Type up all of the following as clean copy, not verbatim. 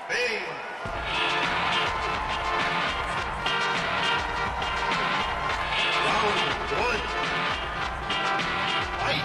Round one. Fight.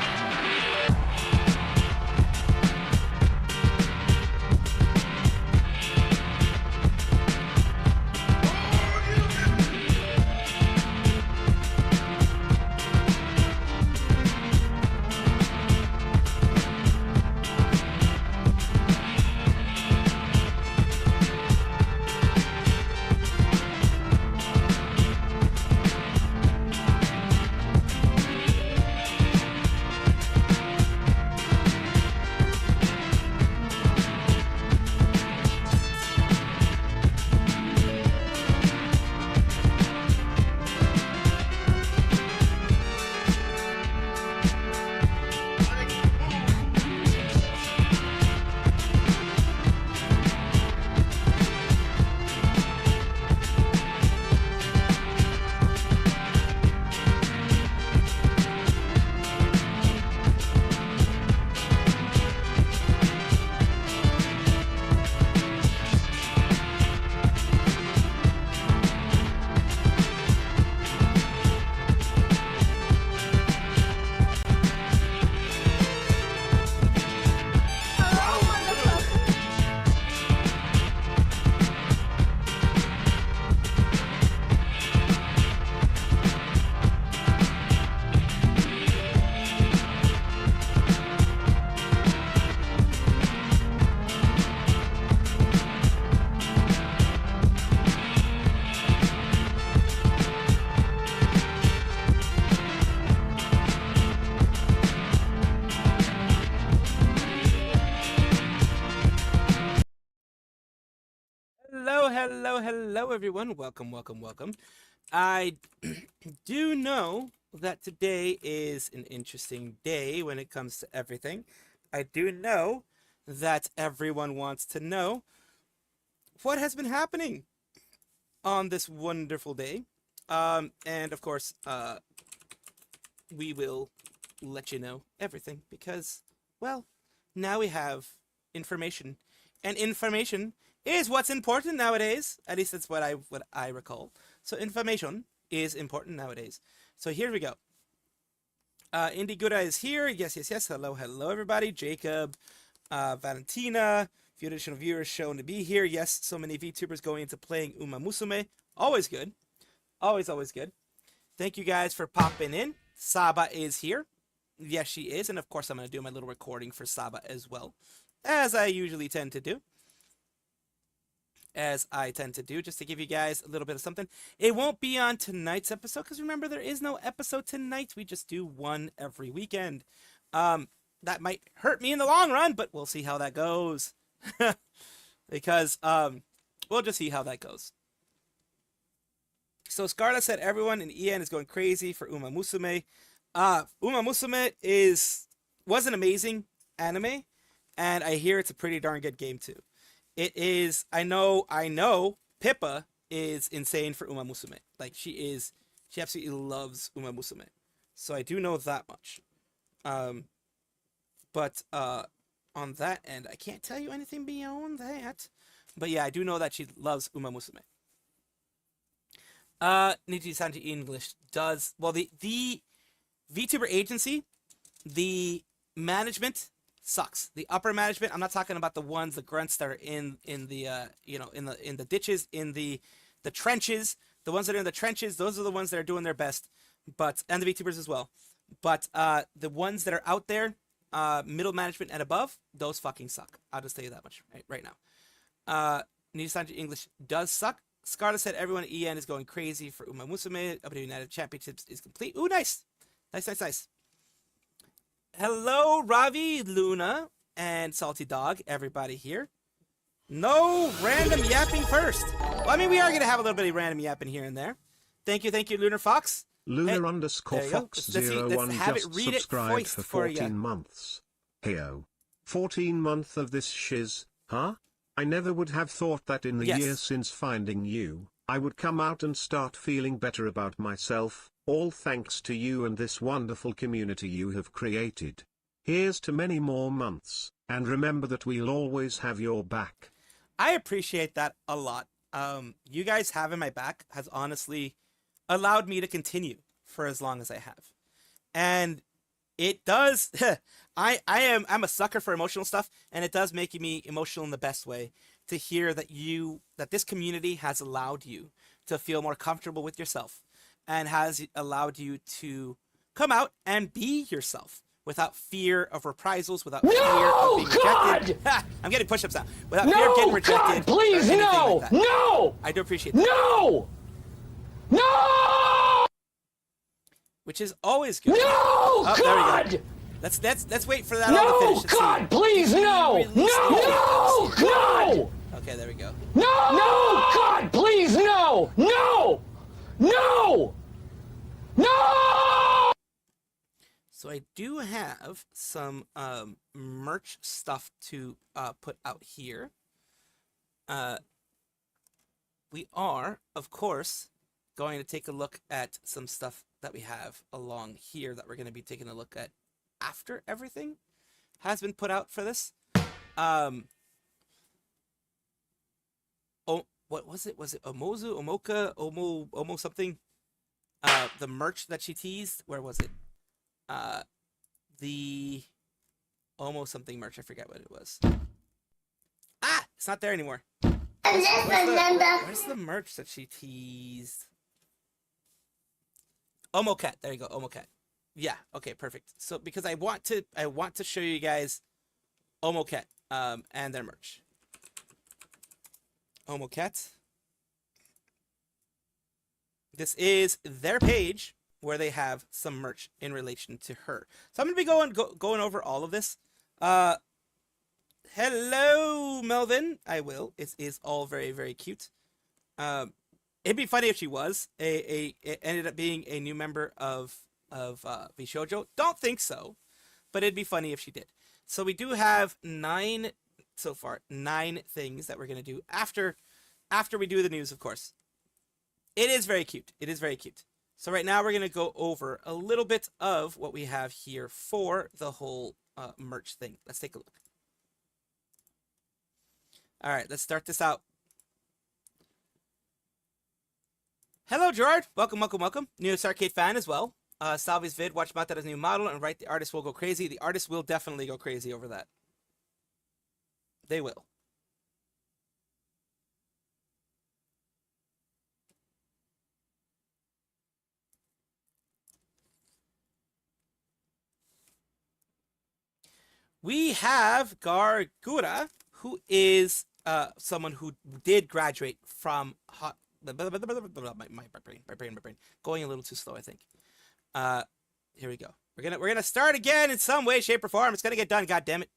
Hello, everyone. Welcome. I do know that today is an interesting day when it comes to everything. I do know that everyone wants to know what has been happening on this wonderful day. And of course, we will let you know everything because, well, now we have information. And information is what's important nowadays. At least that's what I recall. So information is important nowadays. So here we go. Indie Gura is here. Yes. Hello, everybody. Jacob, Valentina, few additional viewers shown to be here. Yes, so many VTubers going into playing Uma Musume. Always good. Always good. Thank you guys for popping in. Saba is here. Yes, she is. And of course, I'm going to do my little recording for Saba as well, as I usually tend to do. Just to give you guys a little bit of something. It won't be on tonight's episode, because remember, there is no episode tonight. We just do one every weekend. That might hurt me in the long run, but we'll see how that goes. Because, we'll just see how that goes. So Scarlett said everyone in EN is going crazy for Uma Musume. Uma Musume was an amazing anime, and I hear it's a pretty darn good game too. It is, I know Pippa is insane for Uma Musume. Like, she absolutely loves Uma Musume. So I do know that much. But on that end, I can't tell you anything beyond that. But yeah, I do know that she loves Uma Musume. Niji-Sanji English does, well, the VTuber agency, the management sucks. The upper management, I'm not talking about the grunts that are in the in the ditches, in the trenches. The ones that are in the trenches, those are the ones that are doing their best. And the VTubers as well. But the ones that are out there, middle management and above, those fucking suck. I'll just tell you that much right now. Niji-Sanji English does suck. Scarlett said everyone at EN is going crazy for Uma Musume. W United Championships is complete. Ooh, nice. Nice. Hello, Ravi, Luna, and Salty Dog, everybody here. No random yapping first. Well, I mean, we are going to have a little bit of random yapping here and there. Thank you, Lunar Fox. Lunar_Fox01 just subscribed for 14 months. Heyo. 14 months of this shiz, huh? I never would have thought that in the year since finding you, I would come out and start feeling better about myself. All thanks to you and this wonderful community you have created. Here's to many more months, and remember that we'll always have your back. I appreciate that a lot. You guys having my back has honestly allowed me to continue for as long as I have. And it does I'm a sucker for emotional stuff, and it does make me emotional in the best way to hear that this community has allowed you to feel more comfortable with yourself and has allowed you to come out and be yourself without fear of reprisals, without fear of being rejected. I'm getting push-ups now. Without fear of getting rejected. God, please, no! Like no! I do appreciate that. No! No! Which is always good. No! God! There we go. Let's wait for that all to finish. No! God, please, no! No! No! Okay, there we go. No! No! God, please, no! No! No! No! So I do have some merch stuff to put out here. We are, of course, going to take a look at some stuff that we have along here that we're going to be taking a look at after everything has been put out for this. Oh, what was it? Was it Omozu, Omoka, Omo something? The merch that she teased. Where was it? The Omo something merch. I forget what it was. Ah, it's not there anymore. Where's the merch that she teased? Omocat. There you go. Omocat. Yeah. Okay. Perfect. So because I want to show you guys Omocat and their merch. Omocat. This is their page where they have some merch in relation to her. So I'm gonna be going over all of this. Hello, Melvin. I will. It is all very, very cute. It'd be funny if she was it ended up being a new member of Vshoujo. Don't think so, but it'd be funny if she did. So we do have 9 so far, 9 things that we're gonna do after we do the news, of course. It is very cute. It is very cute. So right now we're gonna go over a little bit of what we have here for the whole merch thing. Let's take a look. All right, let's start this out. Hello, Gerard. Welcome, welcome, welcome. Newest arcade fan as well. Salvi's vid, watch Mata as new model, and right, the artist will go crazy. The artist will definitely go crazy over that. They will. We have Gura, who is someone who did graduate from my brain going a little too slow, I think. Here we go. We're gonna start again in some way, shape, or form. It's gonna get done. God damn it.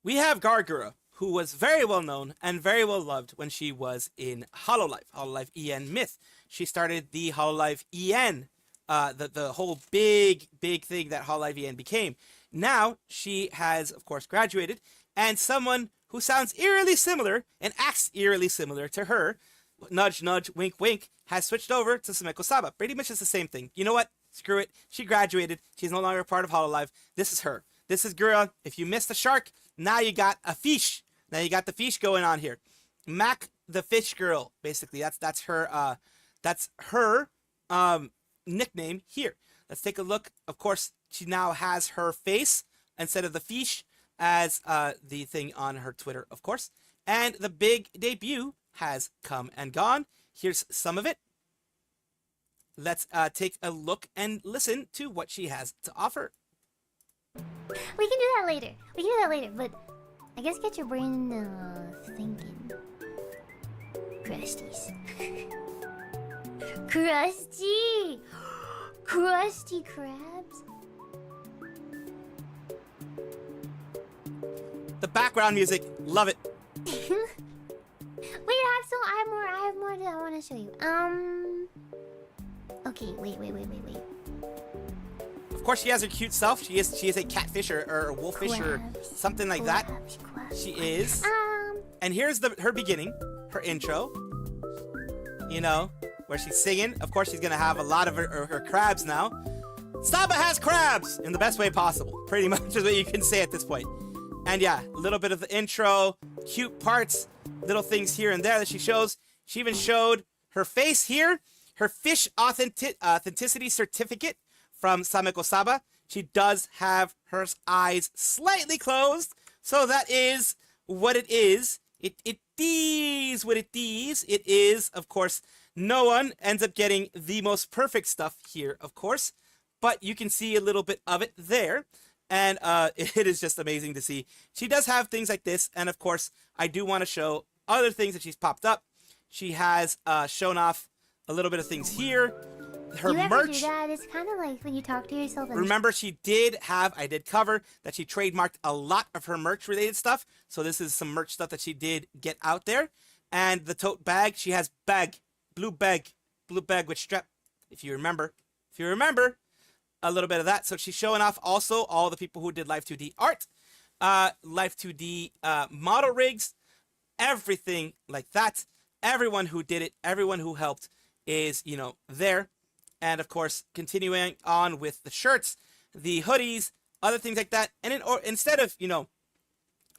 We have Gura, who was very well known and very well loved when she was in Hololive EN Myth. She started the Hololive EN, the whole big thing that Hololive EN became. Now she has, of course, graduated, and someone who sounds eerily similar and acts eerily similar to her, nudge, nudge, wink, wink, has switched over to Sumeko Saba. Pretty much it's the same thing. You know what? Screw it. She graduated. She's no longer a part of Hololive. This is her. This is Gura. If you missed the shark, now you got a fish. Now you got the fish going on here. Mac the fish girl, basically. That's her nickname here. Let's take a look. Of course, she now has her face instead of the fish as the thing on her Twitter, of course. And the big debut has come and gone. Here's some of it. Let's take a look and listen to what she has to offer. We can do that later. But I guess get your brain thinking. Crusties. Crusty! Crusty crabs? The background music, love it. Wait, I have more that I want to show you. Okay, wait. Of course, she has her cute self. She is a catfish or a wolffish or something like that. She is. And here's her beginning, her intro. You know, where she's singing. Of course, she's gonna have a lot of her crabs now. Saba has crabs in the best way possible. Pretty much is what you can say at this point. And yeah, a little bit of the intro, cute parts, little things here and there that she shows. She even showed her face here, her fish authenticity certificate from Sameko Saba. She does have her eyes slightly closed, so that is what it is. It is what it is. It is, of course, no one ends up getting the most perfect stuff here, of course, but you can see a little bit of it there, and it is just amazing to see. She does have things like this, and of course, I do want to show other things that she's popped up. She has shown off a little bit of things here. Her you ever merch. do that? It's kind of like when you talk to yourself. And Remember, she did have, I did cover that she trademarked a lot of her merch related stuff. So this is some merch stuff that she did get out there. And the tote bag, she has blue bag with strap. If you remember, a little bit of that. So she's showing off also all the people who did Live 2D art, Live 2D model rigs, everything like that. Everyone who did it, everyone who helped is, you know, there. And of course, continuing on with the shirts, the hoodies, other things like that. And instead of, you know,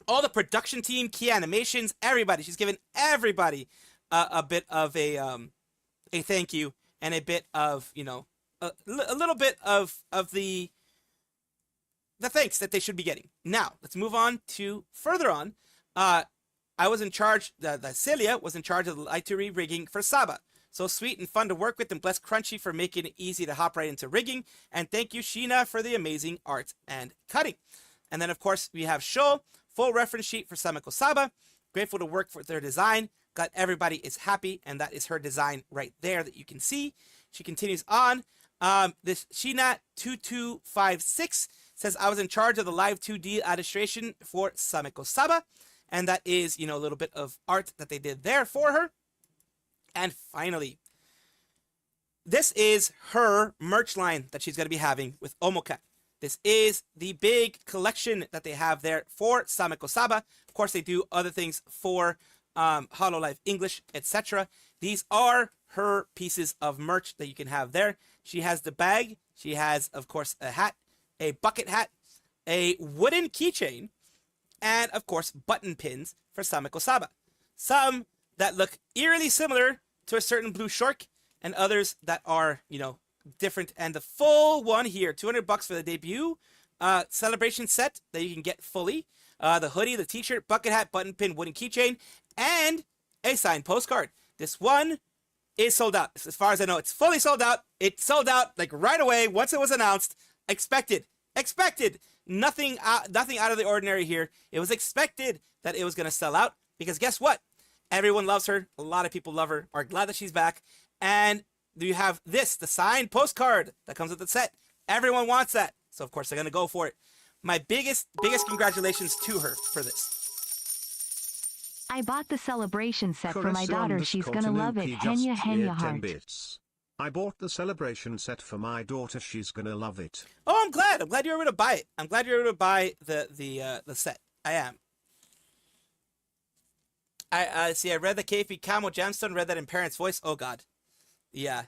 all the production team, key animations, everybody, she's given everybody a bit of a thank you and a bit of, you know, a little bit of the thanks that they should be getting. Now, let's move on to further on. I was in charge, Celia was in charge of the Light 2D rigging for Saba. So sweet and fun to work with, and bless Crunchy for making it easy to hop right into rigging. And thank you, Sheena, for the amazing art and cutting. And then, of course, we have Sho, full reference sheet for Sameko Saba. Grateful to work for their design. Glad everybody is happy, and that is her design right there that you can see. She continues on. This Sheena 2256 says, I was in charge of the Live 2D illustration for Sameko Saba. And that is, you know, a little bit of art that they did there for her. And finally, this is her merch line that she's going to be having with Omoka. This is the big collection that they have there for Sameko Saba. Of course, they do other things for Hololive English, etc. These are her pieces of merch that you can have there. She has the bag. She has, of course, a hat, a bucket hat, a wooden keychain, and, of course, button pins for Sameko Saba. Some that look eerily similar to a certain blue shark, and others that are, you know, different. And the full one here, $200 for the debut celebration set that you can get fully. The hoodie, the t-shirt, bucket hat, button pin, wooden keychain, and a signed postcard. This one is sold out. As far as I know, it's fully sold out. It sold out like right away once it was announced. Expected. Nothing out of the ordinary here. It was expected that it was going to sell out, because guess what? Everyone loves her. A lot of people love her, are glad that she's back. And you have this, the signed postcard that comes with the set. Everyone wants that. So, of course, they're going to go for it. My biggest congratulations to her for this. I bought the celebration set for my daughter. She's going to love it. Henya heart. I bought the celebration set for my daughter. She's going to love it. Oh, I'm glad. I'm glad you were able to buy it. I'm glad you were able to buy the set. I am. I see. I read the KP Camo Gemstone. Read that in Parents' Voice. Oh God, yeah,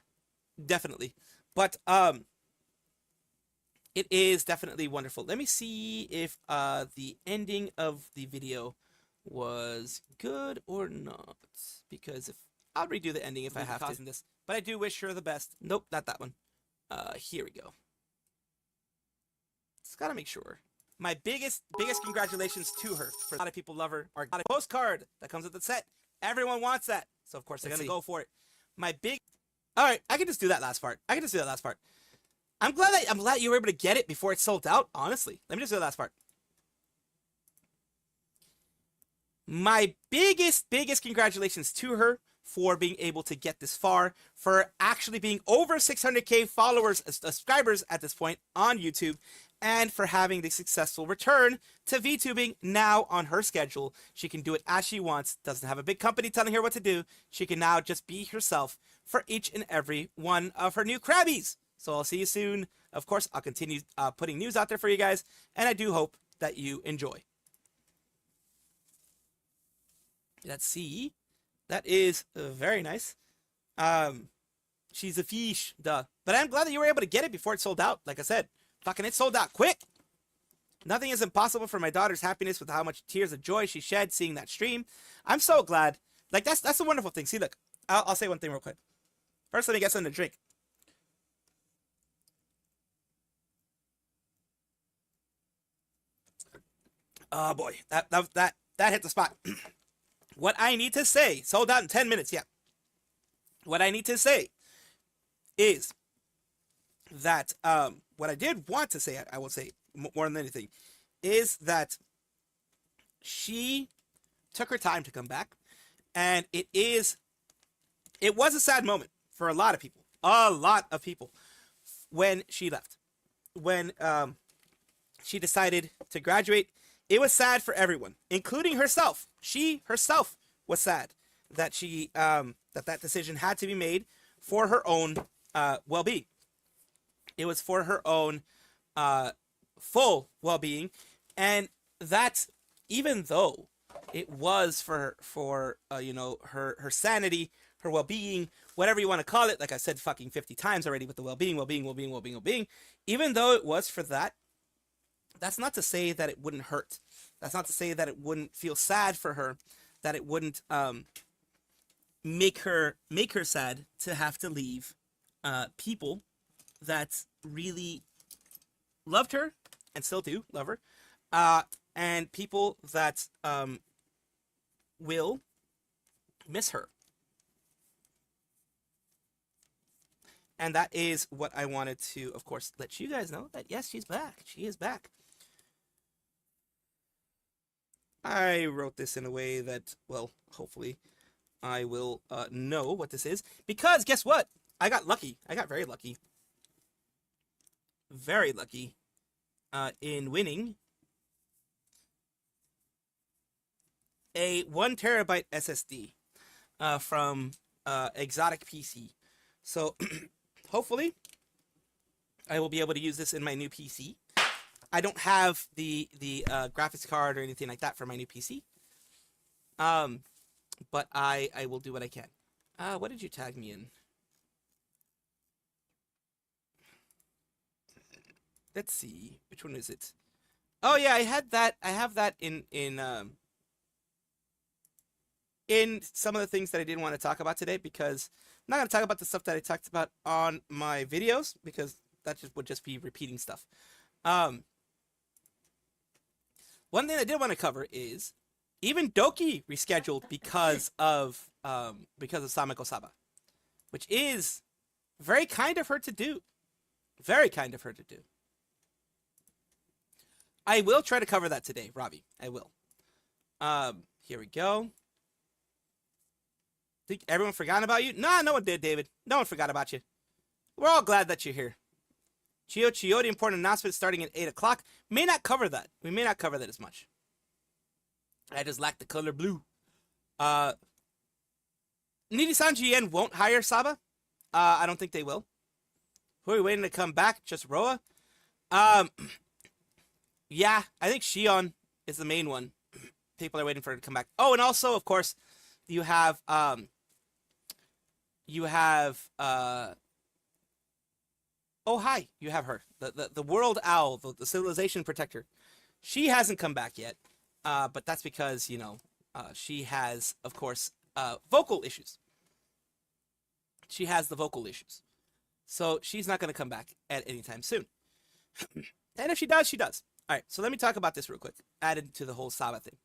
definitely. But it is definitely wonderful. Let me see if the ending of the video was good or not. Because if I'll redo the ending if I have to. This, but I do wish her the best. Nope, not that one. Here we go. Just gotta make sure. My biggest congratulations to her. For a lot of people love her. Or got a postcard that comes with the set. Everyone wants that. So of course they're gonna go for it. Alright, I can just do that last part. I'm glad you were able to get it before it sold out, honestly. Let me just do the last part. My biggest congratulations to her for being able to get this far, for actually being over 600k followers, subscribers at this point on YouTube, and for having the successful return to VTubing now on her schedule. She can do it as she wants, doesn't have a big company telling her what to do. She can now just be herself for each and every one of her new Krabbies. So I'll see you soon. Of course, I'll continue putting news out there for you guys, and I do hope that you enjoy. Let's see. That is very nice. She's a fish, duh. But I'm glad that you were able to get it before it sold out. Like I said, fucking it sold out quick. Nothing is impossible for my daughter's happiness with how much tears of joy she shed seeing that stream. I'm so glad. Like, that's a wonderful thing. See, look, I'll say one thing real quick. First, let me get something to drink. Oh boy, that hit the spot. What I need to say, sold out in 10 minutes, yeah. What I need to say is that, what I did want to say, I will say more than anything, is that she took her time to come back, and it was a sad moment for a lot of people, when she left, when she decided to graduate. It was sad for everyone, including herself. She herself was sad that she that decision had to be made for her own well-being. It was for her own full well-being, and that even though it was for you know, her sanity, her well-being, whatever you want to call it. Like I said fucking 50 times already with the well-being. Even though it was for that, that's not to say that it wouldn't hurt. That's not to say that it wouldn't feel sad for her, that it wouldn't make her sad to have to leave people that really loved her and still do love her, and people that will miss her. And that is what I wanted to, of course, let you guys know, that yes, she's back. She is back. I wrote this in a way that, well, hopefully I will know what this is. Because guess what? I got lucky. I got very lucky. Very lucky in winning a 1 terabyte SSD from Exotic PC. So hopefully I will be able to use this in my new PC. I don't have the graphics card or anything like that for my new PC. But I will do what I can. What did you tag me in? Let's see. Which one is it? Oh yeah, I had that. I have that in some of the things that I didn't want to talk about today, because I'm not going to talk about the stuff that I talked about on my videos, because that would just be repeating stuff. One thing I did want to cover is even Doki rescheduled because of Samiko Saba, which is very kind of her to do. Very kind of her to do. I will try to cover that today, Robbie. I will. Here we go. Think everyone forgot about you? Nah, no one did, David. No one forgot about you. We're all glad that you're here. Chio, the important announcement starting at 8 o'clock. May not cover that. We may not cover that as much. I just lack the color blue. Niri-san GN won't hire Saba. I don't think they will. Who are we waiting to come back? Just Roa? Yeah, I think Shion is the main one. People are waiting for her to come back. Oh, and also, of course, you have oh, hi. You have her. The world owl, the civilization protector. She hasn't come back yet. But that's because, you know, she has, of course, vocal issues. She has the vocal issues. So she's not going to come back at any time soon. And if she does, she does. All right, so let me talk about this real quick. Added to the whole Saba thing.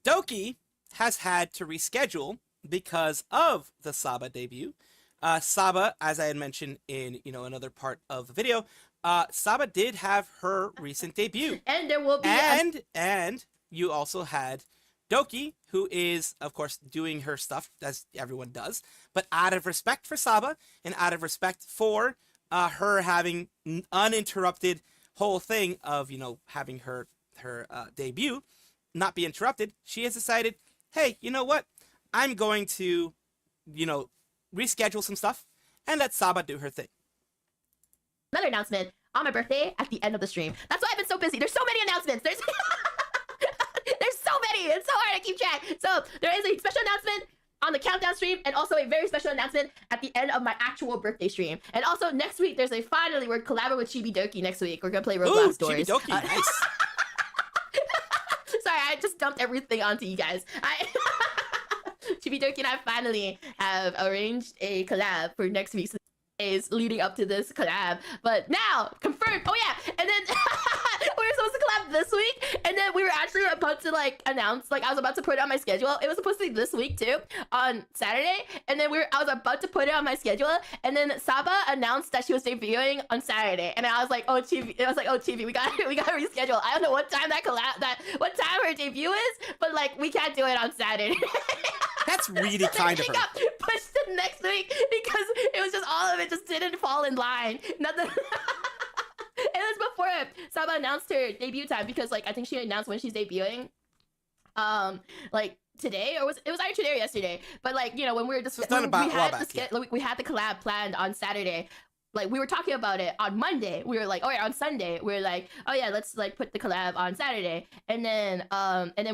Doki has had to reschedule because of the Saba debut. Saba, as I had mentioned in, you know, another part of the video, Saba did have her recent debut. And there will be and you also had Doki, who is, of course, doing her stuff, as everyone does. But out of respect for Saba, and out of respect for her having uninterrupted whole thing of, you know, having her debut not be interrupted, she has decided, hey, you know what? I'm going to, you know, reschedule some stuff and let Saba do her thing. Another announcement on my birthday at the end of the stream. That's why I've been so busy. There's so many announcements. There's so many. It's so hard to keep track. So there is a special announcement on the countdown stream, and also a very special announcement at the end of my actual birthday stream. And also next week, there's finally we're collaborating with Chibi Doki next week. We're gonna play Roblox Stories. Chibi Doki, nice. Sorry, I just dumped everything onto you guys. Chibi Doki and I finally have arranged a collab for next week's days leading up to this collab. But now, confirmed. Oh yeah, and then we were supposed to collab this week, and then we were actually about to like announce, like I was about to put it on my schedule. It was supposed to be this week too, on Saturday, and then I was about to put it on my schedule, and then Saba announced that she was debuting on Saturday, and I was like, oh Chibi, we got to reschedule. I don't know what time what time her debut is, but like we can't do it on Saturday. That's really kind of her. Got pushed to next week because it was just all of it just didn't fall in line. Nothing. It was before Saba announced her debut time, because like I think she announced when she's debuting, like today, or it was either today or yesterday. But like, you know, when we were just we had the collab planned on Saturday. Like we were talking about it on Monday. We were like, oh yeah, on Sunday. We were like, oh yeah, let's like put the collab on Saturday. And then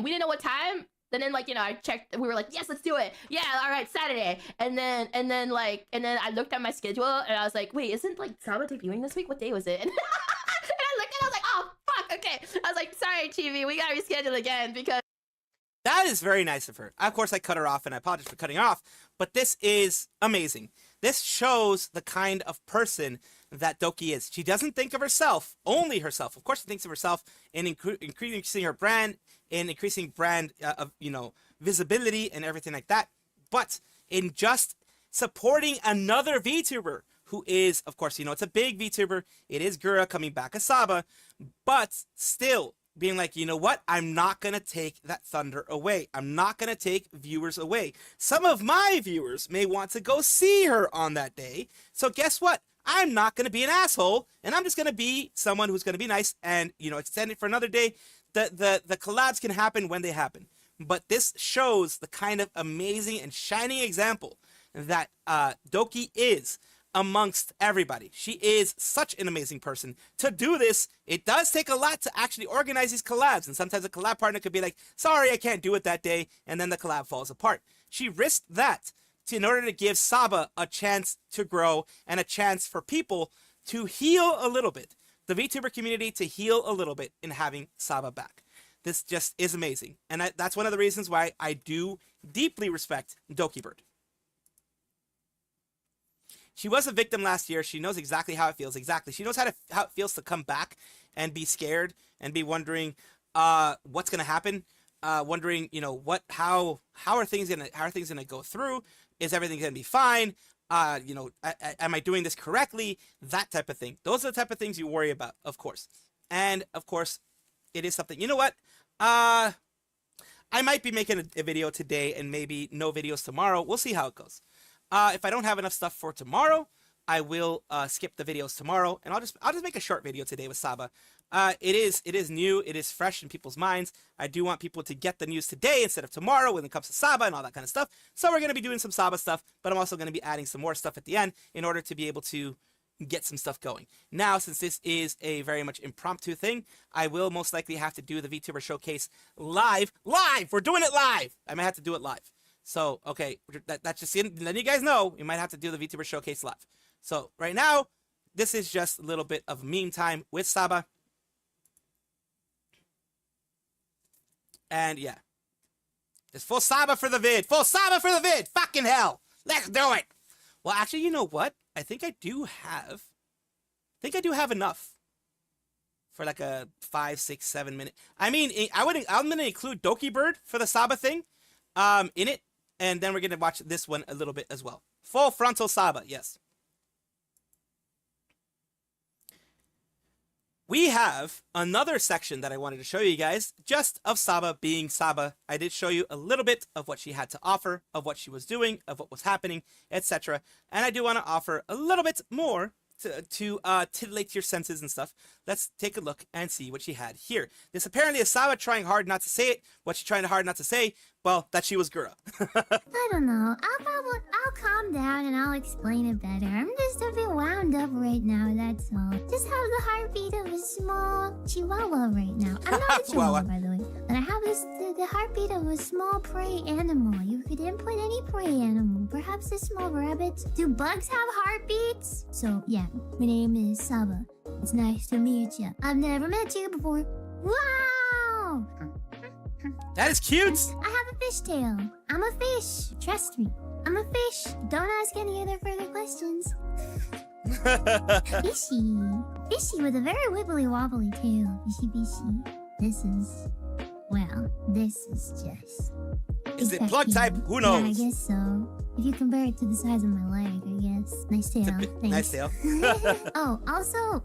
we didn't know what time. And then like, you know, I checked, we were like, yes, let's do it. Yeah, all right, Saturday. And then I looked at my schedule and I was like, wait, isn't like Saba debuting this week? What day was it? And I looked and I was like, oh fuck, okay. I was like, sorry, Chibi, we gotta reschedule again because that is very nice of her. Of course, I cut her off and I apologize for cutting her off, but this is amazing. This shows the kind of person that Doki is. She doesn't think of herself, only herself. Of course, she thinks of herself in increasing her brand, in increasing brand of, you know, visibility and everything like that. But in just supporting another VTuber who is, of course, you know, it's a big VTuber. It is Gura coming back as Saba, but still being like, you know what? I'm not going to take that thunder away. I'm not going to take viewers away. Some of my viewers may want to go see her on that day. So guess what? I'm not going to be an asshole, and I'm just going to be someone who's going to be nice and, you know, extend it for another day. The collabs can happen when they happen. But this shows the kind of amazing and shining example that Doki is amongst everybody. She is such an amazing person. To do this, it does take a lot to actually organize these collabs, and sometimes a collab partner could be like, sorry, I can't do it that day, and then the collab falls apart. She risked that in order to give Saba a chance to grow and a chance for people to heal a little bit. The VTuber community to heal a little bit in having Saba back. This just is amazing. And that's one of the reasons why I do deeply respect Doki Bird. She was a victim last year. She knows exactly how it feels. Exactly. She knows how it feels to come back and be scared and be wondering what's going to happen. Wondering, you know, how are things gonna go through? Is everything gonna be fine? You know, am I doing this correctly? That type of thing. Those are the type of things you worry about, of course. And of course, it is something. You know what? I might be making a video today and maybe no videos tomorrow. We'll see how it goes. If I don't have enough stuff for tomorrow, I will skip the videos tomorrow, and I'll just make a short video today with Saba. It is new, it is fresh in people's minds. I do want people to get the news today instead of tomorrow when it comes to Saba and all that kind of stuff. So we're going to be doing some Saba stuff, but I'm also going to be adding some more stuff at the end in order to be able to get some stuff going. Now, since this is a very much impromptu thing, I will most likely have to do the VTuber Showcase live. We're doing it live. I might have to do it live. So, okay, that's just letting you guys know, we might have to do the VTuber Showcase live. So right now, this is just a little bit of meme time with Saba. And yeah, just full Saba for the vid. Full Saba for the vid. Fucking hell. Let's do it. Well, actually, you know what? I think I do have enough for like a 5, 6, 7 minute. I mean, I'm going to include Doki Bird for the Saba thing in it. And then we're going to watch this one a little bit as well. Full frontal Saba, yes. We have another section that I wanted to show you guys, just of Saba being Saba. I did show you a little bit of what she had to offer, of what she was doing, of what was happening, etc. And I do want to offer a little bit more to titillate your senses and stuff. Let's take a look and see what she had here. This apparently is Saba trying hard not to say it. What's she trying hard not to say? Well, that she was Gura. I don't know. I'll calm down and I'll explain it better. I'm just a bit wound up right now, that's all. Just have the heartbeat of a small chihuahua right now. I'm not a chihuahua, Chihuahua. by the way. And I have the heartbeat of a small prey animal. You could input any prey animal. Perhaps a small rabbit. Do bugs have heartbeats? So, yeah. My name is Saba. It's nice to meet you. I've never met you before. Wow! That is cute. I have a fishtail. I'm a fish. Trust me. I'm a fish. Don't ask any other further questions. Fishy. Fishy with a very wibbly wobbly tail. Fishy fishy. This is... Well, this is just... Is it that plug type? cute? Who Yeah, I knows? guess so. If you compare it to the size of my leg, I guess. Nice tail. Nice Thanks. tail. Oh, also,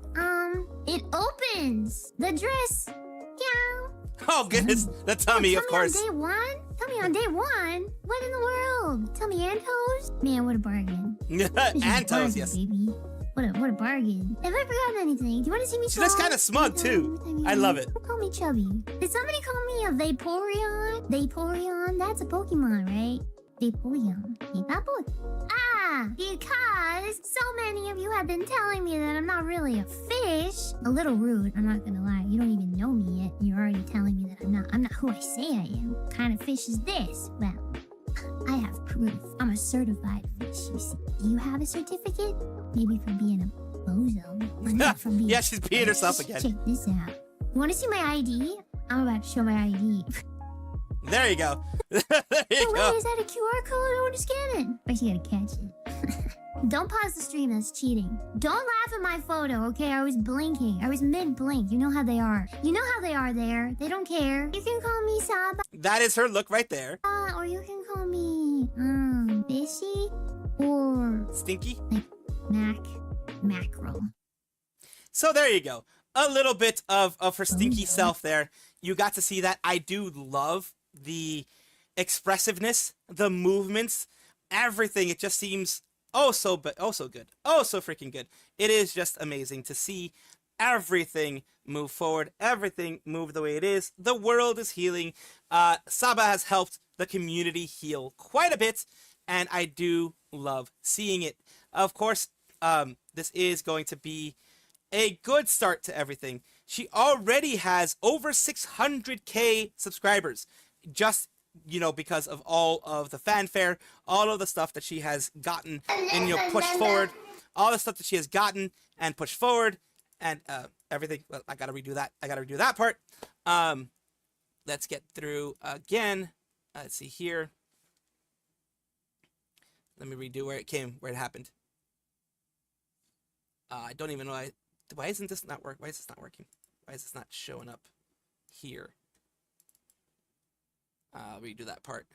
it opens! The dress! Meow! Oh goodness, the tummy, of course. Tell me on day one? Tell me on day one? What in the world? Tell me and toes? Man, what a bargain. This is a And toes, bargain, yes. baby. What a bargain. Have I forgotten anything? Do you want to see me She looks small? kind of smug too. I love it. Don't call me chubby. Did somebody call me a Vaporeon? Vaporeon? That's a Pokemon, right? Vaporeon. Vaporeon. Ah! Because so many of you have been telling me that I'm not really a fish. A little rude, I'm not gonna lie. You don't even know me yet. You're already telling me that I'm not who I say I am. What kind of fish is this? Well, I have proof. I'm a certified fish, you see. Do you have a certificate? Maybe for being a bozo. But not for being Yeah, she's peeing herself a again. Check this out. You want to see my ID? I'm about to show my ID. There you go. There you Oh, go. wait, is that a QR code? I want to scan it. First, you gotta catch it. Don't pause the stream, that's cheating. Don't laugh at my photo, okay? I was blinking. I was mid-blink. You know how they are. You know how they are there. They don't care. You can call me Saba, That is her look right there. or you can call me, Fishy, or Stinky. Mackerel. So there you go. A little bit of her stinky self there. You got to see that. I do love the expressiveness, the movements, everything. It just seems oh so good. Oh so freaking good. It is just amazing to see everything move forward, everything move the way it is. The world is healing. Saba has helped the community heal quite a bit, and I do love seeing it. Of course, this is going to be a good start to everything. She already has over 600k subscribers, just, you know, because of all of the fanfare, all of the stuff that she has gotten and, you know, pushed forward, all the stuff that she has gotten and pushed forward, and everything. Well, I gotta redo that. I gotta redo that part. Let's get through again. Let's see here. Let me redo where it happened. I don't even know. Why isn't this not work? Why is this not working? Why is this not showing up here? Redo that part.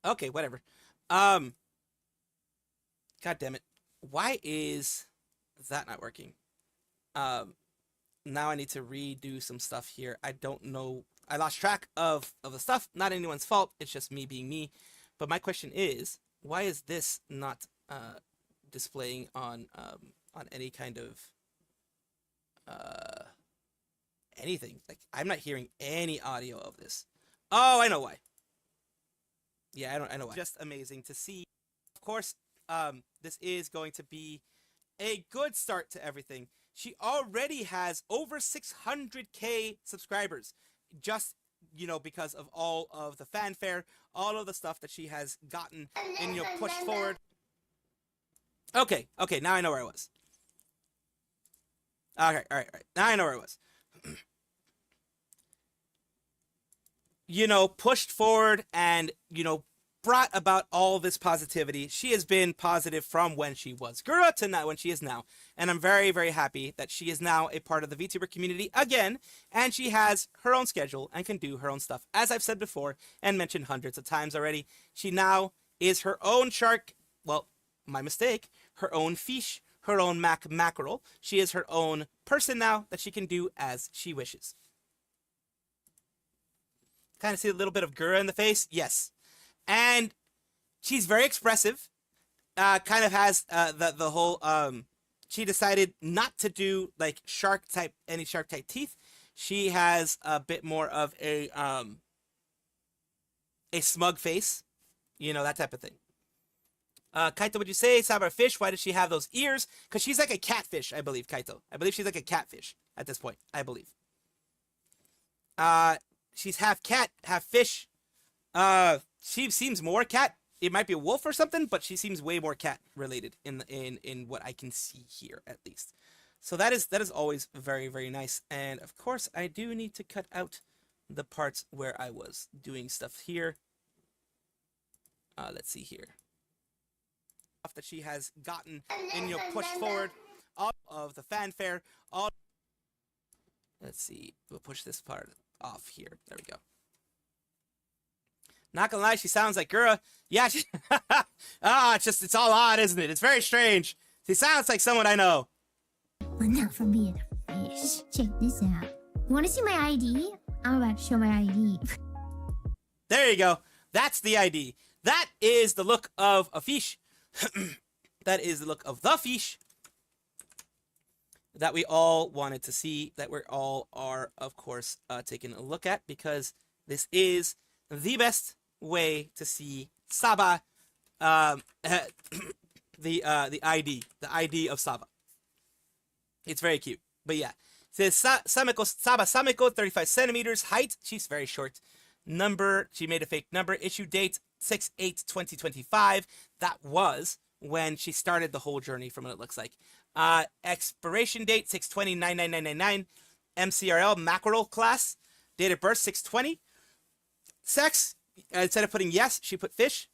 Okay, whatever. God damn it. Why is that not working? Now I need to redo some stuff here. I don't know. I lost track of the stuff. Not anyone's fault. It's just me being me. But my question is, why is this not displaying on any kind of anything? Like, I'm not hearing any audio of this. Oh, I know why. Yeah, I know why. Just amazing to see. Of course, this is going to be a good start to everything. She already has over 600k subscribers, just, you know, because of all of the fanfare, all of the stuff that she has gotten and, you know, pushed forward. Okay, now I know where I was. Okay, all right. Now I know where I was. You know, pushed forward and, you know, brought about all this positivity. She has been positive from when she was Gura to now when she is now. And I'm very, very happy that she is now a part of the VTuber community again, and she has her own schedule and can do her own stuff. As I've said before and mentioned hundreds of times already, she now is her own shark. Well, my mistake. Her own fish, her own mackerel. She is her own person now that she can do as she wishes. Kind of see a little bit of Gura in the face? Yes. And she's very expressive. Kind of has the whole she decided not to do like any shark type teeth. She has a bit more of a smug face, you know, that type of thing. Kaito, would you say Saba a fish? Why does she have those ears? Because she's like a catfish, I believe, Kaito. I believe she's like a catfish at this point, I believe. She's half cat, half fish. She seems more cat. It might be a wolf or something, but she seems way more cat related in what I can see here, at least. So that is always very, very nice. And of course, I do need to cut out the parts where I was doing stuff here. Let's see here. That she has gotten and pushed forward all of the fanfare. Let's see. We'll push this part off here. There we go. Not gonna lie, she sounds like Gura. Yeah. It's all odd, isn't it? It's very strange. She sounds like someone I know. But not for being a fish. Check this out. You want to see my ID? I'm about to show my ID. There you go. That's the ID. That is the look of a fish. That is the look of the fish that we all wanted to see, that we all are, of course, taking a look at, because this is the best way to see Saba, the ID of Saba. It's very cute, but yeah. It says Saba Samiko, 35 centimeters, height. She's very short. Number, she made a fake number. Issue date 6/8/2025. That was when she started the whole journey from what it looks like. Expiration date 6/20/99999. MCRL mackerel class. Date of birth 6/20. Sex, instead of putting yes, she put fish.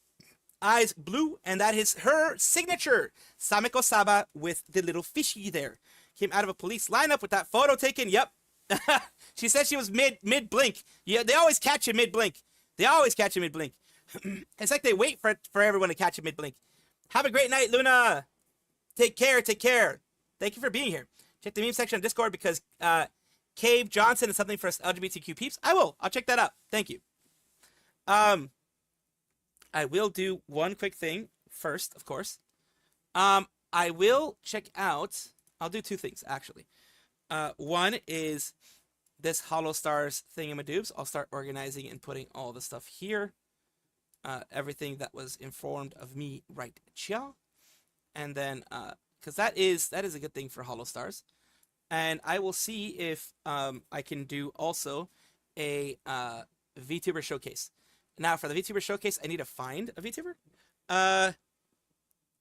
Eyes blue, and that is her signature. Samiko Saba with the little fishy there. Came out of a police lineup with that photo taken. Yep. She said she was mid blink. Yeah, they always catch you mid blink. They always catch you mid blink. It's like they wait for everyone to catch you mid blink. Have a great night, Luna. Take care. Take care. Thank you for being here. Check the meme section on Discord because Cave Johnson is something for us LGBTQ peeps. I will. I'll check that out. Thank you. I will do one quick thing first, of course. I will check out. I'll do two things actually. One is this Hollow Stars thingamadoobs. I'll start organizing and putting all the stuff here. Everything that was informed of me right here. And then, because that is a good thing for Hollow Stars. And I will see if I can do also a VTuber showcase. Now, for the VTuber showcase, I need to find a VTuber. I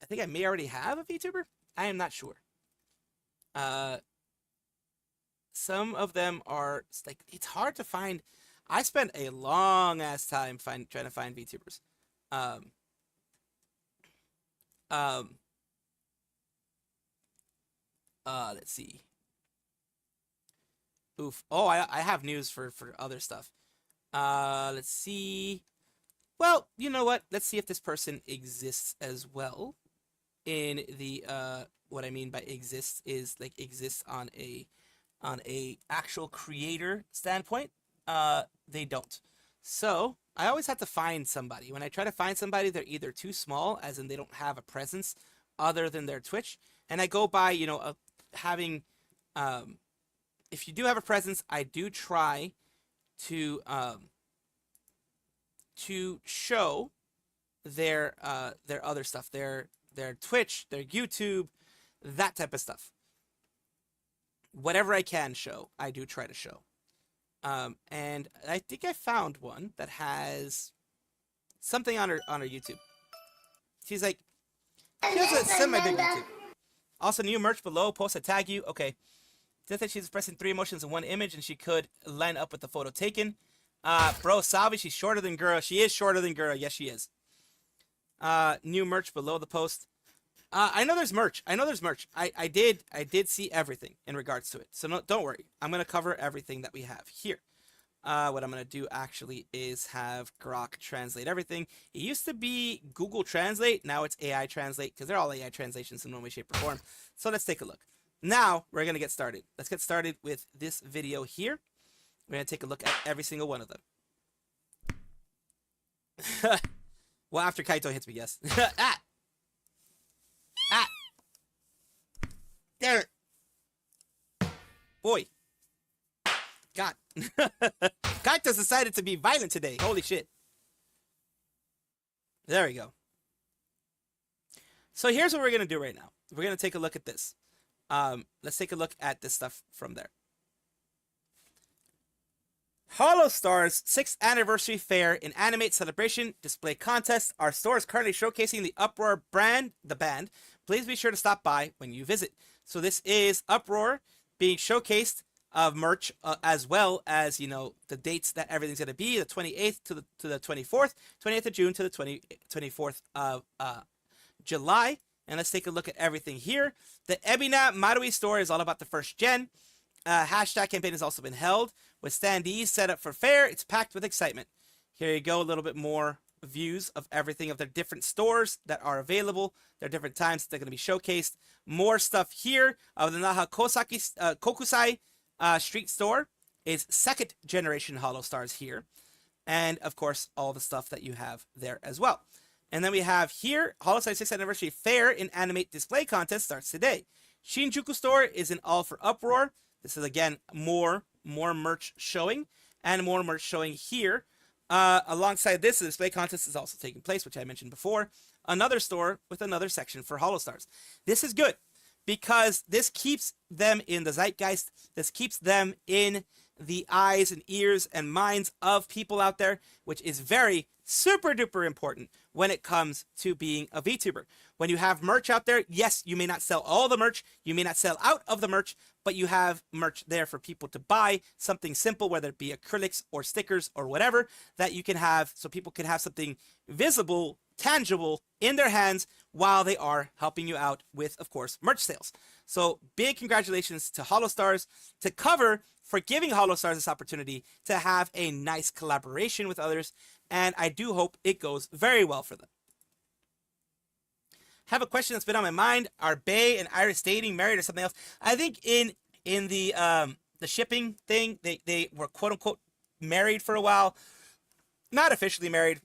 think I may already have a VTuber. I am not sure. Some of them are like, it's hard to find. I spent a long ass time trying to find VTubers. Let's see. Oof. Oh, I have news for other stuff. Let's see. Well, you know what? Let's see if this person exists as well. In the what I mean by exists is like exists on a actual creator standpoint. They don't. So I always have to find somebody. When I try to find somebody, they're either too small, as in they don't have a presence other than their Twitch, and I go by, you know, having. If you do have a presence, I do try to show their other stuff, their Twitch, their YouTube, that type of stuff. Whatever I can show, I do try to show. And I think I found one that has something on her YouTube. She's like, she has a semi-big YouTube. Also, new merch below. Post a tag you. Okay. Just that she's expressing 3 emotions in one image, and she could line up with the photo taken. Bro, Salvi, she's shorter than Gura. She is shorter than Gura. Yes, she is. New merch below the post. I know there's merch. I did see everything in regards to it. So don't worry. I'm going to cover everything that we have here. What I'm going to do actually is have Grok translate everything. It used to be Google Translate. Now it's AI Translate because they're all AI translations in one way, shape, or form. So let's take a look. Now we're going to get started. Let's get started with this video here. We're going to take a look at every single one of them. Well, after Kaito hits me, yes. Ah! Ah! There! Boy. God. Kaito's decided to be violent today. Holy shit. There we go. So here's what we're going to do right now. We're going to take a look at this. Let's take a look at this stuff from there. HoloStar's 6th anniversary fair in Animate Celebration display contest. Our store is currently showcasing the Uproar brand, the band. Please be sure to stop by when you visit. So this is Uproar being showcased of merch, as well as, you know, the dates that everything's going to be, the 28th to the 24th, 28th of June to the 24th of July. And let's take a look at everything here. The Ebina Marui store is all about the first gen. Hashtag campaign has also been held with standees set up for fair. It's packed with excitement. Here you go, a little bit more views of everything of their different stores that are available. Their different times they're going to be showcased. More stuff here of the Naha Kokusai street store is 2nd generation HoloStars here. And of course, all the stuff that you have there as well. And then we have here, HoloStar 6th Anniversary Fair in Animate Display Contest starts today. Shinjuku store is in all for Uproar. This is, again, more merch showing, and more merch showing here. Alongside this, the display contest is also taking place, which I mentioned before. Another store with another section for HoloStars. This is good, because this keeps them in the zeitgeist. This keeps them in the eyes and ears and minds of people out there, which is very super duper important when it comes to being a VTuber. When you have merch out there, yes, you may not sell all the merch, you may not sell out of the merch, but you have merch there for people to buy, something simple, whether it be acrylics or stickers or whatever, that you can have, so people can have something visible, tangible in their hands while they are helping you out with, of course, merch sales. So big congratulations to HoloStars to cover for giving HoloStars this opportunity to have a nice collaboration with others, and I do hope it goes very well for them. Have a question that's been on my mind. Are Bay and Iris dating, married, or something else? I think in the shipping thing, they were quote unquote married for a while. Not officially married.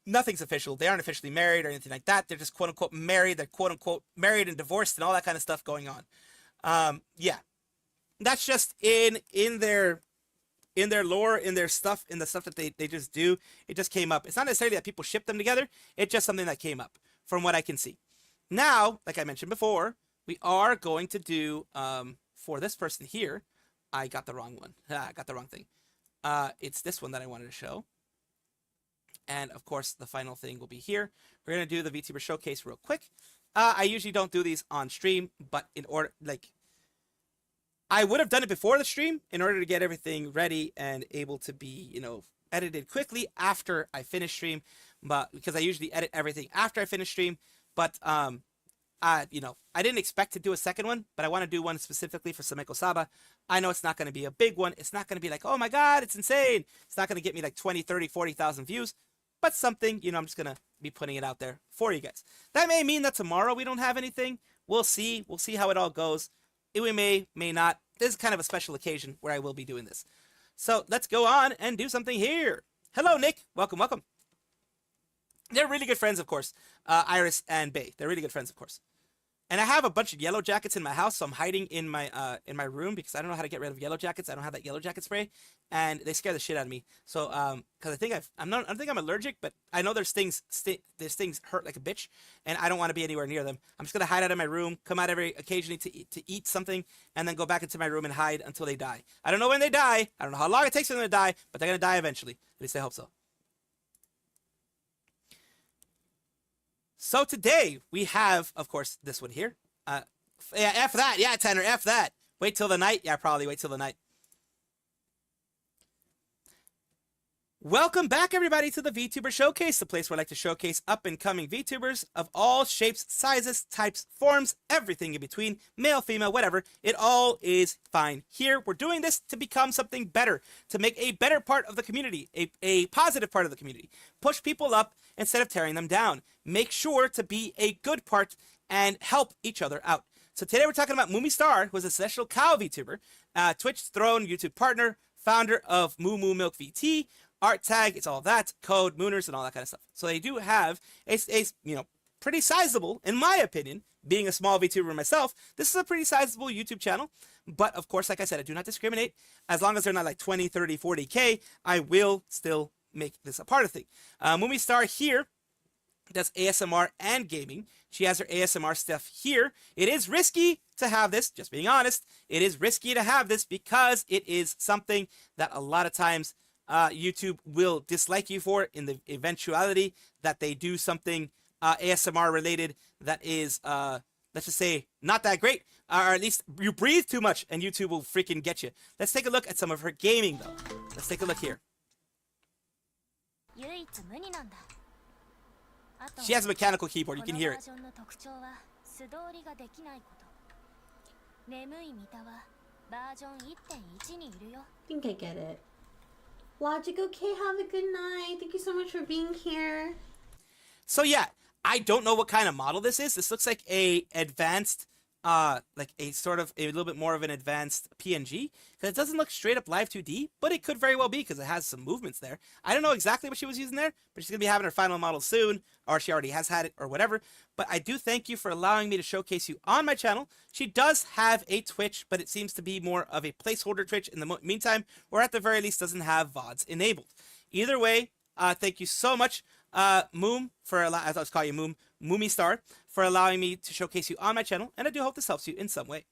Nothing's official. They aren't officially married or anything like that. They're just quote unquote married. They're quote unquote married and divorced and all that kind of stuff going on. Yeah, that's just in their lore, in their stuff, in the stuff that they just do. It just came up. It's not necessarily that people ship them together. It's just something that came up from what I can see. Now, like I mentioned before, we are going to do, for this person here, I got the wrong one. I got the wrong thing. It's this one that I wanted to show. And of course, the final thing will be here. We're going to do the VTuber showcase real quick. I usually don't do these on stream, but in order, like, I would have done it before the stream in order to get everything ready and able to be, you know, edited quickly after I finish stream. But because I usually edit everything after I finish stream. But, you know, I didn't expect to do a second one, but I want to do one specifically for Saba. I know it's not going to be a big one. It's not going to be like, oh my God, it's insane. It's not going to get me like 20, 30, 40,000 views, but something, you know, I'm just going to be putting it out there for you guys. That may mean that tomorrow we don't have anything. We'll see. We'll see how it all goes. We may not. This is kind of a special occasion where I will be doing this. So let's go on and do something here. Hello, Nick. Welcome, welcome. They're really good friends, of course. Iris and Bay. They're really good friends, of course. And I have a bunch of yellow jackets in my house, so I'm hiding in my room because I don't know how to get rid of yellow jackets. I don't have that yellow jacket spray, and they scare the shit out of me. So, because I don't think I'm allergic, but I know there's things hurt like a bitch, and I don't want to be anywhere near them. I'm just gonna hide out of my room, come out every occasionally to eat something, and then go back into my room and hide until they die. I don't know when they die. I don't know how long it takes for them to die, but they're gonna die eventually. At least I hope so. So today we have, of course, this one here. Yeah, F that. Yeah, Tanner, F that. Wait till the night. Yeah, probably wait till the night. Welcome back, everybody, to the VTuber Showcase, the place where I like to showcase up-and-coming VTubers of all shapes, sizes, types, forms, everything in between, male, female, whatever. It all is fine. Here, we're doing this to become something better, to make a better part of the community, a positive part of the community. Push people up instead of tearing them down. Make sure to be a good part and help each other out. So today we're talking about Moomy Star, who is a Celestial Cow VTuber, Twitch Throne YouTube partner, founder of Moo Moo Milk VT, art tag, it's all that, code, Mooners, and all that kind of stuff. So they do have a you know, pretty sizable, in my opinion, being a small VTuber myself, this is a pretty sizable YouTube channel. But of course, like I said, I do not discriminate. As long as they're not like 20, 30, 40K, I will still make this a part of the thing. Moomy Star here does ASMR and gaming. She has her ASMR stuff here. It is risky to have this, just being honest. It is risky to have this because it is something that a lot of times YouTube will dislike you for in the eventuality that they do something ASMR related that is, let's just say, not that great, or at least you breathe too much and YouTube will freaking get you. Let's take a look at some of her gaming though. Let's take a look here. She has a mechanical keyboard, you can hear it. I think I get it. Logic, okay, have a good night. Thank you so much for being here. So yeah, I don't know what kind of model this is. This looks like a advanced, like a sort of a little bit more of an advanced PNG. Because it doesn't look straight up live 2D, but it could very well be because it has some movements there. I don't know exactly what she was using there, but she's going to be having her final model soon, or she already has had it, or whatever. But I do thank you for allowing me to showcase you on my channel. She does have a Twitch, but it seems to be more of a placeholder Twitch in the meantime, or at the very least doesn't have VODs enabled. Either way, thank you so much, Moom, for I thought I was calling you Moom, Moomy Star, for allowing me to showcase you on my channel, and I do hope this helps you in some way.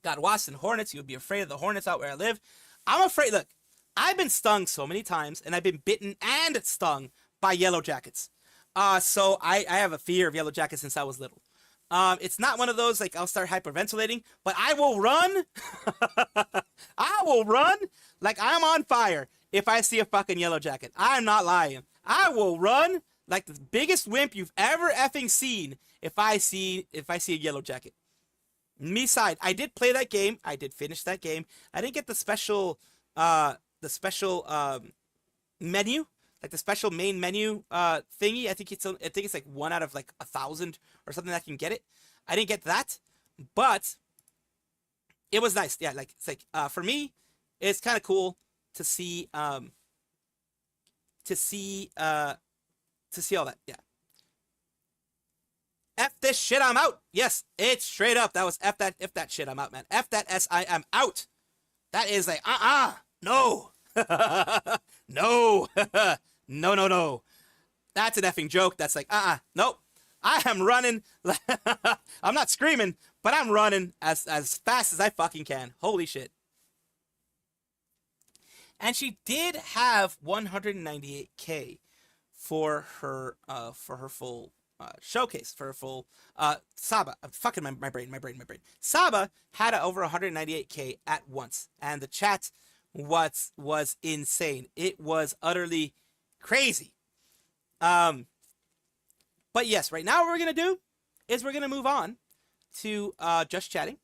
Got wasps and hornets. You would be afraid of the hornets out where I live. I'm afraid. Look, I've been stung so many times, and I've been bitten and stung by yellow jackets. So I have a fear of yellow jackets since I was little. It's not one of those like I'll start hyperventilating, but I will run. I will run like I'm on fire if I see a fucking yellow jacket. I'm not lying. I will run like the biggest wimp you've ever effing seen if I see a yellow jacket. Me side, I did play that game. I did finish that game. I didn't get the special menu, like the special main menu thingy. I think it's like 1 out of like 1,000 or something that can get it. I didn't get that, but it was nice. Yeah, like it's like for me, it's kind of cool to see all that. Yeah. F this shit, I'm out. Yes, it's straight up. That was F that shit, I'm out, man. F that S, I am out. That is like, no. No. No. That's an effing joke. That's like, nope. I am running. I'm not screaming, but I'm running as fast as I fucking can. Holy shit. And she did have 198K for her full showcase, for a full Saba. I'm fucking my brain. Saba had over 198K at once, and the chat was insane. It was utterly crazy. But yes, right now what we're gonna do is we're gonna move on to just chatting.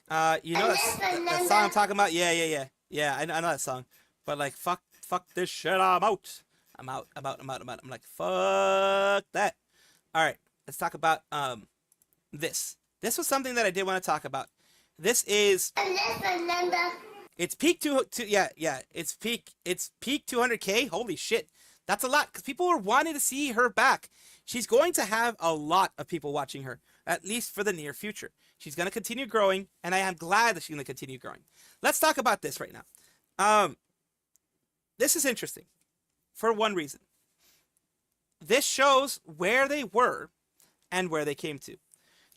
You know that song I'm talking about? Yeah. I know that song. But like, fuck this shit. I'm out. I'm like, fuck that. All right, let's talk about this. This was something that I did want to talk about. This is it's peak it's peak 200K. Holy shit, that's a lot because people are wanting to see her back. She's going to have a lot of people watching her, at least for the near future. She's going to continue growing, and I am glad that she's going to continue growing. Let's talk about this right now. This is interesting for one reason. This shows where they were and where they came to.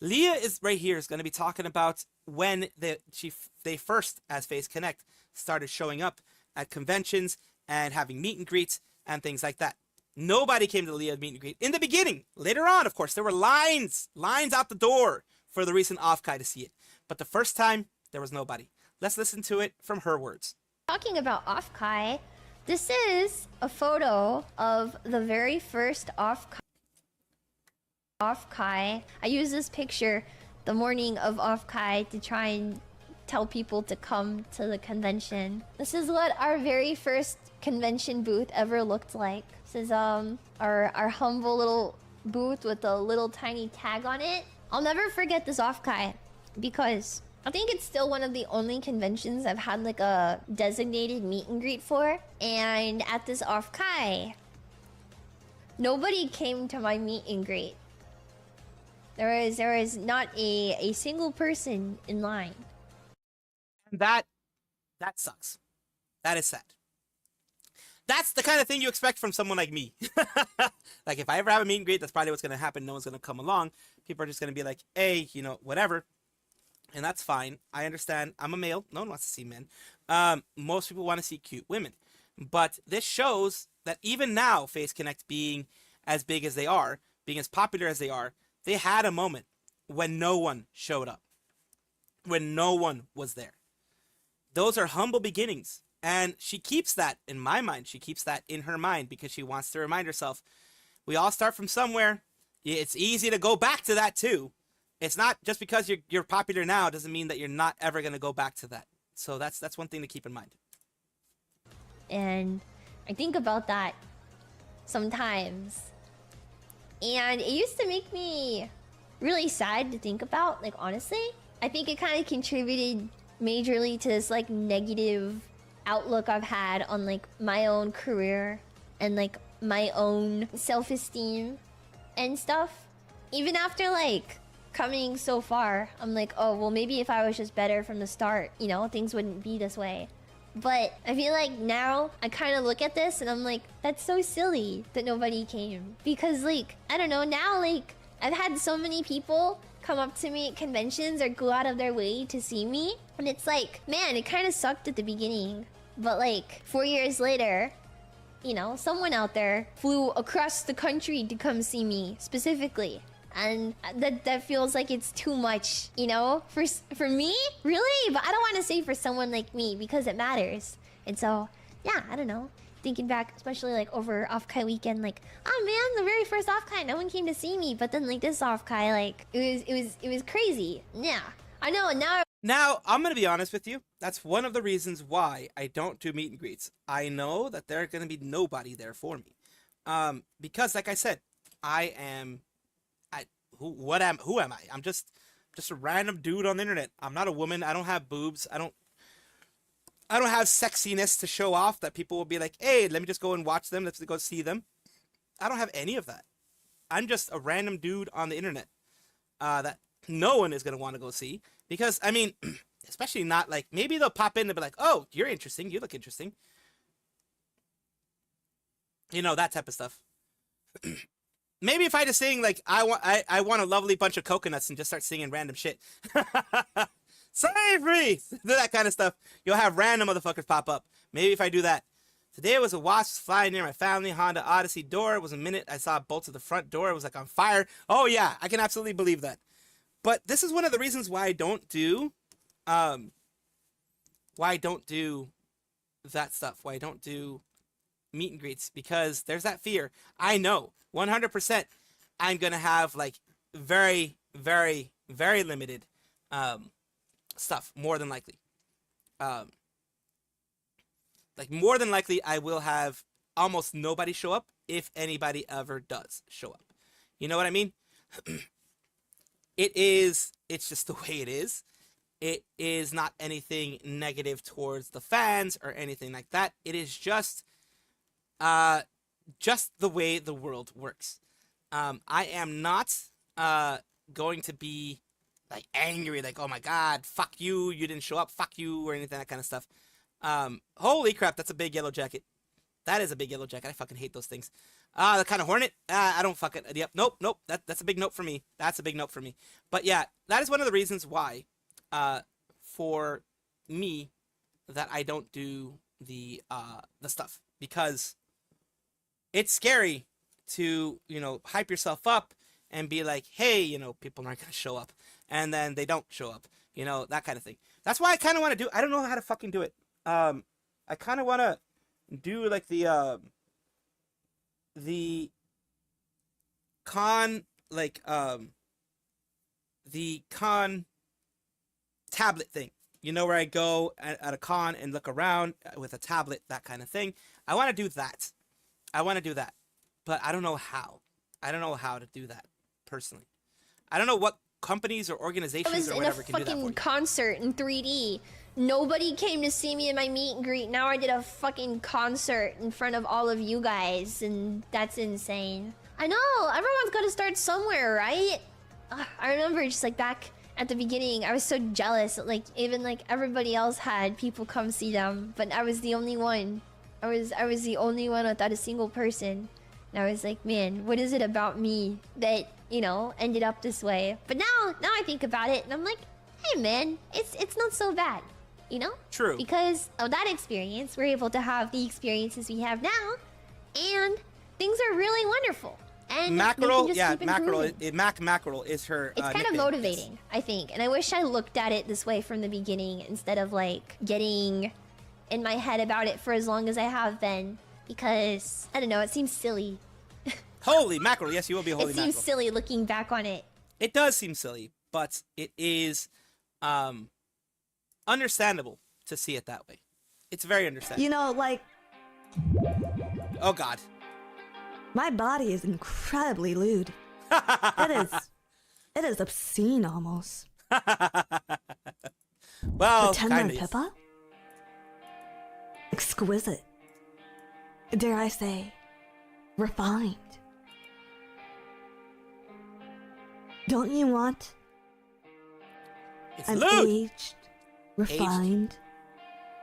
Leah is right here is going to be talking about when they first, as Face Connect, started showing up at conventions and having meet and greets and things like that. Nobody came to the Leah meet and greet in the beginning. Later on, of course, there were lines out the door for the recent Off-Kai to see it. But the first time, there was nobody. Let's listen to it from her words. Talking about Off-Kai, this is a photo of the very first Off-Kai. I used this picture the morning of Off-Kai to try and tell people to come to the convention. This is what our very first convention booth ever looked like. This is our humble little booth with a little tiny tag on it. I'll never forget this Off-Kai because I think it's still one of the only conventions I've had like a designated meet and greet for. And at this Off-Kai, nobody came to my meet and greet. There is not a single person in line. That sucks. That is sad. That's the kind of thing you expect from someone like me. Like, if I ever have a meet and greet, that's probably what's going to happen. No one's going to come along. People are just going to be like, hey, you know, whatever. And that's fine. I understand. I'm a male. No one wants to see men. Most people want to see cute women. But this shows that even now, Face Connect being as big as they are, being as popular as they are, they had a moment when no one showed up. When no one was there. Those are humble beginnings. And she keeps that in my mind. She keeps that in her mind because she wants to remind herself, we all start from somewhere. It's easy to go back to that too. It's not just because you're popular now doesn't mean that you're not ever going to go back to that. So that's one thing to keep in mind. And I think about that sometimes. And it used to make me really sad to think about, like, honestly. I think it kind of contributed majorly to this, like, negative outlook I've had on, like, my own career and, like, my own self-esteem and stuff. Even after, like, coming so far, I'm like, oh, well, maybe if I was just better from the start, you know, things wouldn't be this way. But I feel like now I kind of look at this and I'm like, that's so silly that nobody came. Because, like, I don't know, now, like, I've had so many people come up to me at conventions or go out of their way to see me. And it's like, man, it kind of sucked at the beginning. But, like, 4 years later, you know, someone out there flew across the country to come see me specifically. And that feels like it's too much, you know? For me? Really? But I don't want to say for someone like me because it matters. And so, yeah, I don't know. Thinking back, especially like over Off-Kai weekend, like, oh man, the very first Off-Kai, no one came to see me. But then like this Off-Kai, like, it was crazy. Yeah, I know. And Now, I'm going to be honest with you. That's one of the reasons why I don't do meet and greets. I know that there's going to be nobody there for me. Because like I said, who am I? I'm just a random dude on the internet. I'm not a woman. I don't have boobs. I don't have sexiness to show off that people will be like, hey, let me just go and watch them. Let's go see them. I don't have any of that. I'm just a random dude on the internet that no one is going to want to go see. Because, I mean, especially not like, maybe they'll pop in and be like, oh, you're interesting. You look interesting. You know, that type of stuff. Maybe if I just sing, like, I want a lovely bunch of coconuts and just start singing random shit. Slavery! That kind of stuff. You'll have random motherfuckers pop up. Maybe if I do that. Today was a wasp flying near my family Honda Odyssey door. It was a minute. I saw a bolt to the front door. It was like on fire. Oh, yeah. I can absolutely believe that. But this is one of the reasons why I don't do that stuff. Why I don't do meet and greets. Because there's that fear. I know. 100% I'm going to have like very, very, very limited stuff, more than likely. Like more than likely I will have almost nobody show up if anybody ever does show up. You know what I mean? It's just the way it is. It is not anything negative towards the fans or anything like that. It is just the way the world works. I am not going to be like angry, like, oh my god, fuck you, you didn't show up, fuck you, or anything, that kind of stuff. Holy crap, that's a big yellow jacket. That is a big yellow jacket. I fucking hate those things. The kind of hornet, I don't fucking, yep, nope, that's a big note for me. That's a big note for me. But yeah, that is one of the reasons why, for me, that I don't do the stuff. Because it's scary to, you know, hype yourself up and be like, hey, you know, people aren't going to show up. And then they don't show up. You know, that kind of thing. That's why I kind of want to do, I don't know how to fucking do it. I kind of want to do like the con tablet thing. You know, where I go at a con and look around with a tablet, that kind of thing. I want to do that. But I don't know how. I don't know how to do that, personally. I don't know what companies or organizations or whatever can do that for you. I was in a fucking concert in 3D. Nobody came to see me in my meet and greet. Now I did a fucking concert in front of all of you guys, and that's insane. I know, everyone's got to start somewhere, right? I remember just like back at the beginning, I was so jealous that like even like everybody else had people come see them, but I was the only one I was the only one without a single person. And I was like, man, what is it about me that, you know, ended up this way? But now I think about it and I'm like, hey man, it's not so bad. You know? True. Because of that experience, we're able to have the experiences we have now, and things are really wonderful. And Mackerel, they can just yeah, keep Mackerel, improving. Mackerel is her. It's kind nickname. of motivating, I think, and I wish I looked at it this way from the beginning instead of like getting in my head about it for as long as I have been, because I don't know, it seems silly. Holy mackerel! Yes, you will be a holy It mackerel. seems silly looking back on it. It does seem silly, but it is understandable to see it that way. It's very understandable. You know, like, Oh God. my body is incredibly lewd. It is obscene almost. Well, But Tenma and kinda. Pippa? Exquisite. Dare I say, refined. Don't you want It's an lewd. aged, refined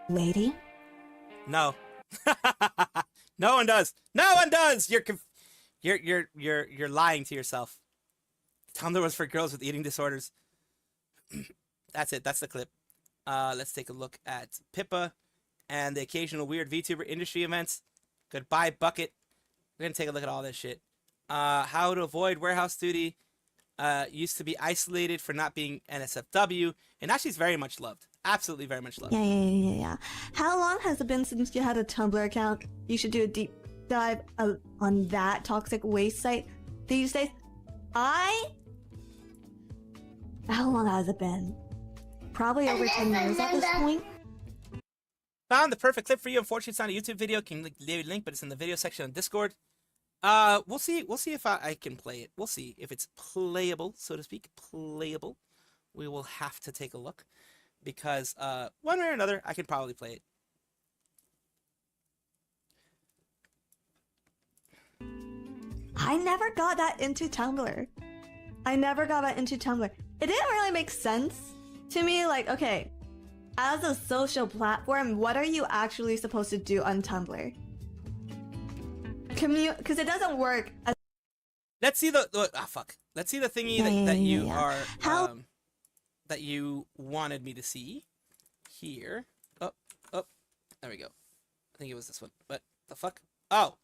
lady? No. No one does. No one does. You're lying to yourself. Tumblr was for girls with eating disorders. That's it. That's the clip. Let's take a look at Pippa and the occasional weird VTuber industry events. Goodbye, Bucket. We're gonna take a look at all this shit. How to avoid warehouse duty. Used to be isolated for not being NSFW, and now she's very much loved. Absolutely very much loved. Yeah. How long has it been since you had a Tumblr account? You should do a deep dive on that toxic waste site these days. How long has it been? Probably over 10 years at this point. Found the perfect clip for you. Unfortunately, it's not a YouTube video. Can leave a link, but it's in the video section on Discord. We'll see if I can play it. We'll see if it's playable, so to speak. Playable. We will have to take a look. Because, one way or another, I can probably play it. I never got that into Tumblr. It didn't really make sense to me. Like, okay, as a social platform, what are you actually supposed to do on Tumblr? Because it doesn't work as Let's see the fuck. Let's see the thingy that you are that you wanted me to see here. Oh, there we go. I think it was this one. But the fuck? Oh,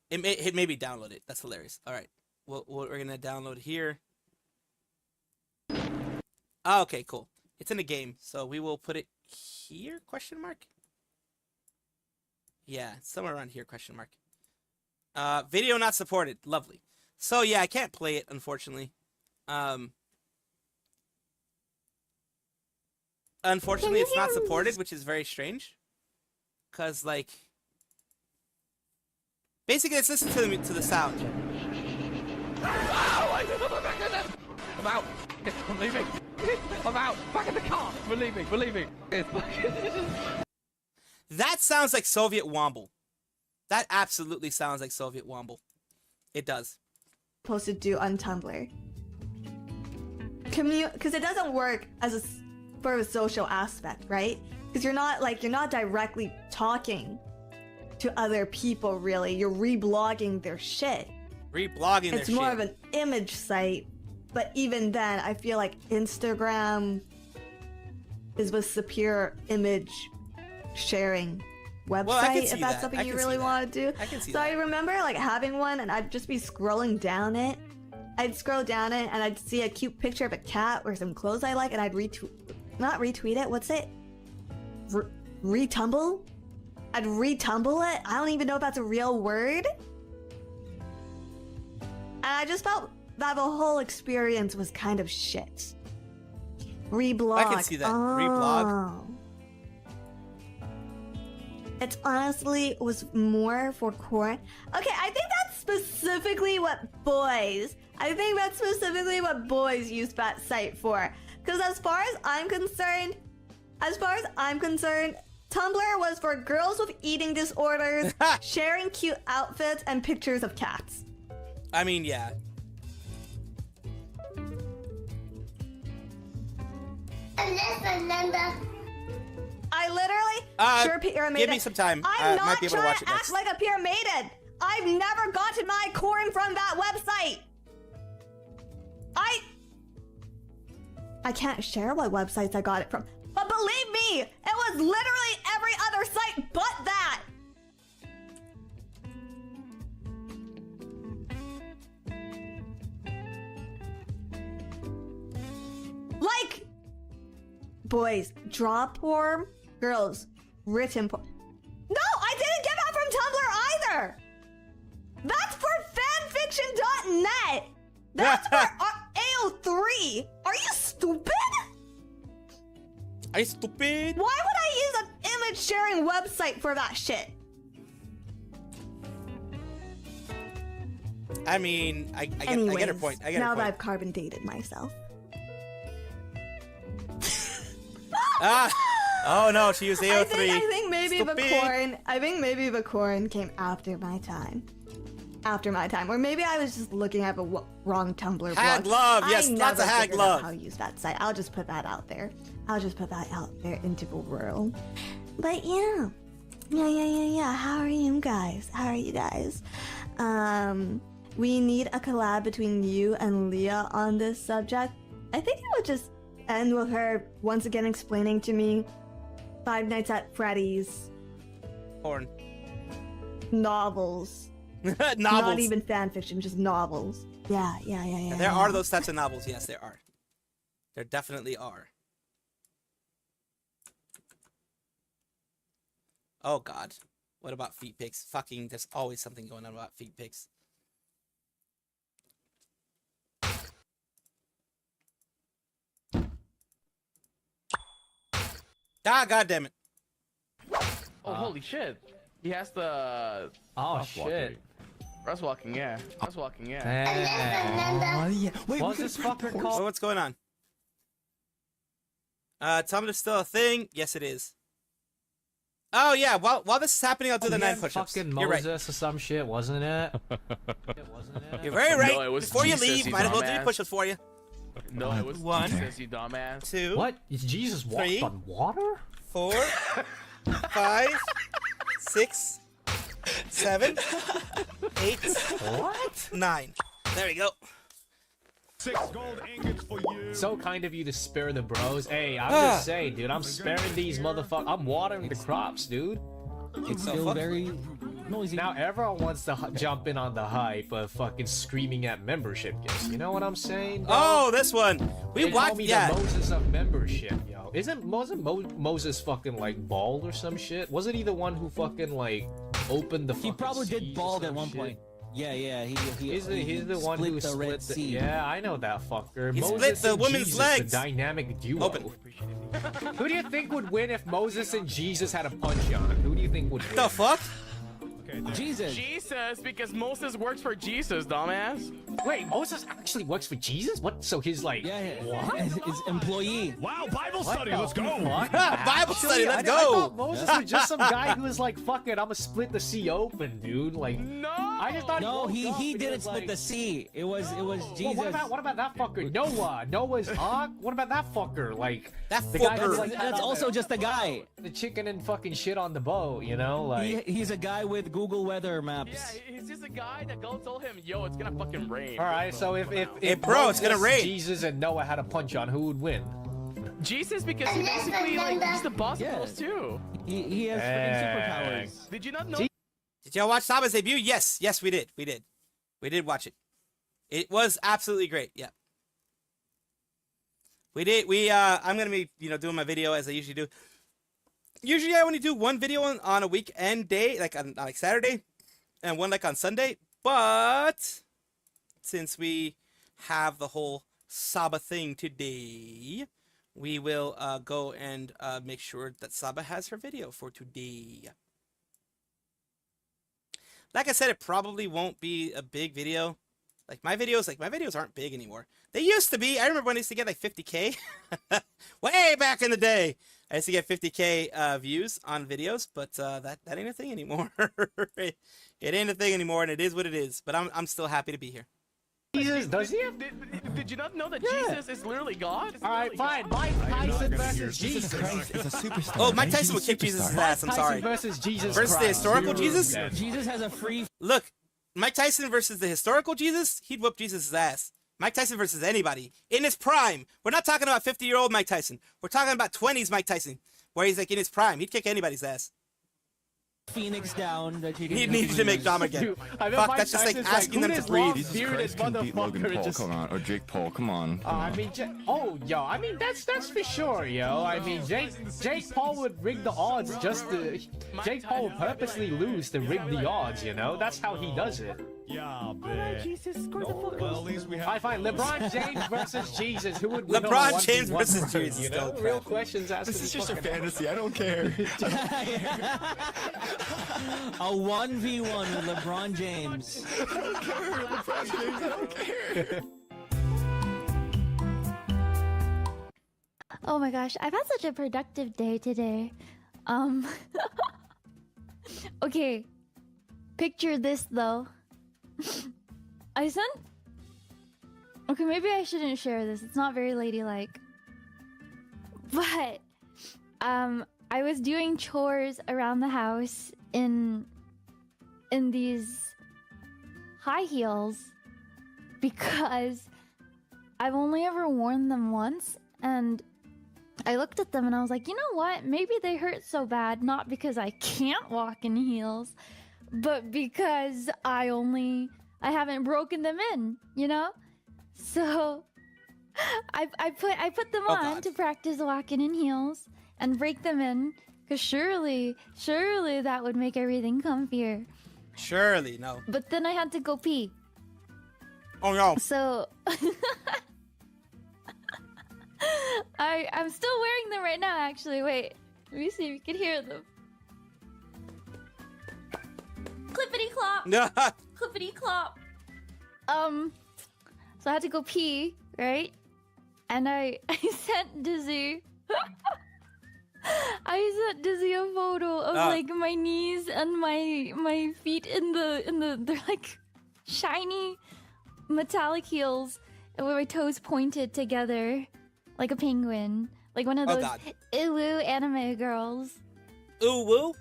it made me download it. That's hilarious. All right, we're gonna download here. Oh, okay, cool. It's in a game, so we will put it here? Question mark. Yeah, somewhere around here? Question mark. Video not supported. Lovely. So yeah, I can't play it, unfortunately. Unfortunately, it's not supported, which is very strange. Cause like, basically, let's listen to the sound. I'm out. I'm leaving. I'm out. Back in the car. We're leaving. That sounds like Soviet Womble. That absolutely sounds like Soviet Womble. It does. supposed to do on Tumblr. Because it doesn't work as for a social aspect, right? Because you're not directly talking to other people, really. You're reblogging their shit. Reblogging their shit. It's more of an image site, but even then, I feel like Instagram is a superior image sharing website, if that's something you really want to do. I can see so that. I remember like having one, and I'd just be scrolling down it. I'd scroll down it, and I'd see a cute picture of a cat or some clothes I like, and I'd not retweet it. What's it? Retumble? I'd retumble it. I don't even know if that's a real word. And I just felt that the whole experience was kind of shit. Reblog. I can see that. Reblog. It honestly was more for corn. Okay, I think that's specifically what boys. Use that site for. Because as far as I'm concerned, Tumblr was for girls with eating disorders, sharing cute outfits and pictures of cats. I mean, yeah. I I literally sure pyramided. Give me some time. I'm not might be able to trying watch to it act next. like a pyramided. I've never gotten my corn from that website. I can't share what websites I got it from, but believe me, it was literally every other site but that. Like, boys, draw porn, girls, written porn. No, I didn't get that from Tumblr either. That's for fanfiction.net. That's for AO3. Are you stupid? Are you stupid? Why would I use an image sharing website for that shit? I mean, I get her point. I get now her that point. I've carbon dated myself. Oh no, she used AO3. I think maybe Stupid. the corn came after my time. After my time, or maybe I was just looking at the wrong Tumblr blog. Hag love, yes, lots of hag love. How to use that site? I'll just put that out there. I'll just put that out there into the world. But yeah. How are you guys? We need a collab between you and Leah on this subject. I think it would just end with her once again explaining to me Five Nights at Freddy's Porn. novels. Novels. Not even fan fiction, just novels. Yeah. There are those types of novels. Yes, there are. There definitely are. Oh God. What about feet pics? Fucking, there's always something going on about feet pics. Ah, God damn it. Oh, holy shit. He has the... Oh, shit. Rust walking, yeah. Rust walking, yeah. Yeah. Wait, what's this fucker called? So what's going on? Tumblr's still a thing? Yes, it is. Oh, yeah. While this is happening, I'll do the 9 push-ups. Fucking You're right. Moses or some shit, wasn't it? You're very right. No, it was Before you Jesus, leave, you might as well do dumbass. push-ups for you. No, it was 1, Jesus, you dumbass. 2. What? Is Jesus walked 3, on water? 4, 5, 6, 7, 8, What? 9. There we go. 6 gold ingots for you. So kind of you to spare the bros. Hey, I'm just saying, dude. I'm sparing these motherfuckers. I'm watering the crops, dude. It's still very noisy. Now everyone wants to jump in on the hype of fucking screaming at membership gifts. You know what I'm saying? Bro? Oh, this one. We They call watched. me Yeah. the Moses of membership, yo. Isn't Moses fucking like bald or some shit? Wasn't he the one who fucking like opened the? He probably seas did or bald at some one shit? point. Yeah. He's the one who split the Red split Sea. Yeah, I know that fucker. He Moses split the and woman's Jesus, legs. The dynamic duo. Open. Who do you think would win if Moses and Jesus had a punch on? Who do you think would win? The fuck? Jesus. Jesus, because Moses works for Jesus, dumbass. Wait, Moses actually works for Jesus? What? So he's like, Yeah. what? His employee. Wow, Bible What study, the let's go. fuck? Bible study, let's I go. thought Moses was just some guy who was like, fuck it, I'm gonna split the sea open, dude. Like, No! I just thought No, woke up he and didn't was split like, the sea. It was Jesus. Well, what about that fucker? Noah's Ark? What about that fucker? Like, That the guy fucker. who's like, That's also just a guy. the chicken and fucking shit on the boat, you know? Like, He's a guy with Google weather maps. Yeah, he's just a guy that God told him, yo, it's gonna fucking rain. alright, so if Hey, bro, it's gonna Moses, rain. Jesus and Noah had a punch on, who would win? Jesus, because he basically, like, he's the boss Yeah. of those too. He has freaking superpowers. Did you not know? Did y'all watch Saba's debut? Yes, we did. We did watch it. It was absolutely great. Yeah. We did. I'm gonna be, doing my video as I usually do. Usually, I only do one video on a weekend day, like on like Saturday, and one like on Sunday. But since we have the whole Saba thing today, we will go and make sure that Saba has her video for today. Like I said, it probably won't be a big video. Like my videos aren't big anymore. They used to be. I remember when I used to get like 50K. Way back in the day. I used to get 50K views on videos, but that ain't a thing anymore. It ain't a thing anymore, and it is what it is. But I'm still happy to be here. Jesus, does he have? Did you not know that Jesus is literally God? All right, fine. Mike Tyson versus Jesus Christ is a superstar. Oh, Mike Tyson would kick Jesus' ass. I'm sorry. versus Jesus Versus the Christ. historical Jesus? Jesus has a free. Look, Mike Tyson versus the historical Jesus, he'd whoop Jesus' ass. Mike Tyson versus anybody in his prime. We're not talking about 50-year-old Mike Tyson. We're talking about 20s Mike Tyson, where he's like in his prime. He'd kick anybody's ass. Phoenix down that you He needs to make Dom again. Dude, I bet Fuck, Mike that's just like Tyson's asking them who to this breathe. long Jesus bearded Christ can beat Logan motherfucker Paul, just- come on, or Jake Paul, come on. Come I on. mean, yo, I mean that's for sure, yo. I mean, Jake Paul would rig the odds just to. Jake Paul would purposely lose to rig the odds, you know. That's how he does it. Yeah, bet. Jesus, score the fuck Well, at least we have. I find LeBron James versus Jesus. Who would win? LeBron on a James 1v1 versus fight, Jesus, You know, don't real crap. questions asked. This is just a fantasy, I don't care. A 1v1 with LeBron James. I don't care, LeBron James, I don't care. Oh my gosh, I've had such a productive day today. Okay. Picture this though. I sent. Okay, maybe I shouldn't share this. It's not very ladylike. But I was doing chores around the house in these high heels because I've only ever worn them once, and I looked at them and I was like, you know what? Maybe they hurt so bad not because I can't walk in heels, but because I haven't broken them in, you know? So I put them on God. to practice walking in heels and break them in, because surely that would make everything comfier. Surely, no. But then I had to go pee. Oh no. So I'm still wearing them right now, actually. Wait, let me see if you can hear them. Clippity clop. Clippity clop. So I had to go pee, right? And I sent Dizzy. I sent Dizzy a photo of like my knees and my feet in the they're like shiny metallic heels with my toes pointed together like a penguin, like one of those ooh anime girls. Ooh woo.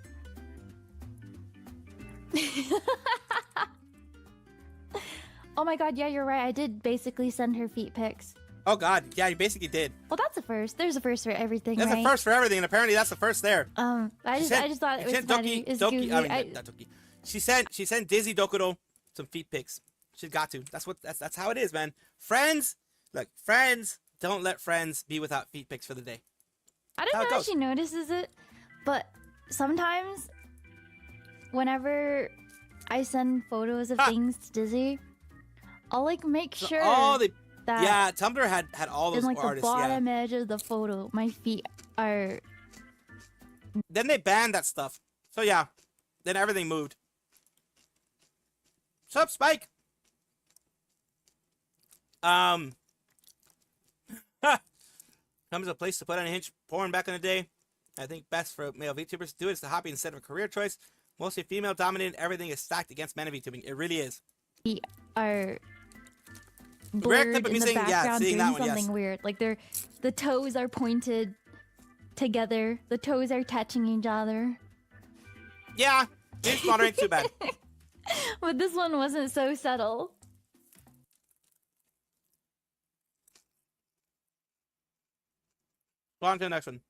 Oh my god, yeah, you're right. I did basically send her feet pics. Oh god, yeah, you basically did. Well, that's a first. There's a first for everything, That's right? a first for everything, and apparently that's the first there. I just thought it was funny. It's goofy. I mean, not Doki. She sent Dizzy Dokuro some feet pics. She's got to. That's how it is, man. Friends, look, friends don't let friends be without feet pics for the day. I don't know if she notices it, but sometimes whenever I send photos of things to Dizzy, I'll like make sure that yeah, Tumblr had all those in like artists. the bottom edge of the photo, my feet are. Then they banned that stuff. So yeah, then everything moved. What's up, Spike? Comes a place to put on a hinge porn back in the day. I think best for male VTubers to do it is a hobby instead of a career choice. Mostly female dominated, everything is stacked against men in VTubing. It really is. Feet are Rare blurred clip of in me the saying, yeah, background seeing doing that one, something yes. weird. Like the toes are pointed together. The toes are touching each other. Yeah, this one ain't too bad. But this one wasn't so subtle. Go on to the next one.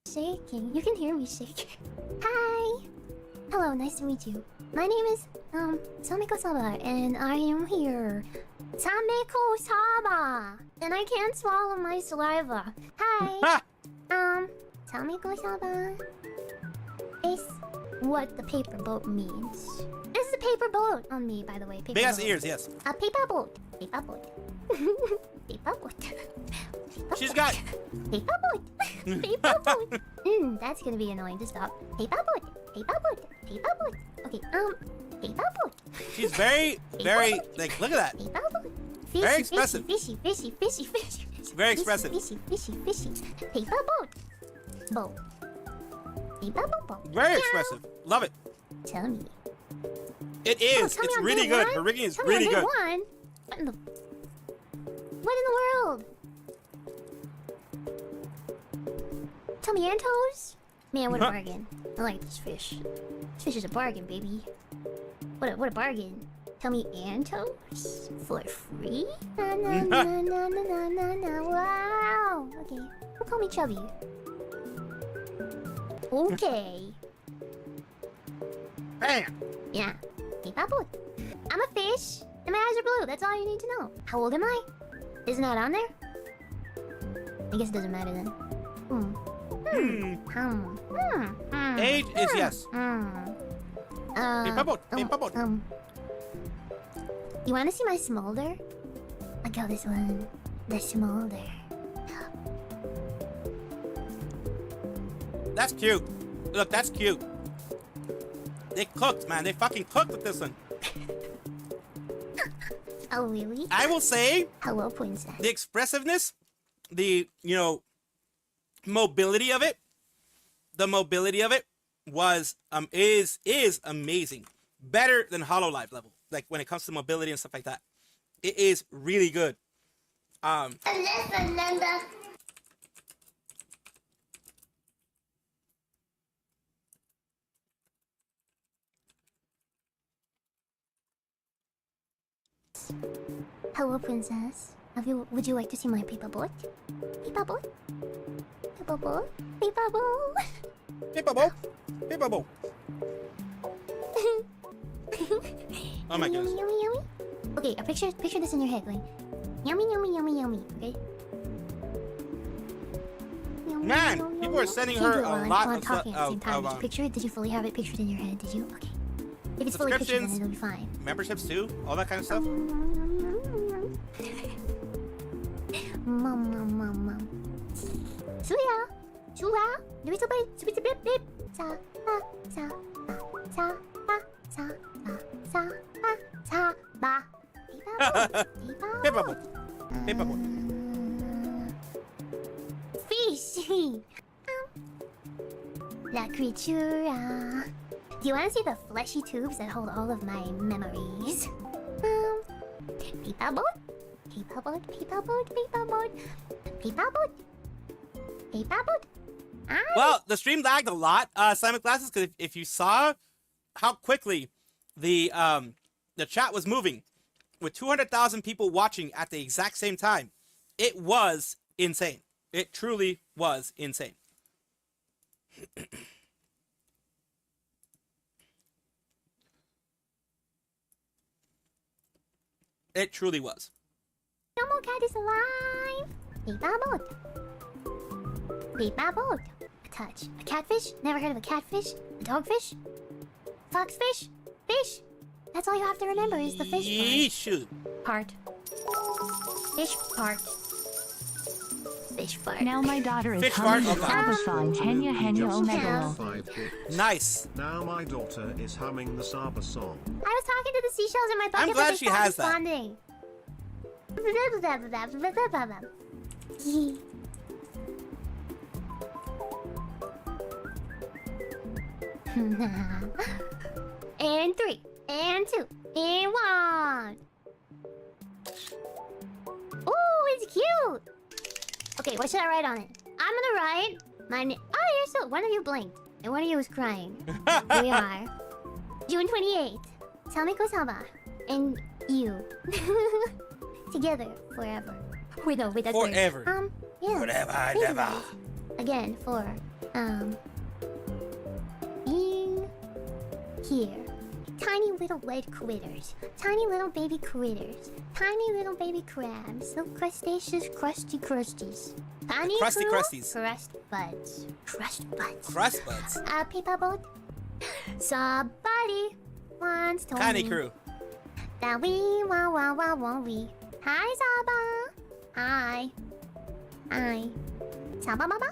Shaking. You can hear me shake. Hi. Hello, nice to meet you. My name is Samiko Saba, and I am here. Samiko Saba, and I can't swallow my saliva. Hi. Samiko Saba is what the paper boat means. It's the paper boat on me, by the way. Paper Big ass boat. ears, yes. A paper boat. Paper boat. Paper boat. She's got paper boat. Paper boat. That's gonna be annoying to stop. Paper boat. Paper boat. Paper boat. Okay, paper boat. She's very, very like. Look at that. Paper boat. Fishy, Very expressive. Fishy, fishy, fishy, fishy, fishy. Very expressive. Fishy, fishy, fishy. Paper boat. Boat. Paper boat. Boat. Very Meow. expressive. Love it. Tell me, It is. tell me It's on really day good. one? Her rigging is Tell me on really day good. one? What in the world? Tell me Antos? Man, what a bargain. I like this fish. This fish is a bargain, baby. What a bargain. Tell me Antos? For free? Na na na na na na na na. Wow. Okay. Don't call me chubby. Okay. Bam. Yeah. Hey, Papu. I'm a fish, and my eyes are blue. That's all you need to know. How old am I? Isn't that on there? I guess it doesn't matter then. Age is yes. You want to see my smolder? I call this one the smolder. That's cute. Look, that's cute. They cooked, man. They fucking cooked with this one. Oh, really? I will say, hello, princess. the expressiveness, the, mobility of it, was, is amazing. Better than HoloLive level. Like, when it comes to mobility and stuff like that. It is really good. Hello, princess. Would you like to see my paper boat? Paper boat? Paper boat? Paper boat? Paper boat? Paper boat. Oh my goodness. Yummy, yummy. Okay, picture this in your head, going yummy, yummy, yummy, yummy. Okay. Yummy, Man, yummy, people yummy. are sending Can't her do it a while lot I'm of talking at the same time. Did you of, picture it? Did you fully have it pictured in your head? Did you? Okay. If it's fully pictured, then subscriptions, it'll be fine. memberships too, all that kind of stuff. Mom. Suya, Suya, do it so bit, bit. Sa, ba, sa, ba, sa, ba, sa, ba, sa, ba, sa, ba. Paper boat. Paper boat. Fish. La creatura. Do you want to see the fleshy tubes that hold all of my memories? Paper boat. Paper boat, paper boat, paper boat, paper boat, paper boat. Well, the stream lagged a lot, Simon Glasses, because if you saw how quickly the chat was moving, with 200,000 people watching at the exact same time, it was insane. It truly was insane. It truly was. No more cat is alive. Paper boat. Paper boat. A touch. A catfish? Never heard of a catfish? A dogfish? Foxfish? Fish? That's all you have to remember is the fish part. Fish part. Fish part. Now my daughter is Fish humming the fart? Saba song, Henya Henya Omegalo. 5 bits. Nice. Now my daughter is humming the Saba song. I was talking to the seashells in my bucket, I'm but glad they she stopped has that. responding. And 3, and 2, and 1. Ooh, it's cute. Okay, what should I write on it? I'm gonna write my name. Oh, you're still. One of you blinked, and one of you was crying. Here we are. June 28th. Samiko Saba. And you. Together forever. Wait, no, wait, that's weird. Forever. Yeah. Forever, Think never. about it. Again, for, being here. Tiny little red critters. Tiny little baby critters. Tiny little baby crabs. Little crustaceous crusty crusties. Tiny Crusty cool crusties. Crust buds. Crust buds. Crust buds. Paper boat. Somebody once told Tiny me crew. that we won't we. Hi, Saba. Hi. Hi. Saba baba.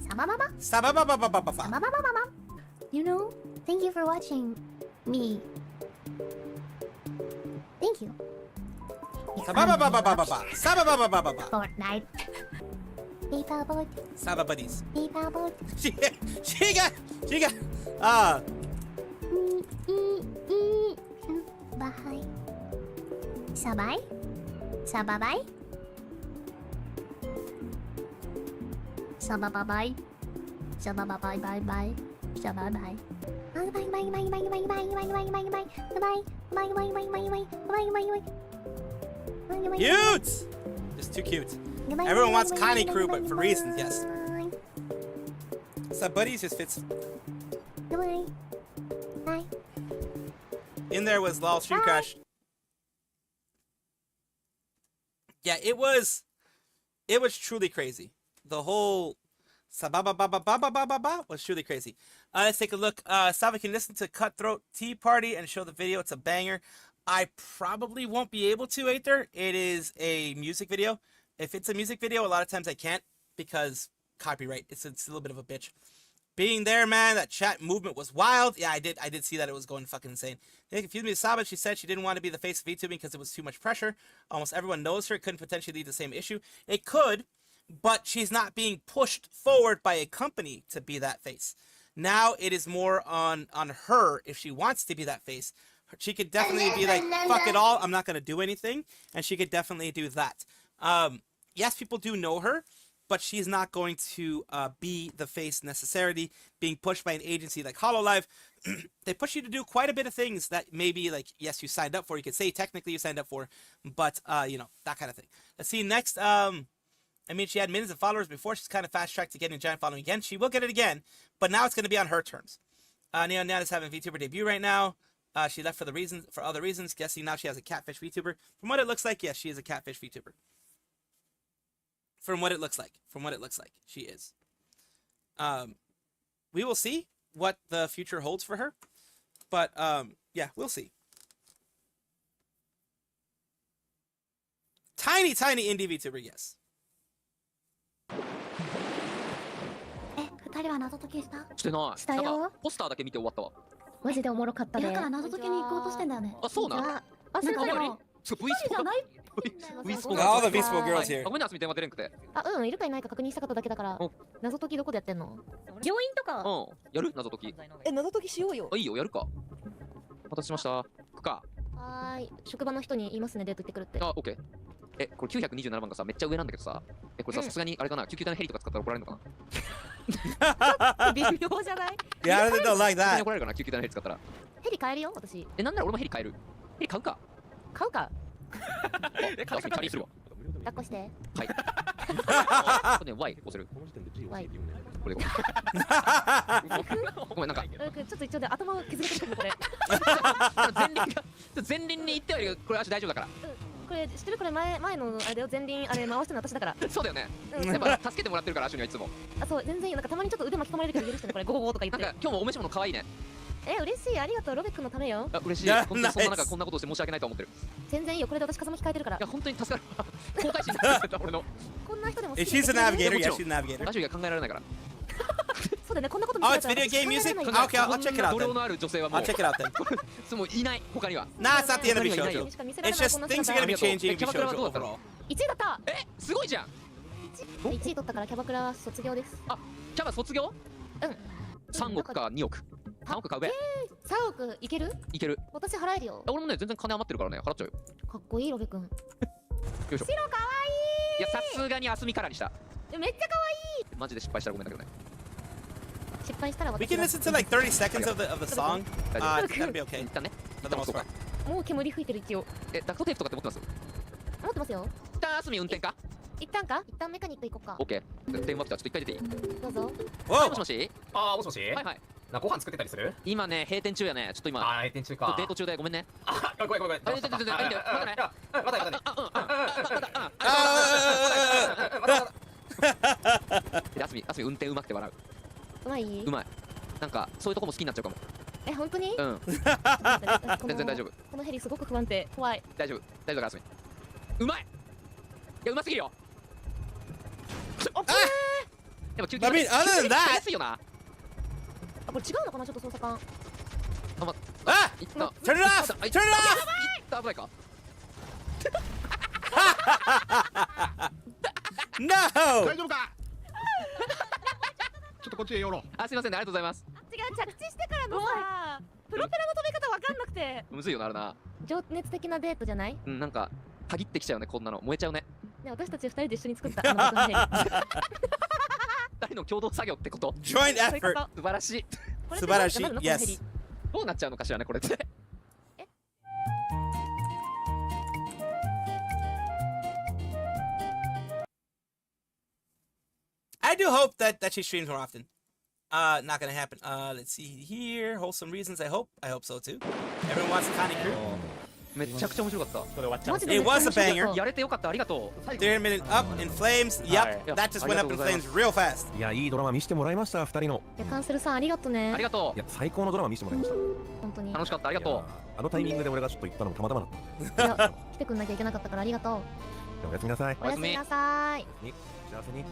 Saba baba. Saba ba ba ba ba ba ba. Saba baba baba. You know, thank you for watching me. Thank you. Saba ba ba ba ba ba ba. Saba ba ba ba ba ba. Fortnite. Paper boat. Saba buddies. Paper boat. She got bye. Sabai? Sababai? Sababai? Sababai bye bye. Sababai. Bye bye bye bye bye bye bye bye bye bye bye. Goodbye. Bye bye bye bye bye bye bye bye. Cute! Just too cute. Everyone wants Connie Crew, but for reasons, yes. So buddies just fits. Goodbye. Bye. In there was Lol Stream Crash. Yeah, it was truly crazy. The whole Sababa Baba Baba Baba Baba was truly crazy. Let's take a look. Saba can listen to Cutthroat Tea Party and show the video. It's a banger. I probably won't be able to, Aether. It is a music video. If it's a music video, a lot of times I can't because copyright. It's a little bit of a bitch. Being there, man, that chat movement was wild. Yeah, I did see that it was going fucking insane. They confused me with Saba. She said she didn't want to be the face of VTubing because it was too much pressure. Almost everyone knows her. It couldn't potentially lead to the same issue. It could, but she's not being pushed forward by a company to be that face. Now it is more on her if she wants to be that face. She could definitely be like, fuck it all, I'm not going to do anything. And she could definitely do that. Yes, people do know her, but she's not going to be the face necessarily, being pushed by an agency like HoloLive. They push you to do quite a bit of things that maybe, like, yes, you signed up for. You could say technically you signed up for, but, you know, that kind of thing. Let's see, next, I mean, she had millions of followers before. She's kind of fast-tracked to getting a giant following again. She will get it again, but now it's going to be on her terms. Neon is having VTuber debut right now. She left for other reasons. Guessing now she has a catfish VTuber. From what it looks like, yes, she is a catfish VTuber. From what it looks like, she is. We will see what the future holds for her, but yeah, we'll see. Tiny indie VTuber, yes. 二人は謎解きした？してない。したよ。なんかポスターだけ見て終わったわ。マジでおもろかったね。だから謎解きに行こうとしてんだよね。あ、そうなん？あ、そうなの。ちょ、V スポじゃない？V スポ All the V スポ girls here. ごめんね、あすみ電話出れんくて。あ、うん、いるかいないか確認したかっただけだから。謎解きどこでやってんの？病院とか。うん、やる？謎解き。謎解きしようよ。あ、いいよ、やるか。お待たせしました。行くか。はーい、職場の人に言いますね、デート行ってくるって。あ、オッケー。これ927番がさ、めっちゃ上なんだけどさ、これさ、さすがにあれかな、救急隊のヘリとか使ったら怒られるのかな。微妙じゃない？ Yeah, I don't like さすが that. に怒られるかな、救急隊のヘリ使ったら。ヘリ買えるよ、私。なんなら俺もヘリ買える。ヘリ買うか。買うか。あ、チャリするわ。抱っこして。はい。これね、Y 押せる。Y。これで。ごめん、なんか。ちょっと一応で頭を削れてるこれ。前輪に行ってはいるけど、これ足大丈夫だから。これ知ってる？これ前のあれを前輪あれ回してるの私だから。そうだよね。やっぱ助けてもらってるから、アシュにはいつも。あ、そう、全然いいよ。なんかたまにちょっと腕巻き込まれるけど許してね、これゴーゴーとか言って。なんか今日もお召し物可愛いね。嬉しい、ありがとう、ロベックのためよ。あ、嬉しい。本当にそんな中こんなことをして申し訳ないと思ってる。全然いいよ、これで私風向き変えてるから。いや、本当に助かる。後悔心になってた俺の。こんな人でも。If she's a navigator, yeah, she's a navigator. アシュが考えられないから。そうだね、こんなこと見てたら。Oh, it's video game music? Okay, I'll check it out then. 度量のある女性はもう。I'll check it out then. もういない、他には。Nah, it's not the end of the show. It's just things are gonna be changing if you show overall. 1位だった。すごいじゃん。1位取ったからキャバクラは卒業です。あ、キャバ卒業？うん。3億か2億。3億買うべ。3億いける？いける。私払えるよ。俺もね、全然金余ってるからね、払っちゃうよ。かっこいい、ロベ君。よいしょ。白かわいい。いや、さすがにあすみからにした。めっちゃかわいい。マジで失敗したらごめんだけどね。失敗したら We can listen to like 30 seconds of the song. It's gonna be okay. 一旦ね。For the most part. もう煙吹いてる一応。ダクトテープとかって持ってます？持ってますよ。一旦あすみ運転か？一旦メカニック行こうか。オッケー。電話来た。ちょっと一回出ていい？どうぞ。もしもし？あ、もしもし？はいはい。な、ご飯作ってたりする？今ね、閉店中やね。ちょっと今。閉店中か。デート中でごめんね。あ、ごめん。またね。あすみ運転うまくて笑う。うまい？うまい。なんかそういうとこも好きになっちゃうかも。本当に？うん。全然大丈夫。このヘリすごく不安定。怖い。大丈夫だからあすみ。うまい。いや、うますぎるよ。でも救急隊安いよな。これ違うのかな、ちょっと操作感。あ、turn it off! Turn it off! 危ないか。No! 大丈夫か？ちょっとこっちへ寄ろう。あ、すいませんね、ありがとうございます。違う、着地してからのさ、プロペラの飛び方わかんなくて。むずいよな、あれな。情熱的なデートじゃない？うん、なんか限ってきちゃうね、こんなの燃えちゃうね。ね、私たち2人で一緒に作った僕のヘリ。2人の共同作業ってこと？ Joint effort. 素晴らしい。素晴らしい。Yes. どうなっちゃうのかしらね、これって。I do hope that she streams more often. Not gonna happen. Let's see here. Wholesome reasons. I hope so too. Everyone wants a Connie crew. めちゃくちゃ面白かった。It was a banger. やれてよかった、ありがとう。3 minutes up in flames. Yep, that just went up in flames real fast. いや、いいドラマ見せてもらいました、2人の。いや、カンセルさんありがとね。ありがとう。いや、最高のドラマ見せてもらいました。本当に。楽しかった、ありがとう。あのタイミングで俺がちょっと行ったのもたまたまだった。いや、来てくんなきゃいけなかったからありがとう。おやすみなさい。おやすみなさい。幸せに。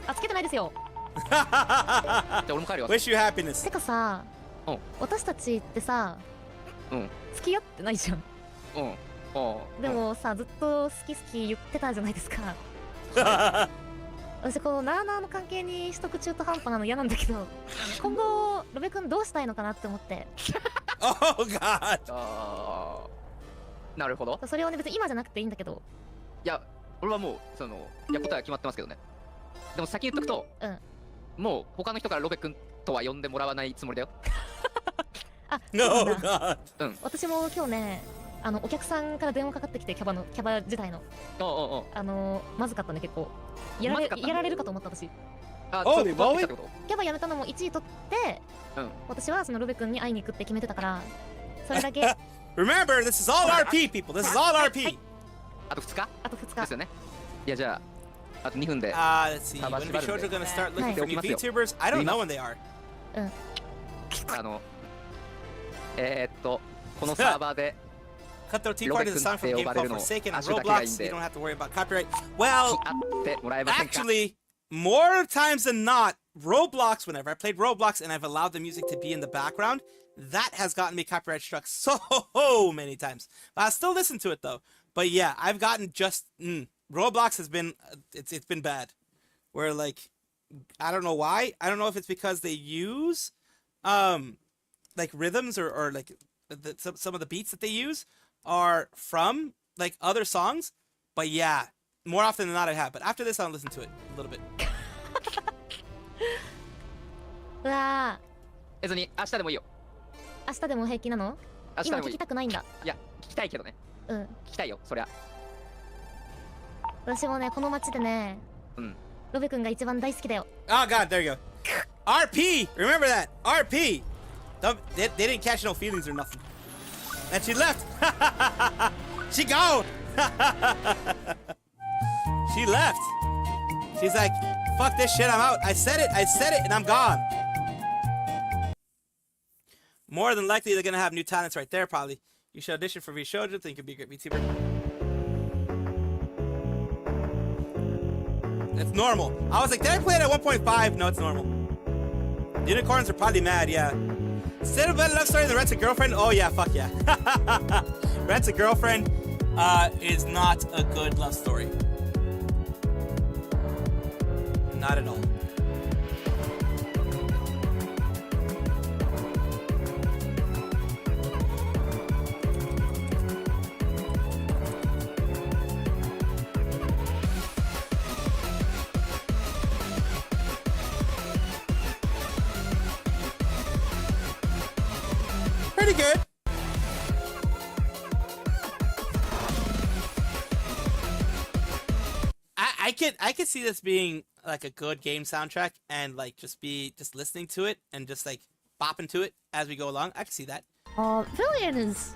あ、つけてないですよ。じゃあ俺も帰るよ。Wish you happiness. てかさ、私たちってさ、付き合ってないじゃん。でもさ、ずっと好き好き言ってたじゃないですか。私このなあなあの関係にしとく中途半端なの嫌なんだけど、今後ロベ君どうしたいのかなって思って。Oh God. なるほど。それをね、別に今じゃなくていいんだけど。いや、俺はもうその答えは決まってますけどね。でも先に言っとくと、もう他の人からロベ君とは呼んでもらわないつもりだよ。あ、No God. 私も今日ね、お客さんから電話かかってきて、キャバ自体の。まずかったね、結構。やられるかと思った私。Oh, they voted? キャバ辞めたのも1位取って、私はそのロベ君に会いに行くって決めてたから、それだけ。Remember, this is all RP, people. This is all RP. あと2日？あと2日。ですよね。いや、じゃあ、あと2分で。Let's see. When Vtuber gonna start looking for new Vtubers? I don't know when they are. このサーバーで。Cutthroat Tea Party is a song from a game called Forsaken on Roblox. You don't have to worry about copyright. Well, actually, more times than not, Roblox, whenever I played Roblox and I've allowed the music to be in the background, that has gotten me copyright struck so many times. But I still listen to it though. But yeah, I've gotten just Roblox has been it's been bad. Where like I don't know why. I don't know if it's because they use like rhythms or like some of the beats that they use are from like other songs. But yeah, more often than not I have. But after this I'll listen to it a little bit. うわー。別に明日でもいいよ。明日でも平気なの？今聞きたくないんだ。いや、聞きたいけどね。聞きたいよ、そりゃ。私もね、この街でね、ロベ君が一番大好きだよ。Oh God, there you go. RP! Remember that! RP! They didn't catch no feelings or nothing. And she left! She gone! She left! She's like, fuck this shit, I'm out. I said it, and I'm gone. More than likely, they're gonna have new talents right there, probably. You should audition for VShojo, think you'd be a great VTuber. It's normal. I was like, did I play it at 1.5? No, it's normal. Unicorns are probably mad, yeah. Instead of a love story than Rent's a Girlfriend? Oh yeah, fuck yeah. Rent's a Girlfriend is not a good love story. Not at all. Pretty good. I could see this being like a good game soundtrack and like just listening to it and just like bopping to it as we go along. I can see that. Villian is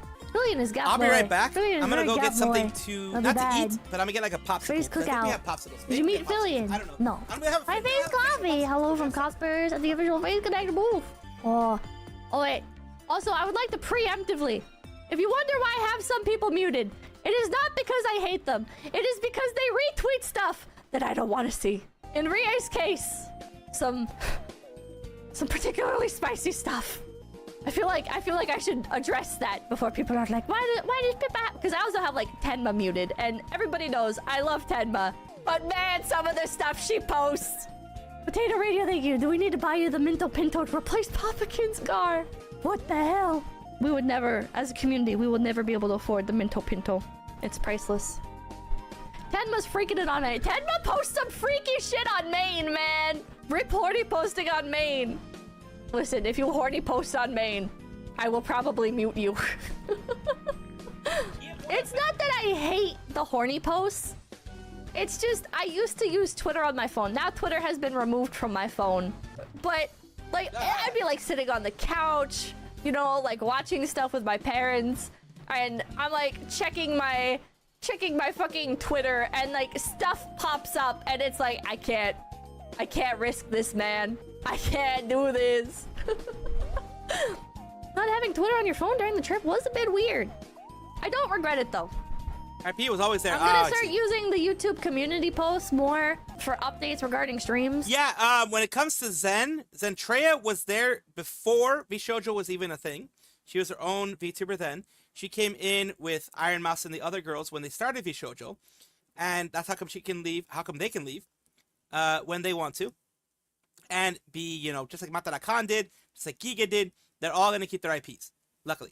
Gap I'll be right back. Villian I'm gonna go get something to not to eat, but I'm gonna get like a popsicle. First I think cookout. we have popsicles. Did you meet Villian? I don't know. No. I'm gonna have Hi, Face Coffee. Hello from Cospers and the official Face Connector booth. Oh wait. Also, I would like to preemptively, if you wonder why I have some people muted, it is not because I hate them. It is because they retweet stuff that I don't want to see. In Rie's case, some particularly spicy stuff. I feel like I should address that before people are like, why does Pippa? Because I also have like Tenma muted, and everybody knows I love Tenma. But man, some of the stuff she posts. Potato Radio, thank you. Do we need to buy you the Minto Pinto to replace Papa Kin's car? What the hell? we would never, as a community, we would never be able to afford the Minto Pinto. It's priceless. Tenma's freaking it on Maine. Tenma posts some freaky shit on Maine, man. Rip horny posting on Maine. Listen, if you horny post on Maine, I will probably mute you. It's not that I hate the horny posts. It's just, I used to use Twitter on my phone. Now Twitter has been removed from my phone. But, like, I'd be, like, sitting on the couch, you know, like, watching stuff with my parents. And I'm, like, checking my fucking Twitter, and, like, stuff pops up, and it's like, I can't risk this, man. I can't do this. Not having Twitter on your phone during the trip was a bit weird. I don't regret it, though. RP was always there. I'm gonna start using the YouTube community posts more for updates regarding streams. Yeah, when it comes to Zentreya was there before VShojo was even a thing. She was her own VTuber then. She came in with Iron Mouse and the other girls when they started VShojo. And that's how come she can leave, how come they can leave when they want to. And be, you know, just like Matara Khan did, just like Giga did, they're all gonna keep their IPs. Luckily.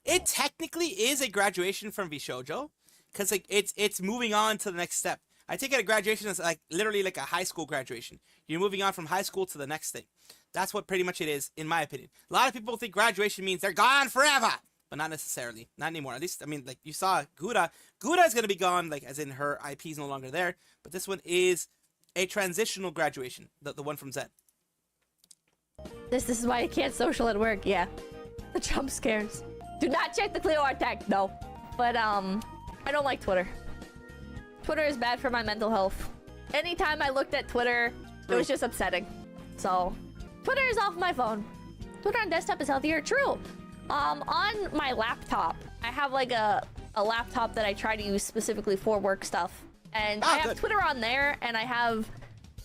It technically is a graduation from VShojo, because like it's moving on to the next step. I take it a graduation as like literally like a high school graduation. You're moving on from high school to the next thing. That's what pretty much it is, in my opinion. A lot of people think graduation means they're gone forever, but not necessarily. Not anymore. At least, I mean, like you saw Gura. Gura is gonna be gone, like as in her IP is no longer there. But this one is a transitional graduation, the one from Zen. This is why I can't social at work. Yeah, the jump scares. Do not check the Cleo art tag. No. But, I don't like Twitter. Twitter is bad for my mental health. Anytime I looked at Twitter, it was just upsetting. So, Twitter is off my phone. Twitter on desktop is healthier. True. On my laptop, I have like a laptop that I try to use specifically for work stuff. And I have Twitter on there, and I have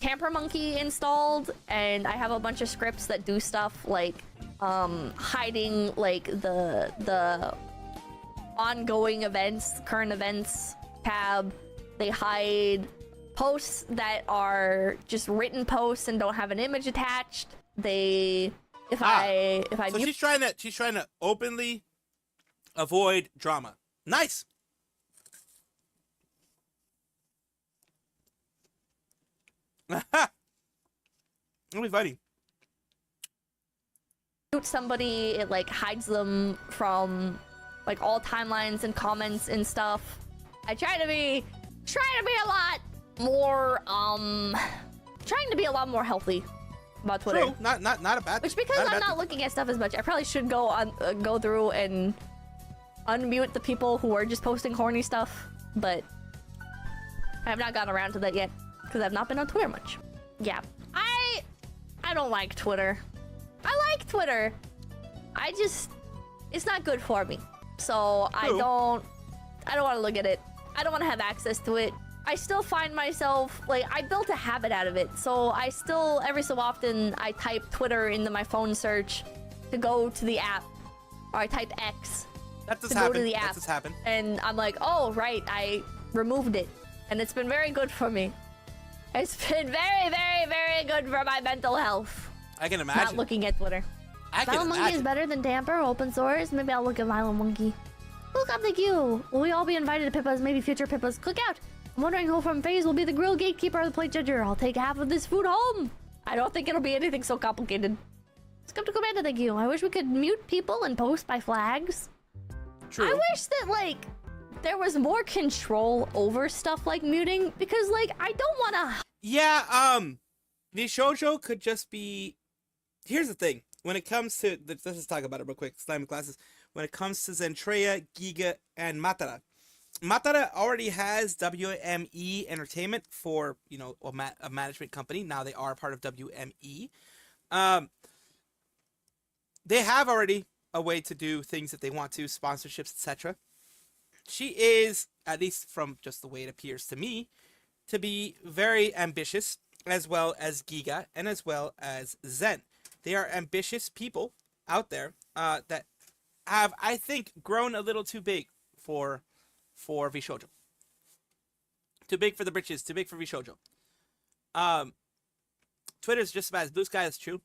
Camper Monkey installed, and I have a bunch of scripts that do stuff like hiding like the ongoing events, current events tab. They hide posts that are just written posts and don't have an image attached. If I so she's trying to openly avoid drama. Nice. It'll be funny. Somebody, it like hides them from like all timelines and comments and stuff. I try to be a lot more trying to be a lot more healthy about Twitter. True. Not a bad. Which, because I'm not looking at stuff as much, I probably should go through and unmute the people who are just posting horny stuff, but I have not gotten around to that yet because I've not been on Twitter much. Yeah, I don't like Twitter. I like Twitter. It's not good for me. So I don't want to look at it. I don't want to have access to it. I still find myself, like, I built a habit out of it. So I still, every so often, I type Twitter into my phone search to go to the app. Or I type X to go to the app. That's happened. And I'm like, oh, right, I removed it. And it's been very good for me. It's been very, very, very good for my mental health. I can imagine. Not looking at Twitter. Violent Monkey is better than Damper, open source. Maybe I'll look at Violent Monkey. Look up the queue. Will we all be invited to Pippa's, maybe future Pippa's cookout? I'm wondering who from FaZe will be the grill gatekeeper or the plate judger. I'll take half of this food home. I don't think it'll be anything so complicated. Skeptical Manda, thank you. I wish we could mute people and post by flags. True. I wish that, like, there was more control over stuff like muting, because, like, I don't want to... Yeah, the shoujo could just be... Here's the thing. When it comes to... Let's just talk about it real quick. Slime classes. When it comes to Zentreya, Giga, and Matara. Matara already has WME Entertainment for, you know, a management company. Now they are part of WME. They have already a way to do things that they want to, sponsorships, etc. She is, at least from just the way it appears to me, to be very ambitious, as well as Giga, and as well as Zen. They are ambitious people out there that have, I think, grown a little too big for VShojo. Too big for the britches, too big for VShojo. Twitter's just about as blue sky, that's true.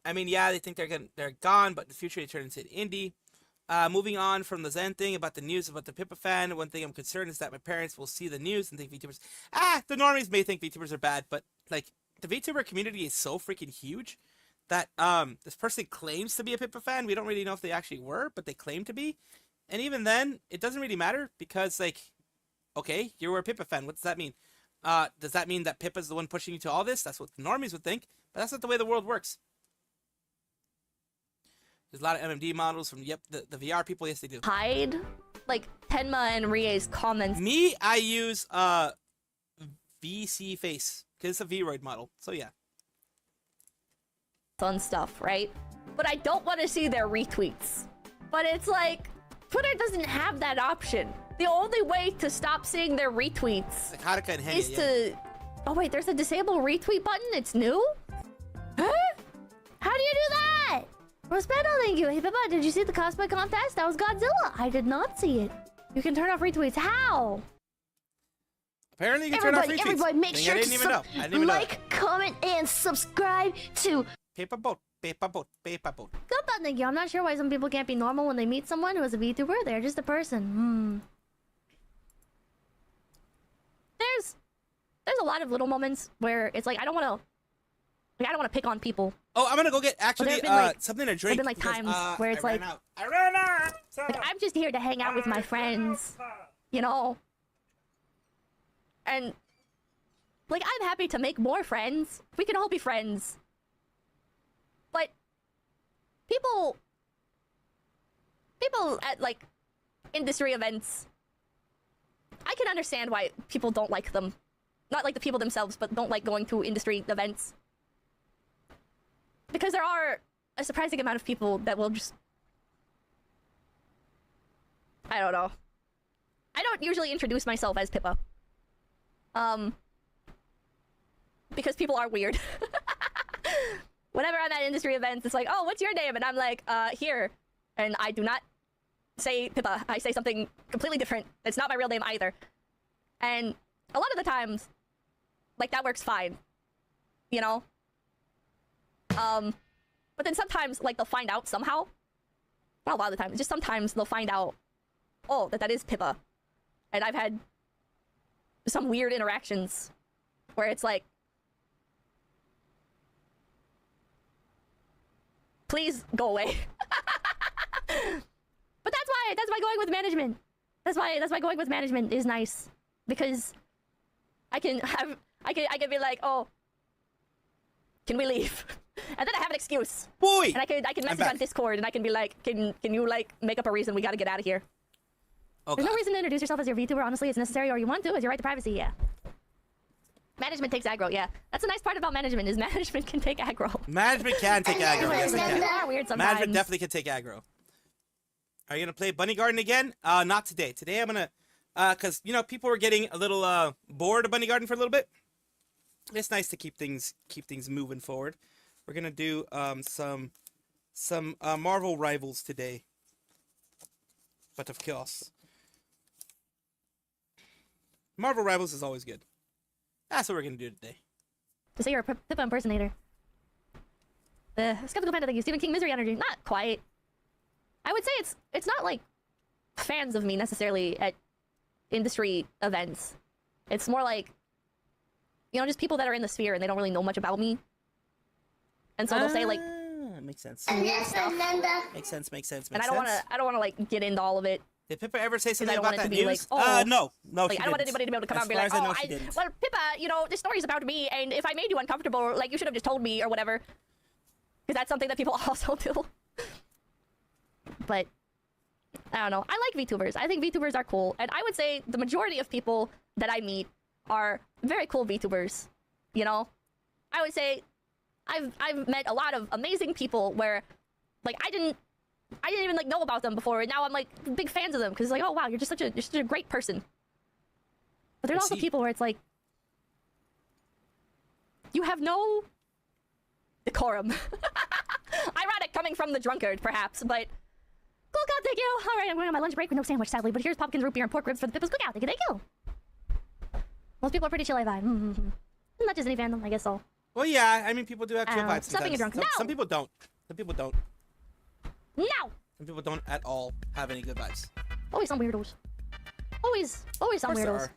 I mean, yeah, they think they're gone, but in the future they turn into an indie. Moving on from the Zen thing about the news about the Pippa fan, one thing I'm concerned is that my parents will see the news and think VTubers. The normies may think VTubers are bad, but like the VTuber community is so freaking huge that this person claims to be a Pippa fan. We don't really know if they actually were, but they claim to be. And even then, it doesn't really matter because, like, okay, you were a Pippa fan. What does that mean? Does that mean that Pippa's the one pushing you to all this? That's what the normies would think, but that's not the way the world works. There's a lot of MMD models from, yep, the VR people, yes, they do. Hide, like, Tenma and Rie's comments. Me, I use, VC face, because it's a V-Roid model, so yeah. On stuff, right? But I don't want to see their retweets. But it's like, Twitter doesn't have that option. The only way to stop seeing their retweets like and Henya, is to... Oh wait, there's a disable retweet button? It's new? Huh? How do you do that? Rospedo, thank you. Hey, Pippa, did you see the cosplay contest? That was Godzilla. I did not see it. You can turn off retweets. How? Apparently you can turn off retweets. Everybody, make sure I didn't even know. I didn't even like, comment, and subscribe to Paper Boat, Paper Boat, Paper Boat. Good, but thank you. I'm not sure why some people can't be normal when they meet someone who is a VTuber. They're just a person. There's a lot of little moments where it's like I don't want to pick on people. Oh, I'm gonna go get actually like, something to drink. There've been like because, times where it's I like ran out. Like, I'm just here to hang out with my friends, you know. And like I'm happy to make more friends. We can all be friends. But people at like industry events, I can understand why people don't like them. Not like the people themselves, but don't like going to industry events. Because there are a surprising amount of people that will just... I don't know. I don't usually introduce myself as Pippa. Because people are weird. Whenever I'm at industry events, it's like, oh, what's your name? And I'm like, here. And I do not say Pippa. I say something completely different. It's not my real name either. And a lot of the times, like, that works fine. You know? But then sometimes, like, they'll find out somehow. Not a lot of the time, just sometimes they'll find out, oh, that is Pippa. And I've had some weird interactions where it's like, please go away. But that's why going with management. That's why going with management is nice. Because I can be like, oh, can we leave? And then I have an excuse. Boy! And I can message on Discord and I can be like, can you like make up a reason we gotta get out of here? Okay. There's no reason to introduce yourself as your VTuber. Honestly, it's necessary or you want to. It's your right to privacy, yeah. Management takes aggro, yeah. That's a nice part about management, is management can take aggro. Management can take aggro, yes they can. They are weird sometimes. Management definitely can take aggro. Are you gonna play Bunny Garden again? Not today. Today I'm gonna, cause you know people were getting a little bored of Bunny Garden for a little bit. It's nice to keep things moving forward. We're gonna do some Marvel Rivals today, but of course, Marvel Rivals is always good. That's what we're gonna do today. To say you're a Pippa impersonator. Skeptical Panda, thank you. Stephen King Misery Energy. Not quite. I would say it's not like fans of me necessarily at industry events. It's more like, you know, just people that are in the sphere and they don't really know much about me. And so they'll say like, makes sense. weird stuff. Makes sense. And I don't want to like get into all of it. Did Pippa ever say something I don't about want that it to be news? like, oh, no, like, I don't want anybody to be able to come out and be like, As far as I oh, know, she didn't. well, Pippa, you know, this story's about me, and if I made you uncomfortable, like, you should have just told me or whatever. Because that's something that people also do. But I don't know. I like VTubers. I think VTubers are cool, and I would say the majority of people that I meet are very cool VTubers. You know, I would say I've met a lot of amazing people where, like, I didn't even like know about them before, and now I'm like big fans of them because it's like, oh wow, you're such a great person. But there's also people where it's like, you have no decorum. Ironic coming from the drunkard, perhaps, but cool, God, thank you. All right, I'm going on my lunch break with no sandwich, sadly, but here's pumpkin root beer and pork ribs for the Pippa's cookout. Thank you. Most people are pretty chill, I vibe. Not just any fandom, I guess so. Well, yeah, I mean, people do have chill vibes Stop being sometimes. a drunk. Some, No! some people don't. Some people don't. No! Some people don't at all have any good vibes. Always some weirdos. Always some Of course there weirdos. are.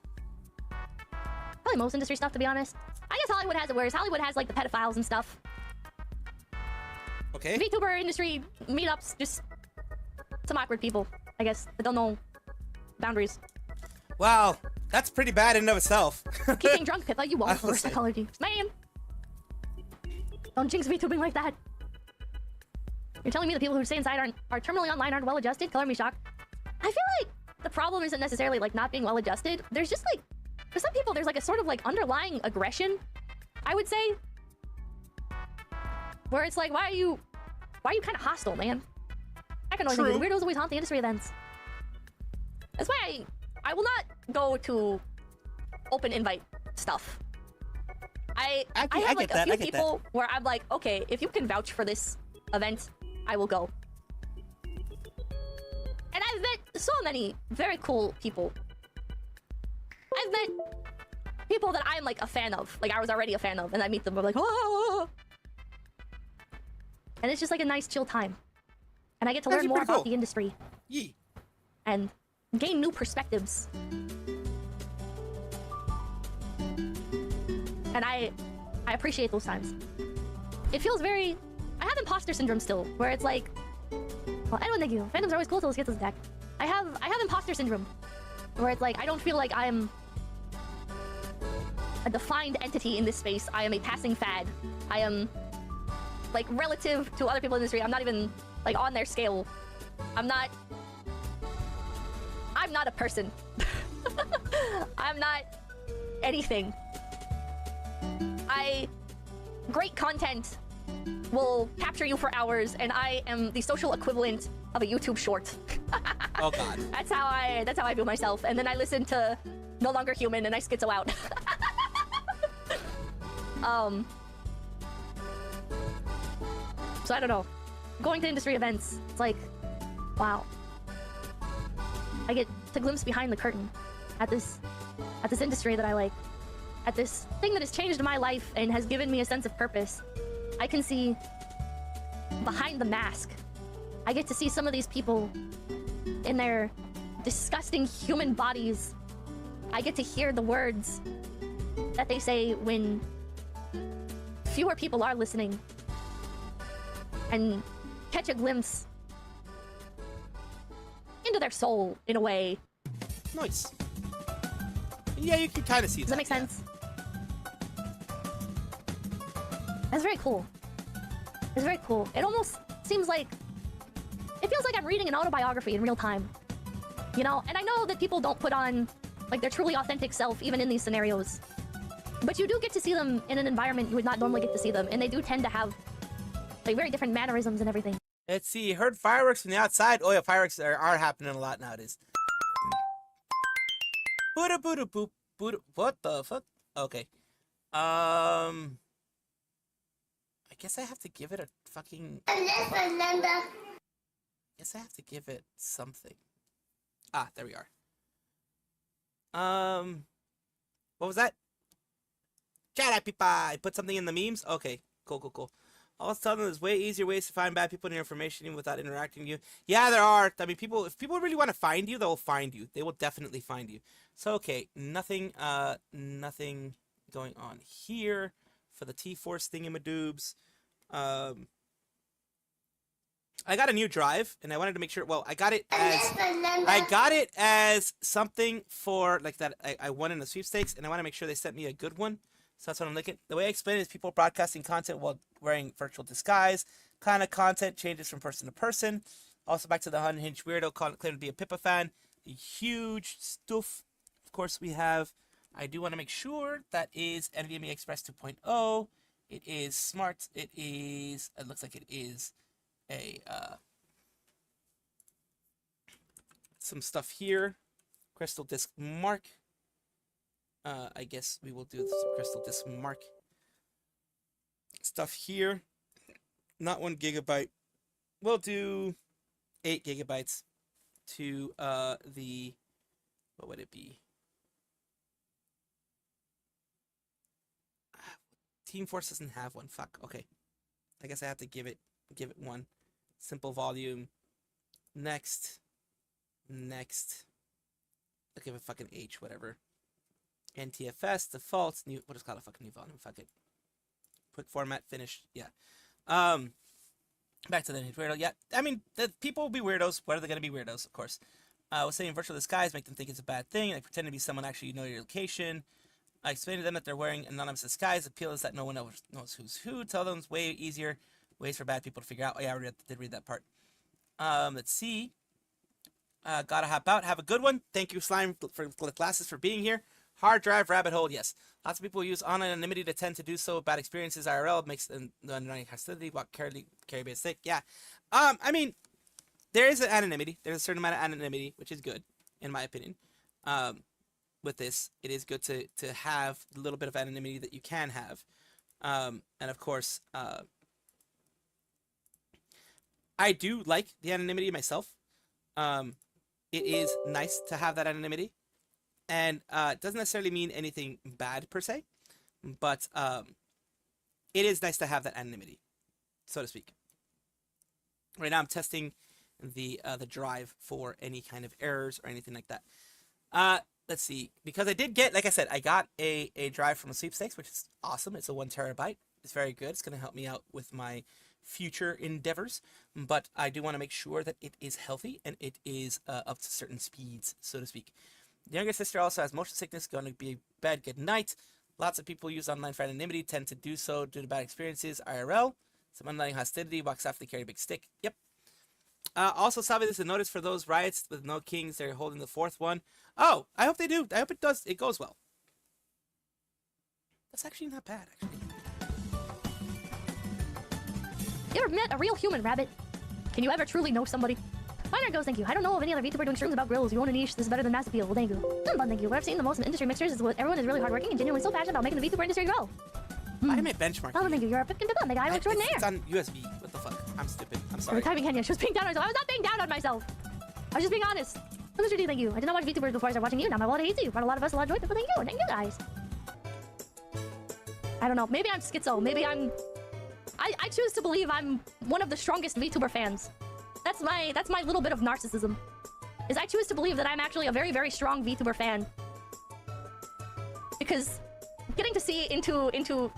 Probably most industry stuff, to be honest. I guess Hollywood has it worse. Hollywood has like the pedophiles and stuff. Okay. VTuber industry meetups, just some awkward people, I guess, that don't know boundaries. Wow, that's pretty bad in and of itself. Keep getting drunk, Pippa. You won't. will For say. psychology. Man! Don't jinx VTubing like that. You're telling me the people who stay inside are terminally online aren't well adjusted? Color me shocked. I feel like the problem isn't necessarily like not being well adjusted. There's just like, for some people, there's like a sort of like underlying aggression, I would say. Where it's like, why are you kind of hostile, man? I can only think weirdos always haunt the industry events. That's why I will not go to open invite stuff. I have like a few people where I'm like, okay, if you can vouch for this event, I will go. And I've met so many very cool people. I've met people that I'm like a fan of, like I was already a fan of, and I meet them, I'm like, oh. And it's just like a nice chill time. And I get to learn more about the industry. Yee. And gain new perspectives. And I appreciate those times. It feels very... I have imposter syndrome still, where it's like... Well, anyone, thank you. Phantoms are always cool till it gets this deck. I have imposter syndrome, where it's like, I don't feel like I'm a defined entity in this space. I am a passing fad. I am... like, relative to other people in the industry, I'm not even, like, on their scale. I'm not a person. I'm not anything. Great content will capture you for hours, and I am the social equivalent of a YouTube short. Oh God. That's how I feel myself. And then I listen to No Longer Human, and I schizo out. So I don't know. Going to industry events, it's like, wow. I get to glimpse behind the curtain at this industry that I like. At this thing that has changed my life and has given me a sense of purpose. I can see behind the mask. I get to see some of these people in their disgusting human bodies. I get to hear the words that they say when fewer people are listening. And catch a glimpse into their soul, in a way. Nice. Yeah, you can kind of see that. Does that make sense? That's very cool. It's very cool. It almost seems like... It feels like I'm reading an autobiography in real time. You know? And I know that people don't put on, like, their truly authentic self, even in these scenarios. But you do get to see them in an environment you would not normally get to see them. And they do tend to have, like, very different mannerisms and everything. Let's see. Heard fireworks from the outside. Oh yeah, fireworks are happening a lot nowadays. What the fuck? Okay. I guess I have to give it a fucking... I guess I have to give it something. Ah, there we are. What was that? Shut up, people. I put something in the memes? Okay, cool. I was telling them there's way easier ways to find bad people in your information even without interacting with you. Yeah, there are. I mean, if people really want to find you, they'll find you. They will definitely find you. So, okay, nothing going on here for the T-Force thingamadoobs. I got a new drive, and I wanted to make sure. Well, I got it as something for like that. I won in the sweepstakes, and I want to make sure they sent me a good one. So that's what I'm looking. The way I explain it is people broadcasting content while wearing virtual disguise. Kind of content changes from person to person. Also back to the unhinged weirdo claiming to be a Pippa fan. The huge stuff. Of course we have. I do want to make sure that is NVMe Express 2.0. It is smart. It looks like it is a some stuff here. Crystal disk mark. I guess we will do some crystal disk mark stuff here. Not 1 gigabyte. We'll do 8 gigabytes to the, what would it be? Team Force doesn't have one. Fuck. Okay. I guess I have to give it one. Simple volume. Next. I'll give it fucking H, whatever. NTFS, defaults, new, what is called a fucking new volume? Fuck it. Quick format, finish. Yeah. Back to the weirdo. Yeah, I mean, the people will be weirdos. What are they going to be weirdos? Of course. I was saying virtual disguise, make them think it's a bad thing. Like pretend to be someone actually you know your location. I explain to them that they're wearing anonymous disguise. Appeal is that no one else knows who's who. Tell them it's way easier. Ways for bad people to figure out. Oh yeah, I did read that part. Let's see. Gotta hop out. Have a good one. Thank you, Slime, for glasses for being here. Hard drive, rabbit hole, yes. Lots of people use online anonymity to tend to do so. Bad experiences IRL makes the underlying hostility. Walk carry by a stick. Yeah. I mean, there is an anonymity. There's a certain amount of anonymity, which is good, in my opinion. With this, it is good to have a little bit of anonymity that you can have. And of course, I do like the anonymity myself. It is nice to have that anonymity. And it doesn't necessarily mean anything bad per se, but it is nice to have that anonymity, so to speak. Right now I'm testing the drive for any kind of errors or anything like that. Let's see, because I did get, like I said, I got a drive from a sweepstakes, which is awesome. It's a 1 terabyte. It's very good. It's going to help me out with my future endeavors, but I do want to make sure that it is healthy and it is up to certain speeds, so to speak. The younger sister also has motion sickness, going to be bed, good night. Lots of people use online for anonymity, tend to do so due to bad experiences, IRL. Some underlying hostility, walks after they carry a big stick. Yep. Also, Saba, this is a notice for those riots with no kings. They're holding the 4th one. Oh, I hope they do. I hope it goes well. That's actually not bad, actually. You ever met a real human rabbit? Can you ever truly know somebody? Minor goes, thank you. I don't know of any other VTuber doing streams about grills. You own a niche. This is better than mass appeal. Well, thank you. But thank you. What I've seen the most in industry mixers is what everyone is really hardworking and genuinely so passionate about making the VTuber industry grow. I am a benchmark. Oh, thank you. You're a fucking the guy extraordinaire. It's on USB. What the fuck? I'm stupid. I'm sorry. You're typing Kenya. She was being down on herself. I was not being down on myself. I was just being honest. Oh, Mr. D, thank you. I did not watch VTubers before I started watching you. Now my wallet hates you. Brought a lot of us a lot of joy. But thank you. Thank you, guys. I don't know. Maybe I'm schizo. Maybe I'm... I choose to believe I'm one of the strongest VTuber fans. That's my little bit of narcissism. Is I choose to believe that I'm actually a very, very strong VTuber fan. Because getting to see into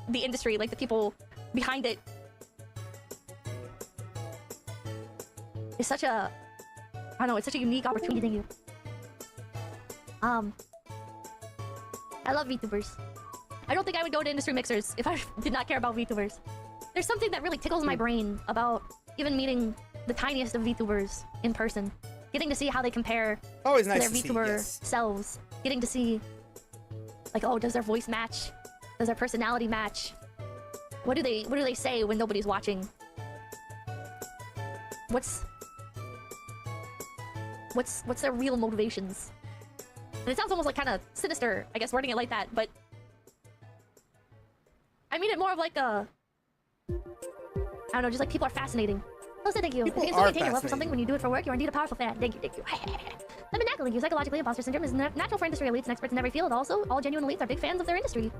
the industry, like the people behind it, is such a... I don't know, it's such a unique opportunity. Thank you. I love VTubers. I don't think I would go to industry mixers if I did not care about VTubers. There's something that really tickles my brain about even meeting the tiniest of VTubers in person. Getting to see how they compare nice to their to VTuber see, selves. Getting to see, like, oh, does their voice match? Does their personality match? What do they say when nobody's watching? What's their real motivations? And it sounds almost like kind of sinister, I guess, wording it like that, but I mean it more of like a... I don't know, just like people are fascinating. Also, thank you. People if you are maintain your love for something when you do it for work, you're indeed a powerful fan. Thank you, thank you. Let me knackle you. Psychologically, imposter syndrome is natural for industry elites and experts in every field. Also, all genuine elites are big fans of their industry.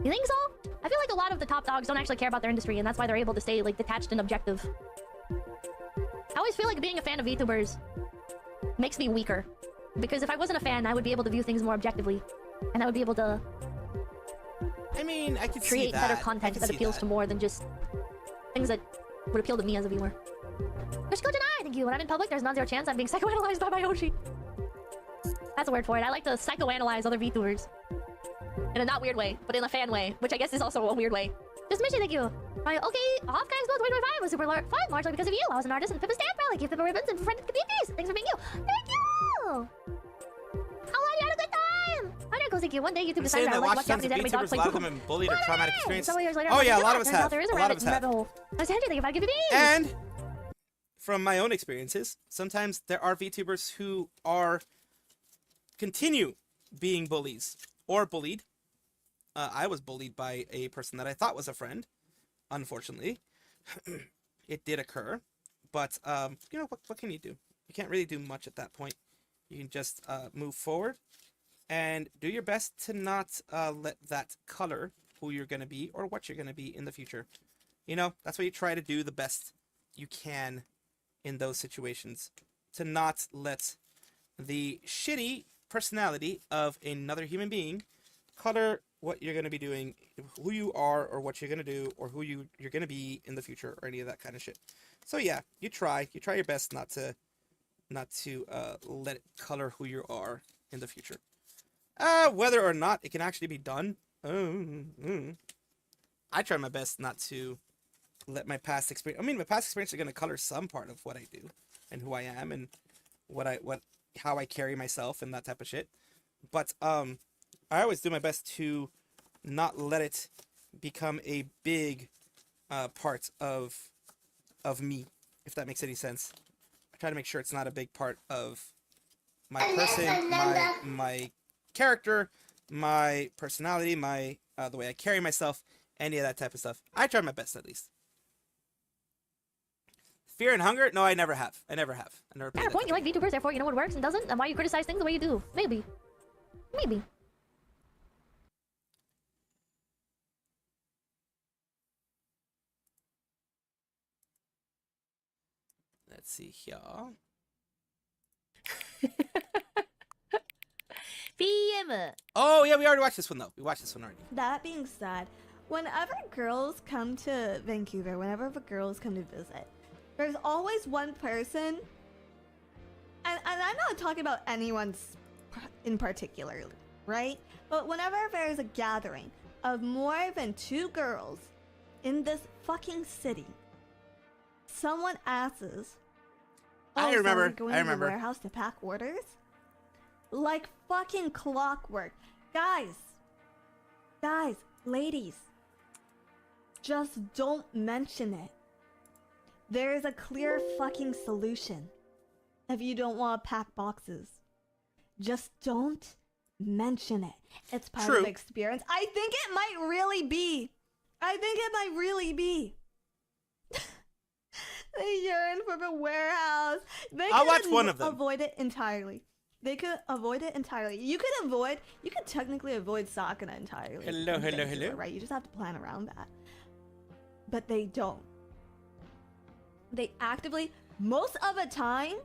You think so? I feel like a lot of the top dogs don't actually care about their industry, and that's why they're able to stay like detached and objective. I always feel like being a fan of VTubers makes me weaker. Because if I wasn't a fan, I would be able to view things more objectively. And I would be able to... I mean, I could create better content that appeals to more than just things that would appeal to me as a viewer. Just go deny, thank you. When I'm in public, there's non-zero chance I'm being psychoanalyzed by my Yoshi. That's a word for it. I like to psychoanalyze other VTubers. In a not weird way, but in a fan way, which I guess is also a weird way. Just mission, thank you. My okay, Offkine's Gold 2025 was super fun, largely because of you. I was an artist and Pippa Stamp Rally, give Pippa ribbons and friended communities. Thanks for being you. Thank you! How long you had a good time? I didn't go thank you. One day YouTube decided I like watch Japanese anime dogs play a lot of them have bullied or traumatic experience. Several years later, Oh yeah, a lot of us have. There is A lot of us have. I was thinking about giving me. And from my own experiences, sometimes there are VTubers who continue being bullies or bullied. I was bullied by a person that I thought was a friend. Unfortunately, it did occur. But you know what can you do? You can't really do much at that point. You can just move forward and do your best to not let that color who you're going to be or what you're going to be in the future. You know, that's why you try to do the best you can in those situations, to not let the shitty personality of another human being color what you're going to be doing, who you are or what you're going to do, or who you're going to be in the future, or any of that kind of shit. So yeah, you try your best not to let it color who you are in the future. Whether or not it can actually be done, I try my best not to let my past experience. I mean, my past experience are going to color some part of what I do and who I am and how I carry myself and that type of shit. But I always do my best to not let it become a big part of me, if that makes any sense. I try to make sure it's not a big part of my person, my character, my personality, my the way I carry myself, any of that type of stuff. I try my best, at least. Fear and hunger? No, I never have. I never Fair point. You like VTubers, therefore you know what works and doesn't, and why you criticize things the way you do. Maybe. Let's see here. PM. Oh yeah, we already watched this one though. We watched this one already. That being said, whenever girls come to Vancouver, whenever the girls come to visit, there's always one person, and I'm not talking about anyone's in particular, right? But whenever there's a gathering of more than 2 girls in this fucking city, someone asks, I remember. Going to the warehouse to pack orders? Like fucking clockwork. Guys, ladies, just don't mention it. There's a clear fucking solution. If you don't want to pack boxes, just don't mention it. It's part of the experience. I think it might really be. They yearn for the warehouse. I'll watch one of them. Avoid it entirely. They could avoid it entirely. You could technically avoid Sakuna entirely. Hello. Right? You just have to plan around that. But they don't. They actively, most of the time,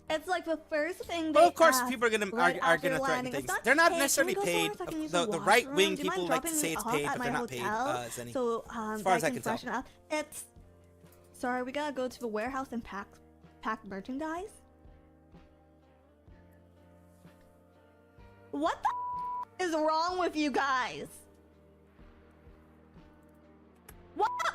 it's like the first thing they Well, of course, ask people are gonna right threaten landing. things. It's They're not "Hey, necessarily can we paid. go somewhere so I can use the right washroom? wing Do you mind people like to dropping say me it's off paid, at but my they're not paid hotel as any. So, as far as I can tell. freshen up." It's sorry, we gotta go to the warehouse and pack merchandise. What the is wrong with you guys? What the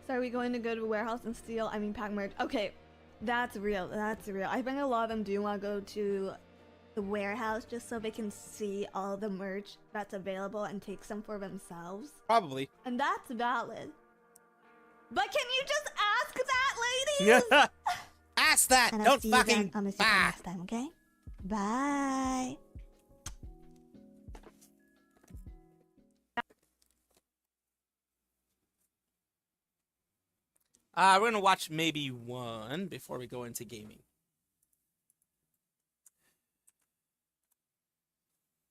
So are we going to go to a warehouse and pack merch? Okay, that's real. I think a lot of them do want to go to the warehouse just so they can see all the merch that's available and take some for themselves. Probably. And that's valid. But can you just ask that, ladies? Yeah. Ask that. And I'll Don't see you fucking. guys on the second next time, okay? Bye. We're gonna watch maybe one before we go into gaming.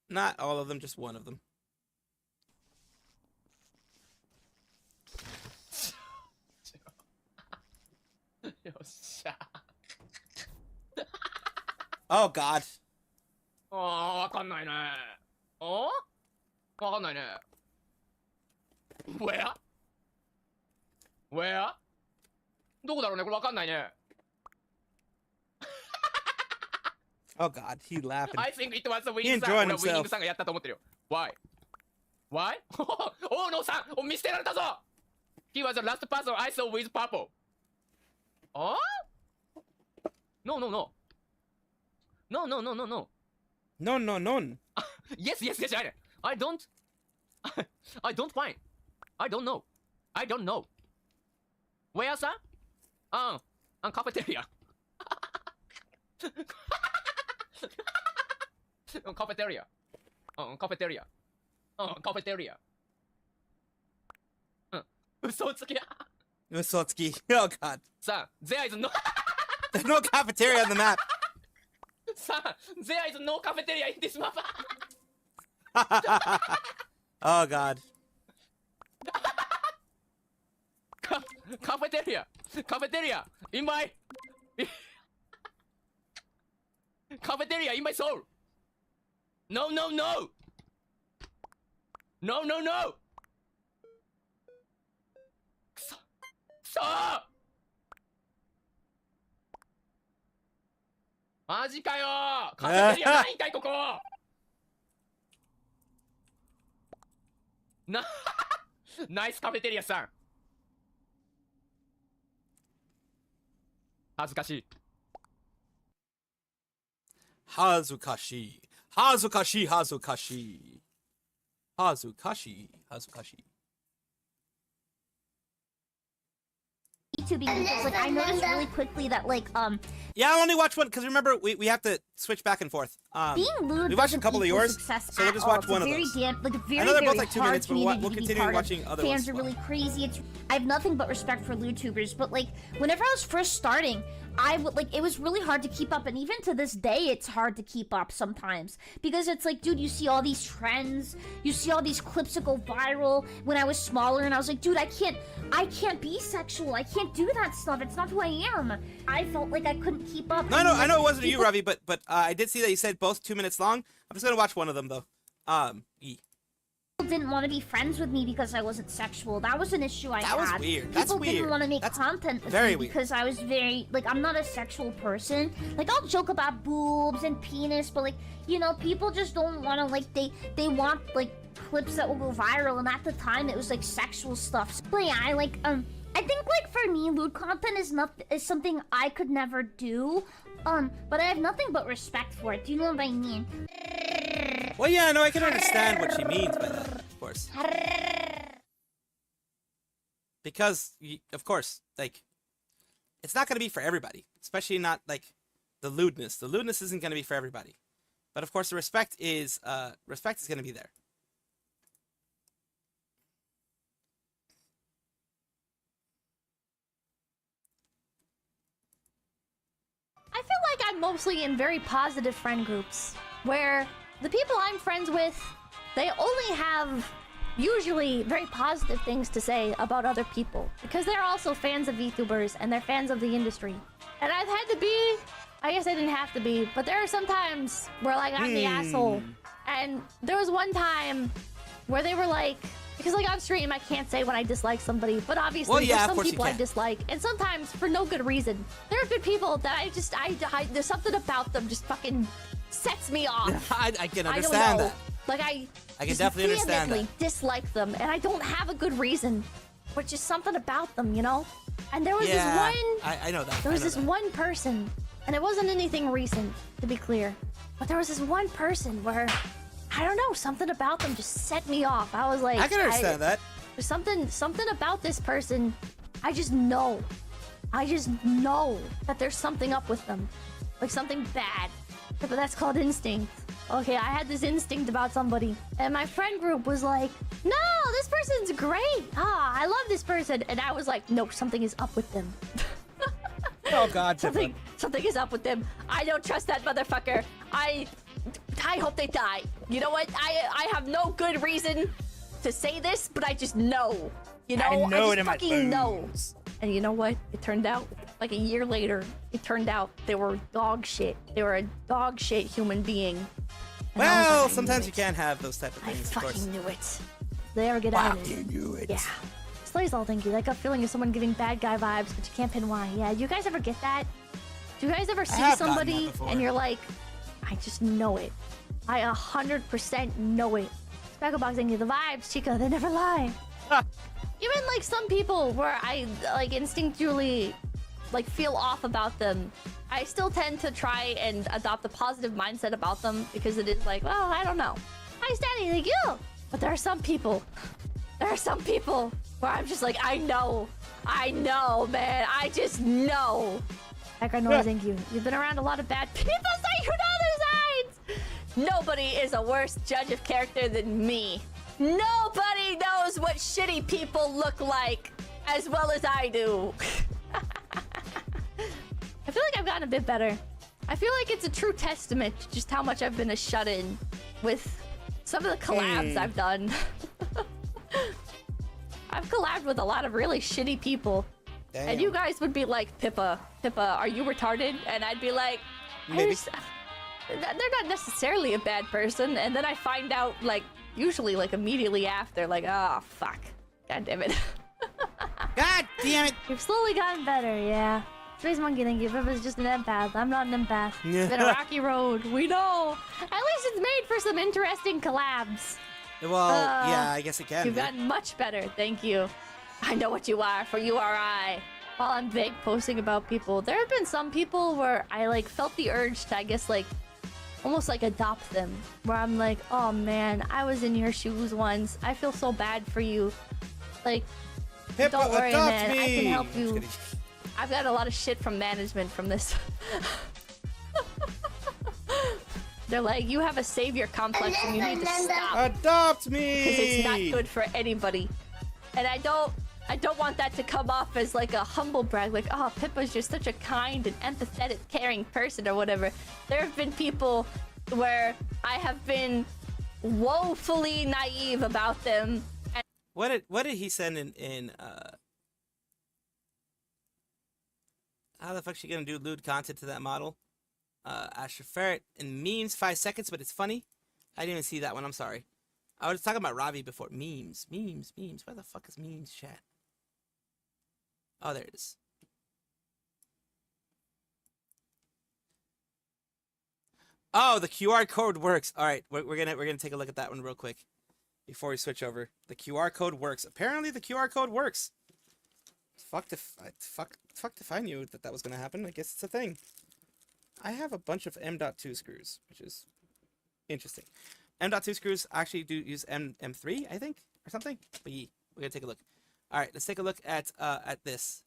Not all of them, just one of them. Oh God. わかんないね。わかんないね。Where? Where? どこだろうね、これわかんないね。Oh God, he laughing. I think it was a He winning enjoying さん。俺はウィニン himself. グさんがやったと思ってるよ。Why? Why? 大野さん見捨てられたぞ He was the last person I saw with purple. Oh? No, no, no. No, no, no, no, no. No, no, no. Yes, yes, yes, I don't. I don't find. I don't know. I don't know. Where, sir? Cafeteria. Cafeteria. Cafeteria. cafeteria. 嘘つきや。 Usotsuki. Oh god. さあ、there is no There's no cafeteria on the map. さあ、there is no cafeteria in this map. Oh god. Cafeteria in my cafeteria in my soul. No.くそマジかよカフェテリアないんかいここナイスカフェテリアさん恥ずかしい Hazukashi. Hazukashi. YouTubing because like I noticed really quickly that Yeah, I only watch one because remember we have to switch back and forth. being lewd we watched a couple of equal yours, success so we'll at just all. watch It's one a of very those. very, I know they're both very like 2 hard minutes, but community we'll to be continue part of. watching other Fans ones. are really crazy. I have nothing but respect for YouTubers, but like whenever I was first starting, I would like it was really hard to keep up, and even to this day, it's hard to keep up sometimes because it's like, dude, you see all these trends, you see all these clips that go viral. When I was smaller, and I was like, dude, I can't be sexual. I can't do that stuff. It's not who I am. I felt like I couldn't keep up. No, I know it wasn't you, Ravi, but I did see that you said both 2 minutes long. I'm just gonna watch one of them though. People didn't want to be friends with me because I wasn't sexual. That was an issue I had. That was weird. That's People weird. didn't want to make That's content with very me weird. because I was very like I'm not a sexual person. Like I'll joke about boobs and penis, but like people just don't want to like they want like clips that will go viral, and at the time it was like sexual stuff. But yeah, I think like for me, lewd content is something I could never do. But I have nothing but respect for it. Do you know what I mean? Well, yeah, no, I can understand what she means by that, of course. Because, of course, like, it's not going to be for everybody. Especially not, like, the lewdness. The lewdness isn't going to be for everybody. But, of course, the respect is going to be there. I feel like I'm mostly in very positive friend groups where the people I'm friends with, they only have usually very positive things to say about other people because they're also fans of VTubers and they're fans of the industry. And I've had to be, I guess I didn't have to be, but there are some times where like I'm the asshole. And there was one time where they were like, because like on stream I can't say when I dislike somebody, but obviously there's some people I dislike, and sometimes for no good reason. There are good people that I there's something about them just fucking sets me off. I can understand that. Like I can definitely understand that. Dislike them, and I don't have a good reason, but just something about them, you know. And there was this one. I know that. There was this one person, and it wasn't anything recent, to be clear, but there was this one person where I don't know, something about them just set me off. I was like, I can understand that. There's something about this person. I just know that there's something up with them, like something bad. But that's called instinct. Okay, I had this instinct about somebody, and my friend group was like, no, this person's great. I love this person. And I was like, no, something is up with them. Oh God, something is up with them. I don't trust that motherfucker. I hope they die. You know what? I have no good reason to say this, but I just know. You know, I know just it in my fucking know. bones. And you know what? It turned out, like a year later, it turned out they were dog shit. They were a dog shit human being. And I was Well, like, I sometimes knew you it. can't have those type of I things, of course. fucking knew it. Did they ever get out of it? knew it. Yeah. Slaysall, thank you. That gut feeling of someone giving bad guy vibes, but you can't pin why. Yeah, do you guys ever get that? Do you guys ever see have gotten somebody that before. and you're like, I just know it. I 100% know it. Specklebox, thank you. The vibes, Chica, they never lie. Even like some people where I like instinctually like feel off about them, I still tend to try and adopt a positive mindset about them because it is like, well, I don't know. Hi, Stanley, thank you. But there are some people where I'm just like, I know, man, I just know. Background noise, thank you. You've been around a lot of bad people, so you know their sides. Nobody is a worse judge of character than me. Nobody knows what shitty people look like as well as I do. I feel like I've gotten a bit better. I feel like it's a true testament to just how much I've been a shut-in with some of the collabs I've done. I've collabed with a lot of really shitty people. Damn. And you guys would be like, Pippa, are you retarded? And I'd be like, Maybe. they're not necessarily a bad person. And then I find out, like, usually, like, immediately after, like, oh, fuck. God damn it. God damn it. You've slowly gotten better, yeah. Space Monkey, thank you. Pippa's just an empath. I'm not an empath. It's been a rocky road. We know. At least it's made for some interesting collabs. Well, yeah, I guess it can. You've gotten much better, thank you. I know what you are, for you are I. While I'm vague posting about people, there have been some people where I, like, felt the urge to, I guess, like, almost, like, adopt them. Where I'm like, oh, man, I was in your shoes once. I feel so bad for you. Like, Pippa, don't worry, adopt man. me. I can help I'm you. just kidding. I've got a lot of shit from management from this. They're like, you have a savior complex and you need to stop. Adopt me! Because it's not good for anybody. And I don't want that to come off as like a humble brag, like, oh, Pippa's just such a kind and empathetic, caring person or whatever. There have been people where I have been woefully naive about them. And What did he send in how the fuck she gonna do lewd content to that model? Asher Ferret in memes, 5 seconds, but it's funny. I didn't even see that one, I'm sorry. I was talking about Ravi before. Memes. Where the fuck is memes, chat? Oh, there it is. Oh, the QR code works. All right, we're gonna take a look at that one real quick before we switch over. The QR code works. Apparently, the QR code works. Fuck if I knew that was gonna happen. I guess it's a thing. I have a bunch of M.2 screws, which is interesting. M.2 screws actually do use M3, I think, or something. But yeah, we're gonna take a look. All right, let's take a look at this.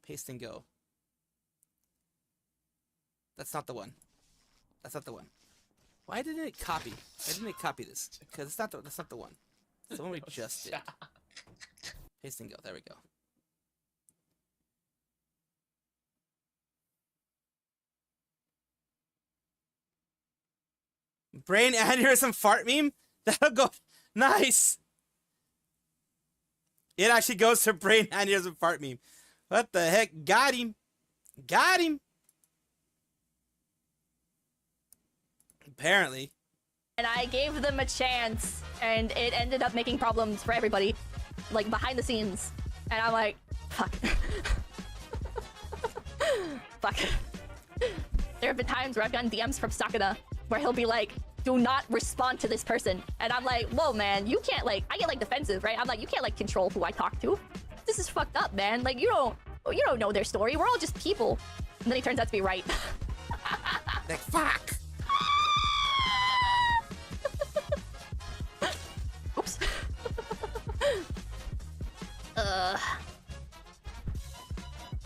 Paste and go. That's not the one. That's not the one. Why didn't it copy? Why didn't it copy this? Because that's not the one. It's the one we just did. Paste and go. There we go. Brain aneurysm fart meme? That'll go. Nice. It actually goes to brain aneurysm fart meme. What the heck? Got him. Got him. Apparently. And I gave them a chance, and it ended up making problems for everybody, like behind the scenes. And I'm like, fuck. Fuck. There have been times where I've gotten DMs from Sakana where he'll be like, do not respond to this person. And I'm like, whoa, man, you can't, like, I get, like, defensive, right? I'm like, you can't, like, control who I talk to. This is fucked up, man. Like, you don't know their story. We're all just people. And then he turns out to be right. Like, fuck. Oops.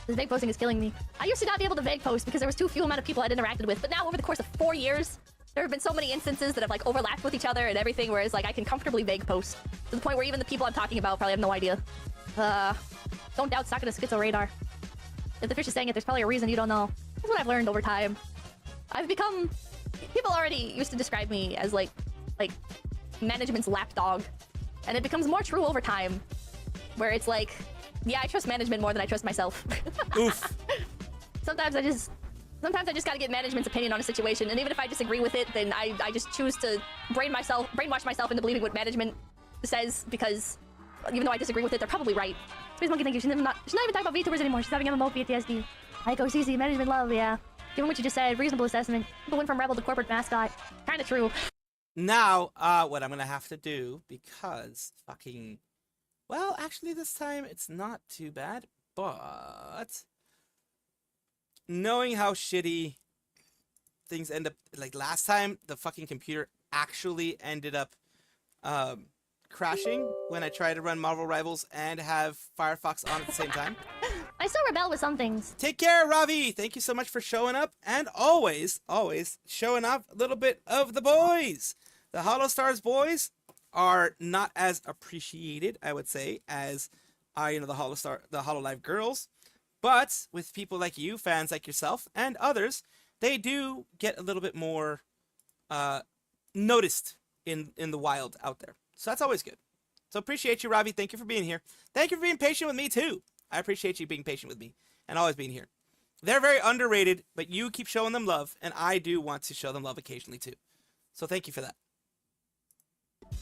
This vague posting is killing me. I used to not be able to vague post because there was too few amount of people I'd interacted with, but now over the course of 4 years, there have been so many instances that have like overlapped with each other and everything, whereas like I can comfortably vague post to the point where even the people I'm talking about probably have no idea. Don't doubt Sakura's schizo radar. If the fish is saying it, there's probably a reason you don't know. That's what I've learned over time. I've become... People already used to describe me as like management's lapdog, and it becomes more true over time, where it's like, yeah, I trust management more than I trust myself. Oof. Sometimes I just gotta get management's opinion on a situation, and even if I disagree with it, then I just choose to brainwash myself into believing what management says, because even though I disagree with it, they're probably right. Space Monkey, thank you. She's not even talking about VTubers anymore. She's having MMO PTSD. Aiko CC, management love, yeah. Given what you just said, reasonable assessment. People went from rebel to corporate mascot. Kinda true. Now, what I'm gonna have to do, because fucking... Well, actually this time it's not too bad, but... Knowing how shitty things end up... Like, last time, the fucking computer actually ended up crashing when I tried to run Marvel Rivals and have Firefox on at the same time. I still rebel with some things. Take care, Ravi. Thank you so much for showing up and always showing off a little bit of the boys. The Hollow Stars boys are not as appreciated, I would say, as the Hollow Live girls. But with people like you, fans like yourself, and others, they do get a little bit more noticed in the wild out there. So that's always good. So appreciate you, Ravi. Thank you for being here. Thank you for being patient with me, too. I appreciate you being patient with me and always being here. They're very underrated, but you keep showing them love, and I do want to show them love occasionally, too. So thank you for that.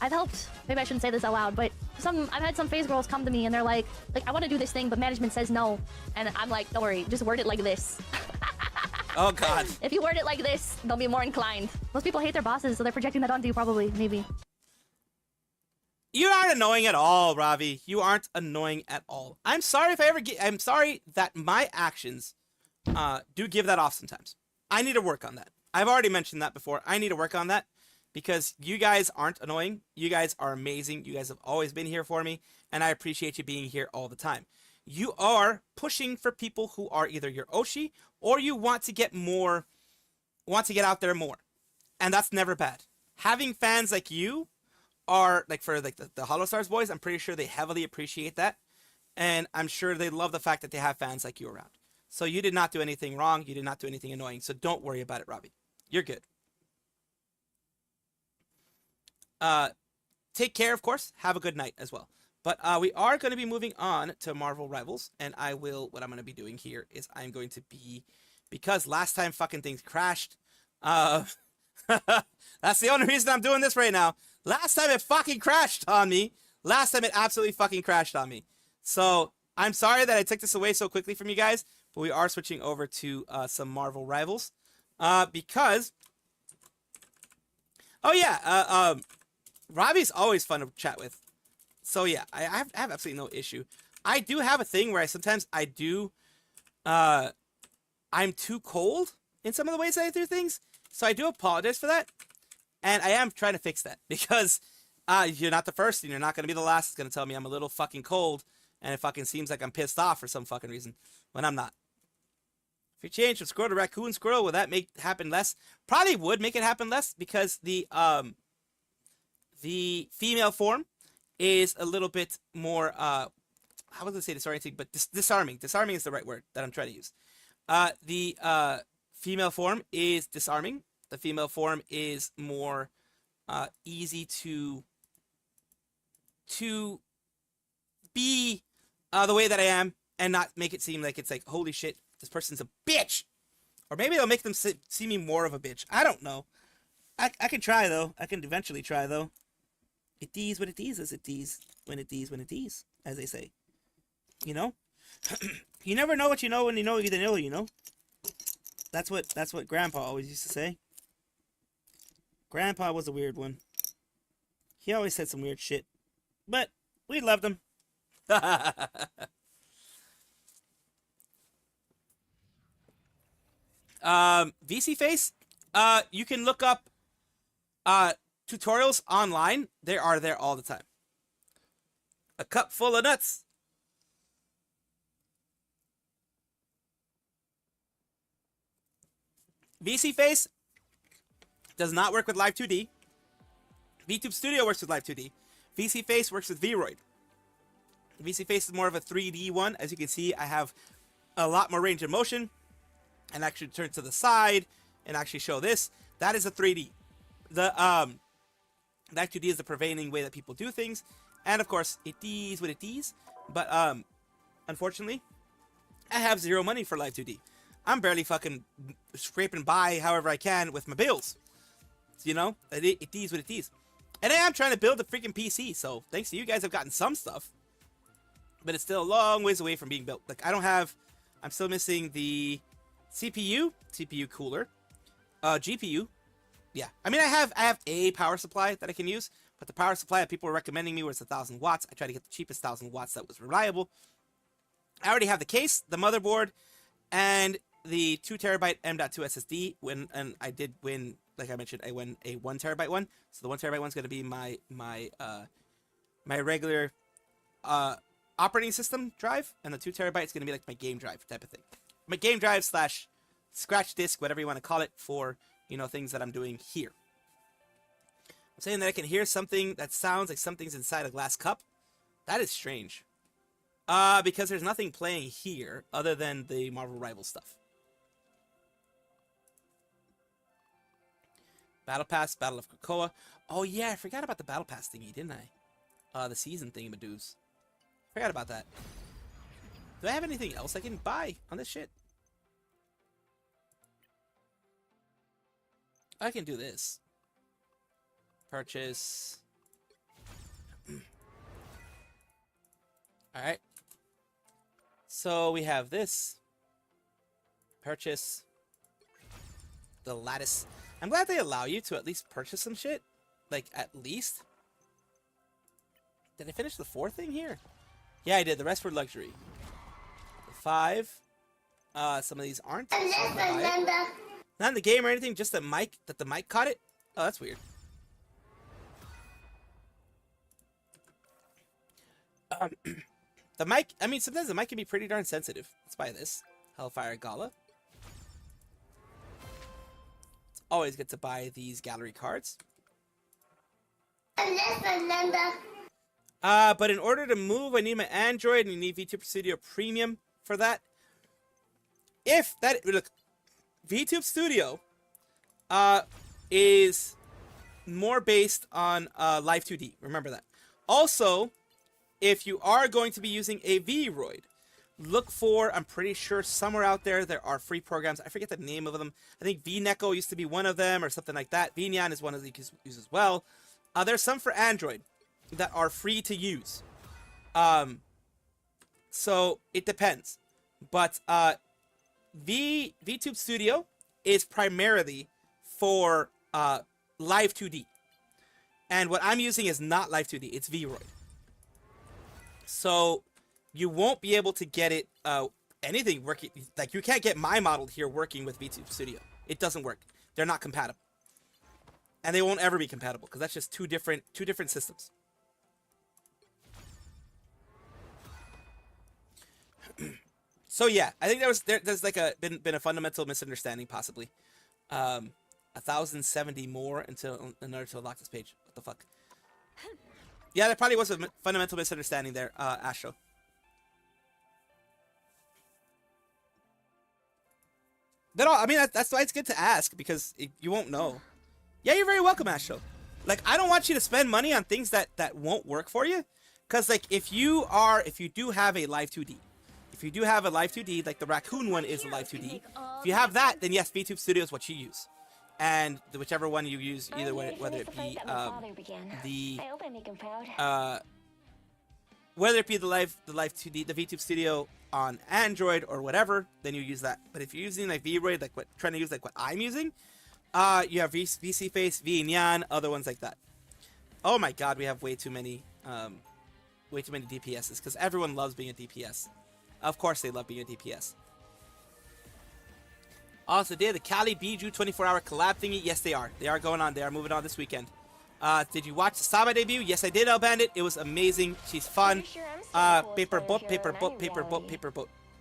I've helped. Maybe I shouldn't say this out loud, but I've had some phase girls come to me and they're like, I want to do this thing, but management says no. And I'm like, don't worry, just word it like this. Oh, God. If you word it like this, they'll be more inclined. Most people hate their bosses, so they're projecting that onto you, probably, maybe. You aren't annoying at all, Ravi. You aren't annoying at all. I'm sorry if I ever get... I'm sorry that my actions do give that off sometimes. I need to work on that. I've already mentioned that before. I need to work on that because you guys aren't annoying. You guys are amazing. You guys have always been here for me, and I appreciate you being here all the time. You are pushing for people who are either your Oshi or you want to get out there more. And that's never bad. Having fans like you are for the Hollow Stars boys, I'm pretty sure they heavily appreciate that. And I'm sure they love the fact that they have fans like you around. So you did not do anything wrong. You did not do anything annoying. So don't worry about it, Robbie. You're good. Take care, of course. Have a good night as well. But we are going to be moving on to Marvel Rivals. And what I'm going to be doing here is I'm going to be, because last time fucking things crashed, that's the only reason I'm doing this right now. Last time it fucking crashed on me. Last time it absolutely fucking crashed on me. So I'm sorry that I took this away so quickly from you guys, but we are switching over to some Marvel Rivals. Because, oh yeah, Robbie's always fun to chat with. So yeah, I have absolutely no issue. I do have a thing where I'm too cold in some of the ways I do things. So I do apologize for that. And I am trying to fix that because you're not the first and you're not going to be the last. It's going to tell me I'm a little fucking cold and it fucking seems like I'm pissed off for some fucking reason when I'm not. If you change from squirrel to raccoon squirrel, will that make it happen less? Probably would make it happen less because the female form is a little bit more, how was I say disorienting, but disarming. Disarming is the right word that I'm trying to use. The female form is disarming. The female form is more easy to be the way that I am and not make it seem like it's like, holy shit, this person's a bitch. Or maybe they'll make them see me more of a bitch. I don't know. I can try, though. I can eventually try, though. It dees what it dees as it dees when it dees when it dees, as they say. You know? You never know what you know when you know you know? That's what Grandpa always used to say. Grandpa was a weird one. He always said some weird shit. But we loved him. VC Face, you can look up tutorials online. They are there all the time. A cup full of nuts. VC Face does not work with Live 2D. VTube Studio works with Live 2D. VC Face works with Vroid. VC Face is more of a 3D one. As you can see, I have a lot more range of motion. And actually turn to the side and actually show this. That is a 3D. The Live 2D is the prevailing way that people do things. And of course, it is what it is. But unfortunately, I have zero money for Live 2D. I'm barely fucking scraping by however I can with my bills. You know, it is what it is. And I am trying to build a freaking PC, so thanks to you guys, I've gotten some stuff. But it's still a long ways away from being built. Like, I'm still missing the CPU cooler, GPU. Yeah, I mean, I have a power supply that I can use, but the power supply that people were recommending me was 1,000 watts. I tried to get the cheapest 1,000 watts that was reliable. I already have the case, the motherboard, and the 2TB M.2 SSD. And I did win, like I mentioned, I won a 1TB one. So the 1TB one's going to be my regular operating system drive, and the 2 terabyte is going to be like my game drive type of thing. My game drive slash scratch disk, whatever you want to call it, for, you know, things that I'm doing here. I'm saying that I can hear something that sounds like something's inside a glass cup. That is strange. Because there's nothing playing here other than the Marvel Rivals stuff. Battle Pass, Battle of Krakoa. Oh yeah, I forgot about the Battle Pass thingy, didn't I? The season thingamadoos. Forgot about that. Do I have anything else I can buy on this shit? I can do this. Purchase. Alright. So we have this. Purchase. The lattice. I'm glad they allow you to at least purchase some shit. Like, at least. Did I finish the 4 thing here? Yeah, I did. The rest were luxury. The 5. Some of these aren't. Not in the game or anything, just the mic, that the mic caught it. Oh, that's weird. The mic, I mean, sometimes the mic can be pretty darn sensitive. Let's buy this. Hellfire Gala. It's always good to buy these gallery cards. But in order to move, I need my Android, and you need Vtuber Studio Premium for that. If that, look, Vtuber Studio is more based on Live 2D. Remember that. Also, if you are going to be using a Vroid, look for, I'm pretty sure somewhere out there are free programs. I forget the name of them. I think VNeco used to be one of them or something like that. VNyan is one of them you can use as well. There's some for Android that are free to use. So it depends. But Vtuber Studio is primarily for Live 2D. And what I'm using is not Live 2D, it's Vroid. So you won't be able to get it, anything working, like you can't get my model here working with Vtuber Studio. It doesn't work. They're not compatible. And they won't ever be compatible, because that's just two different systems. So yeah, I think there's like been a fundamental misunderstanding possibly. 1,070 more in order to unlock this page. What the fuck? Yeah, there probably was a fundamental misunderstanding there, Astro. But I mean, that's why it's good to ask, because you won't know. Yeah, you're very welcome, Astro. Like, I don't want you to spend money on things that won't work for you, because like if you do have a Live 2D, like the Raccoon one is a Live 2D. If you have that, then yes, Vtuber Studio is what you use. And whichever one you use, either way, whether it be the Live 2D, the Vtuber Studio on Android or whatever, then you use that. But if you're using like Vroid, like trying to use like what I'm using, you have VC Face, VNyan, other ones like that. Oh my God, we have way too many DPSs, because everyone loves being a DPS. Of course, they love being a DPS. Also, did the Cali Biju 24-hour collab thingy? Yes, they are. They are going on. They are moving on this weekend. Did you watch the Saba debut? Yes, I did, El Bandit. It was amazing. She's fun. Paper boat.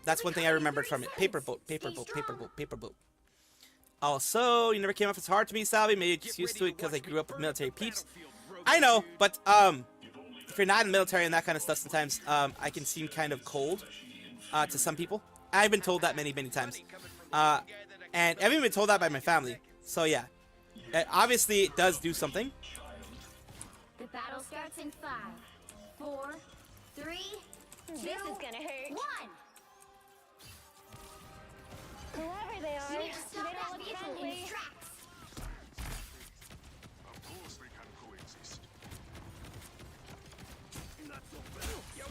That's one thing I remembered from it. Paper boat. Also, you never came off as hard to me, Salvi. Maybe you're just used to it because I grew up with military peeps. I know, but if you're not in the military and that kind of stuff, sometimes I can seem kind of cold to some people. I've been told that many times. And I've even been told that by my family. So yeah, obviously it does do something. The battle starts in 5, 4, 3, 2, this is gonna hurt. 1. Whoever they are, they don't look friendly. Of course they can coexist.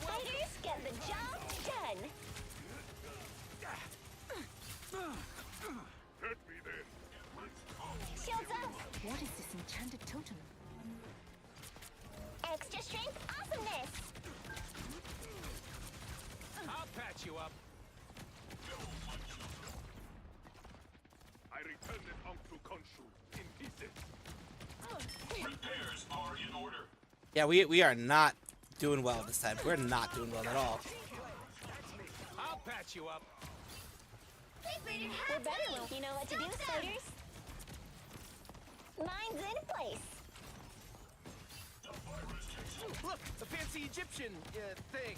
Fighters get the job done. Hurt me then. Shields up. What is this enchanted totem? Extra strength awesomeness. I'll patch you up. I return it unto Khonshu in pieces. Repairs are in order. Yeah, we are not doing well this time. We're not doing well at all. I'll patch you up. We're better when you know what to do, spiders. Mine's in place. Look, a fancy Egyptian thing.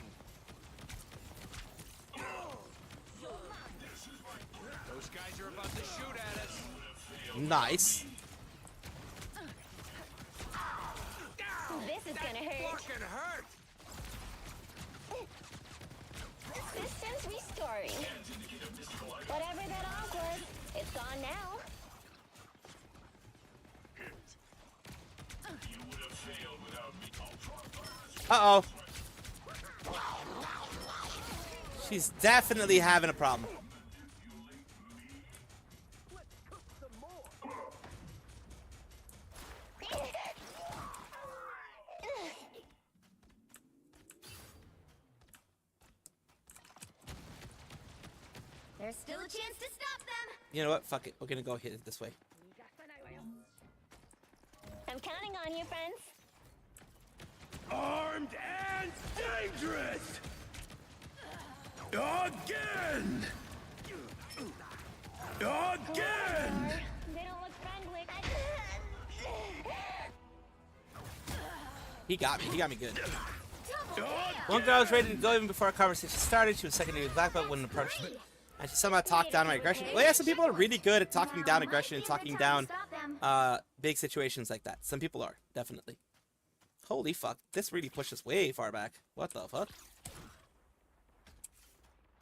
Those guys are about to shoot at us. Nice. This is gonna hurt. Fucking hurt. Systems restoring. Whatever that all was, it's gone now. Uh-oh. She's definitely having a problem. There's still a chance to stop them. You know what? Fuck it. We're gonna go hit it this way. I'm counting on you, friends. Armed and dangerous! Again! Again! They don't look friendly. He got me. He got me good. One girl was ready to go even before our conversation started. She was secondary black belt when approached me. And she somehow talked down my aggression. Well, yeah, some people are really good at talking down aggression and talking down big situations like that. Some people are, definitely. Holy fuck. This really pushes way far back. What the fuck?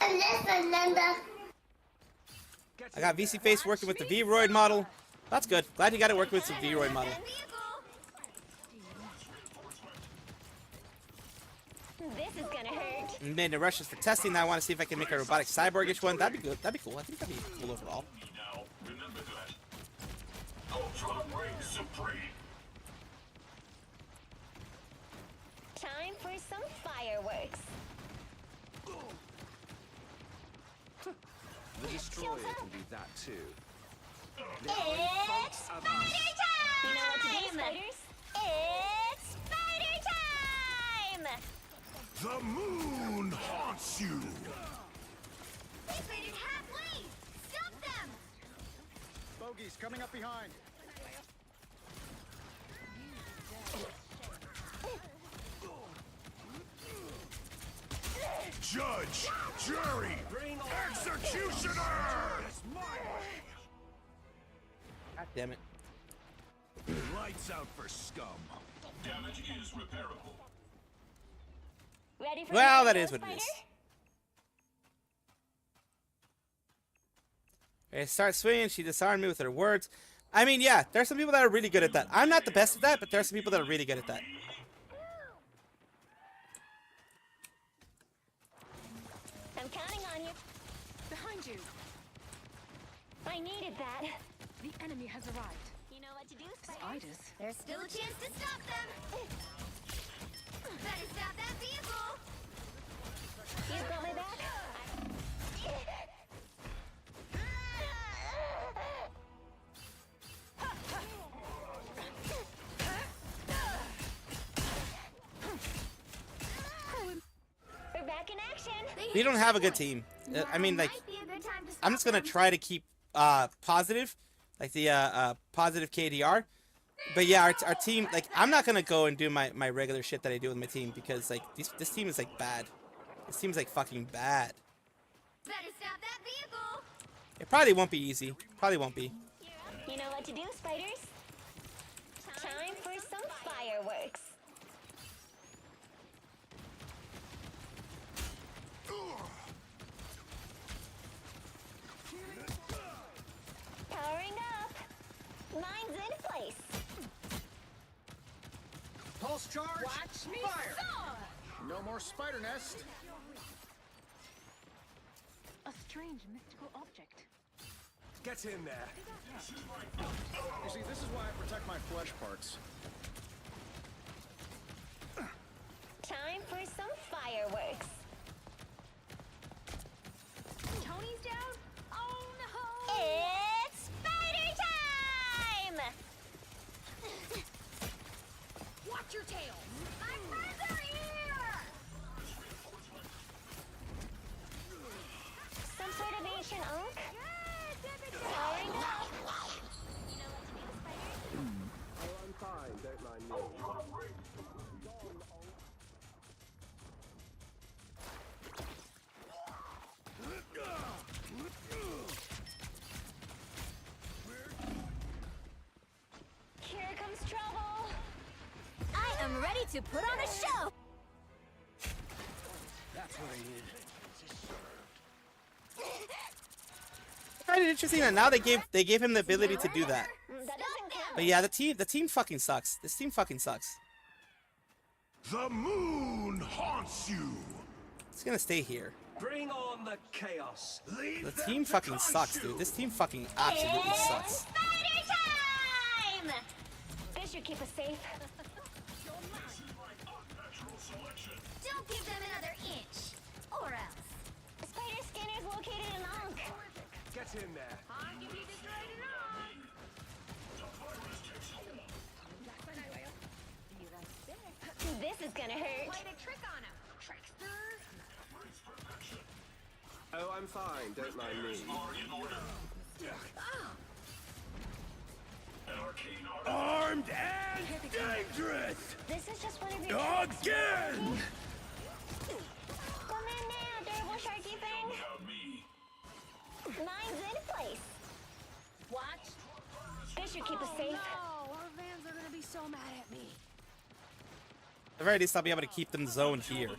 I got VC Face working with the V-Roid model. That's good. Glad you got it working with some V-Roid model. This is gonna hurt. And made the rushes for testing. Now I want to see if I can make a robotic cyborgish one. That'd be good. That'd be cool. I think that'd be cool overall. Time for some fireworks. The destroyer can do that too. It's spider time! You know what to do, spiders? It's spider time! The moon haunts you! They faded halfway! Stop them! Bogies coming up behind. Judge! Jury! Executioner! God damn it. Lights out for scum. Damage is repairable. Ready for Well, the that is what it spider? is. Okay, start swinging. She disarmed me with her words. I mean, yeah, there's some people that are really good at that. I'm not the best at that, but there's some people that are really good at that. I'm counting on you. Behind you. I needed that. The enemy has arrived. You know what to do, spiders? Spiders. There's still a chance to stop them. Better stop that vehicle. You got my back? We're back in action. We don't have a good team. I mean, like, I'm just gonna try to keep positive, like the positive KDR. But yeah, our team, like, I'm not gonna go and do my regular shit that I do with my team because like this team is like bad. This team's like fucking bad. Better stop that vehicle. It probably won't be easy. Probably won't be. You know what to do, spiders? Time for some fireworks. Powering up. Mine's in place. Pulse charge. Watch me Fire. soar! No more spider nest. A strange mystical object. Get in there. You see, this is why I protect my flesh parts. Time for some fireworks. Tony's down? Oh no! It's spider time! Watch your tail! My friends are here! ready to put on a show. That's what I need. I find it interesting that now they gave him the ability to do that. But yeah, the team fucking sucks. This team fucking sucks. The moon haunts you. It's gonna stay here. Bring on the chaos. The team fucking sucks, dude. This team fucking absolutely sucks. Spider time! This should keep us safe. Don't give them another inch, or else. The spider scanner is located in Ankh. Get in there. This is gonna hurt. Played a trick on him, trickster. Oh, I'm fine. Don't mind me. Armed and dangerous. This is just one of your Again. Come in now, durable sharky thing. Mine's in place. Watch. This should keep us safe. No, our vans are gonna be so mad at me. At the very least, I'll be able to keep them zoned here.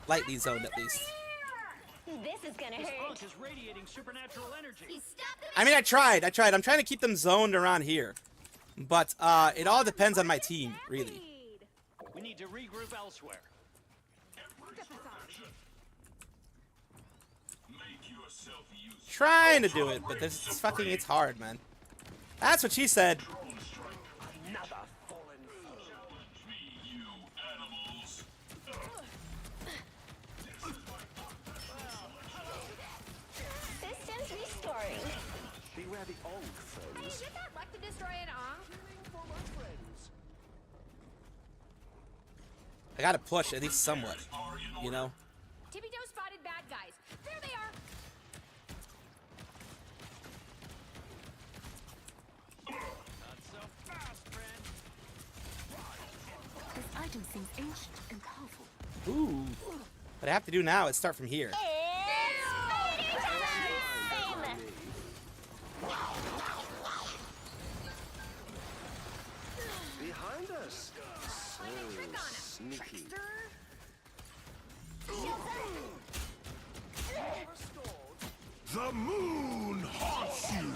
Lightly zoned, at least. This is gonna hurt. Is radiating supernatural energy. I mean, I tried. I'm trying to keep them zoned around here. But, it all depends on my team, really. We need to regroup elsewhere. Trying to do it, but it's fucking, it's hard, man. That's what she said. Systems restoring. Beware the Ankh, friends. Get that luck to destroy an Ankh. I gotta push at least somewhat, you know? Tippy Toe spotted bad guys. There they are. Not so fast, friend. This item seems ancient and powerful. Ooh. What I have to do now is start from here. It's spider time! Behind us. So sneaky. The moon haunts you.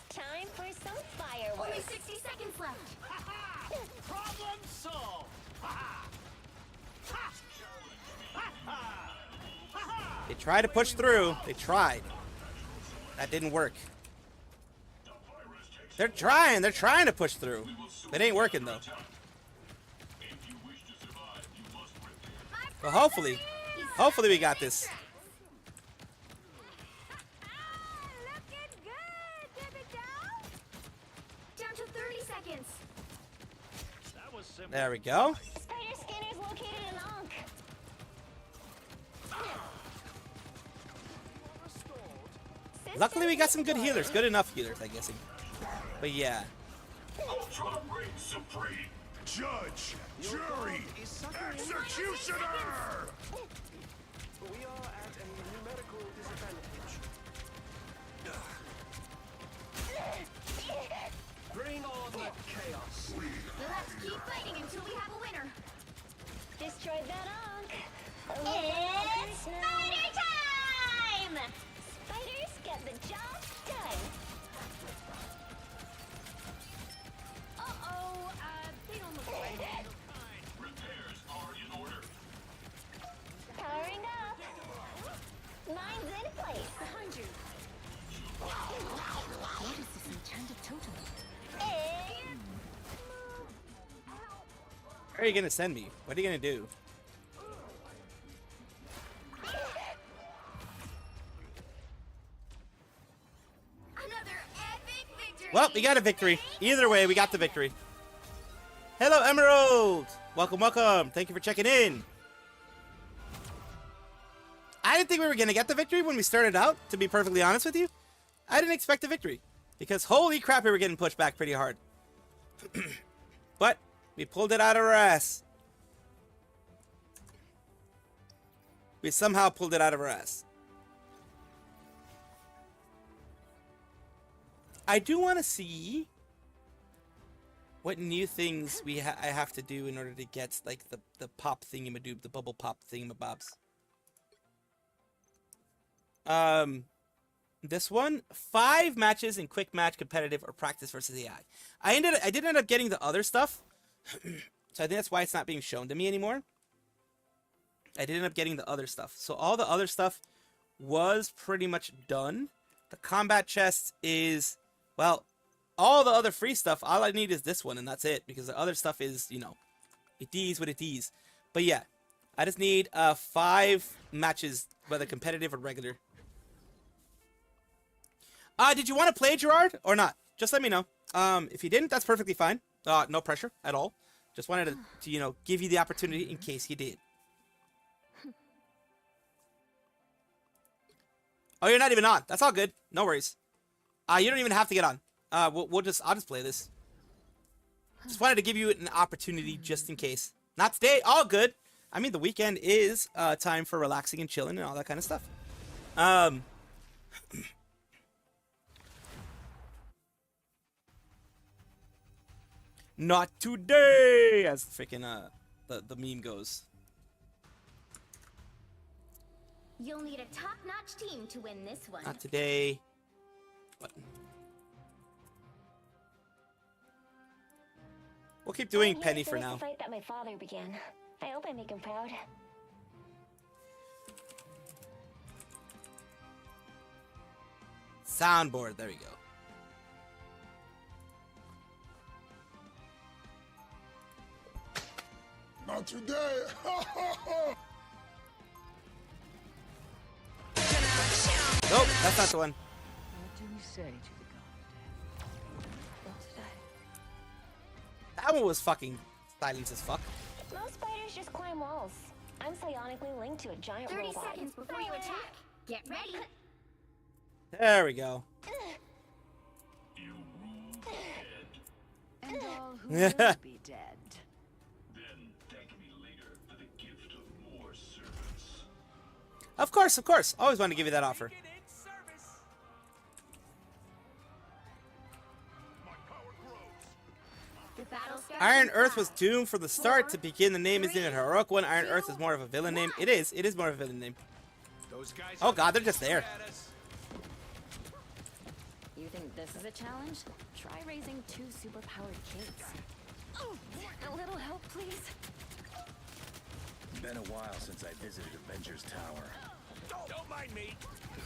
Time for some fireworks. Only 60 seconds left. Problem solved. They tried to push through. They tried. That didn't work. They're trying to push through. It ain't working, though. Well, hopefully we got this. Looking good, Tippy Toe. Down to 30 seconds. That was simple. There we go. Spider scanner is located in Ankh. Luckily, we got some good healers. Good enough healers, I guess. But yeah. Ultra reign supreme. Judge, jury, executioner. We are at a numerical disadvantage. Bring on the chaos. Let's keep fighting until we have a winner. Destroy that Ankh. It's spider time! Spiders get the job done. They don't look right. Repairs are in order. Powering up. Mine's in place. Behind you. What is this enchanted totem? Where are you gonna send me? What are you gonna do? Another epic victory. Well, we got a victory. Either way, we got the victory. Hello, Emerald! Welcome, welcome. Thank you for checking in. I didn't think we were going to get the victory when we started out, to be perfectly honest with you. I didn't expect a victory. Because holy crap, we were getting pushed back pretty hard. But we pulled it out of our ass. We somehow pulled it out of our ass. I do want to see what new things I have to do in order to get like the pop thingamadoob, the bubble pop thingamabobs. This one, 5 matches in quick match, competitive, or practice versus AI. I did end up getting the other stuff, so I think that's why it's not being shown to me anymore. I did end up getting the other stuff, so all the other stuff was pretty much done. The combat chest is, well, all the other free stuff. All I need is this one, and that's it, because the other stuff is, you know, it is what it is. But yeah, I just need 5 matches, whether competitive or regular. Did you want to play, Gerard, or not? Just let me know. If you didn't, that's perfectly fine. No pressure at all. Just wanted to, you know, give you the opportunity in case you did. Oh, you're not even on. That's all good. No worries. You don't even have to get on. I'll just play this. Just wanted to give you an opportunity just in case. Not today. All good. I mean, the weekend is time for relaxing and chilling and all that kind of stuff. Not today, as freaking the meme goes. You'll need a top-notch team to win this one. Not today. What? We'll keep doing Penny for now. The fight that my father began. I hope I make him proud. Soundboard. There we go. Not today. Nope, that's not the one. What do we say to the god? That one was fucking silence as fuck. Most spiders just climb walls. I'm psionically linked to a giant 30 robot. seconds before you attack. Get ready. There we go. And all who will be dead. Of course, of course. Always wanted to give you that offer. Iron Earth was doomed from the start to begin. The name isn't a heroic one. Iron Earth is more of a villain name. It is. It is more of a villain name. Oh god, they're just there. You think this is a challenge? Try raising 2 superpowered kids. Oh, a little help, please. Been a while since I visited Avengers Tower. Don't mind me.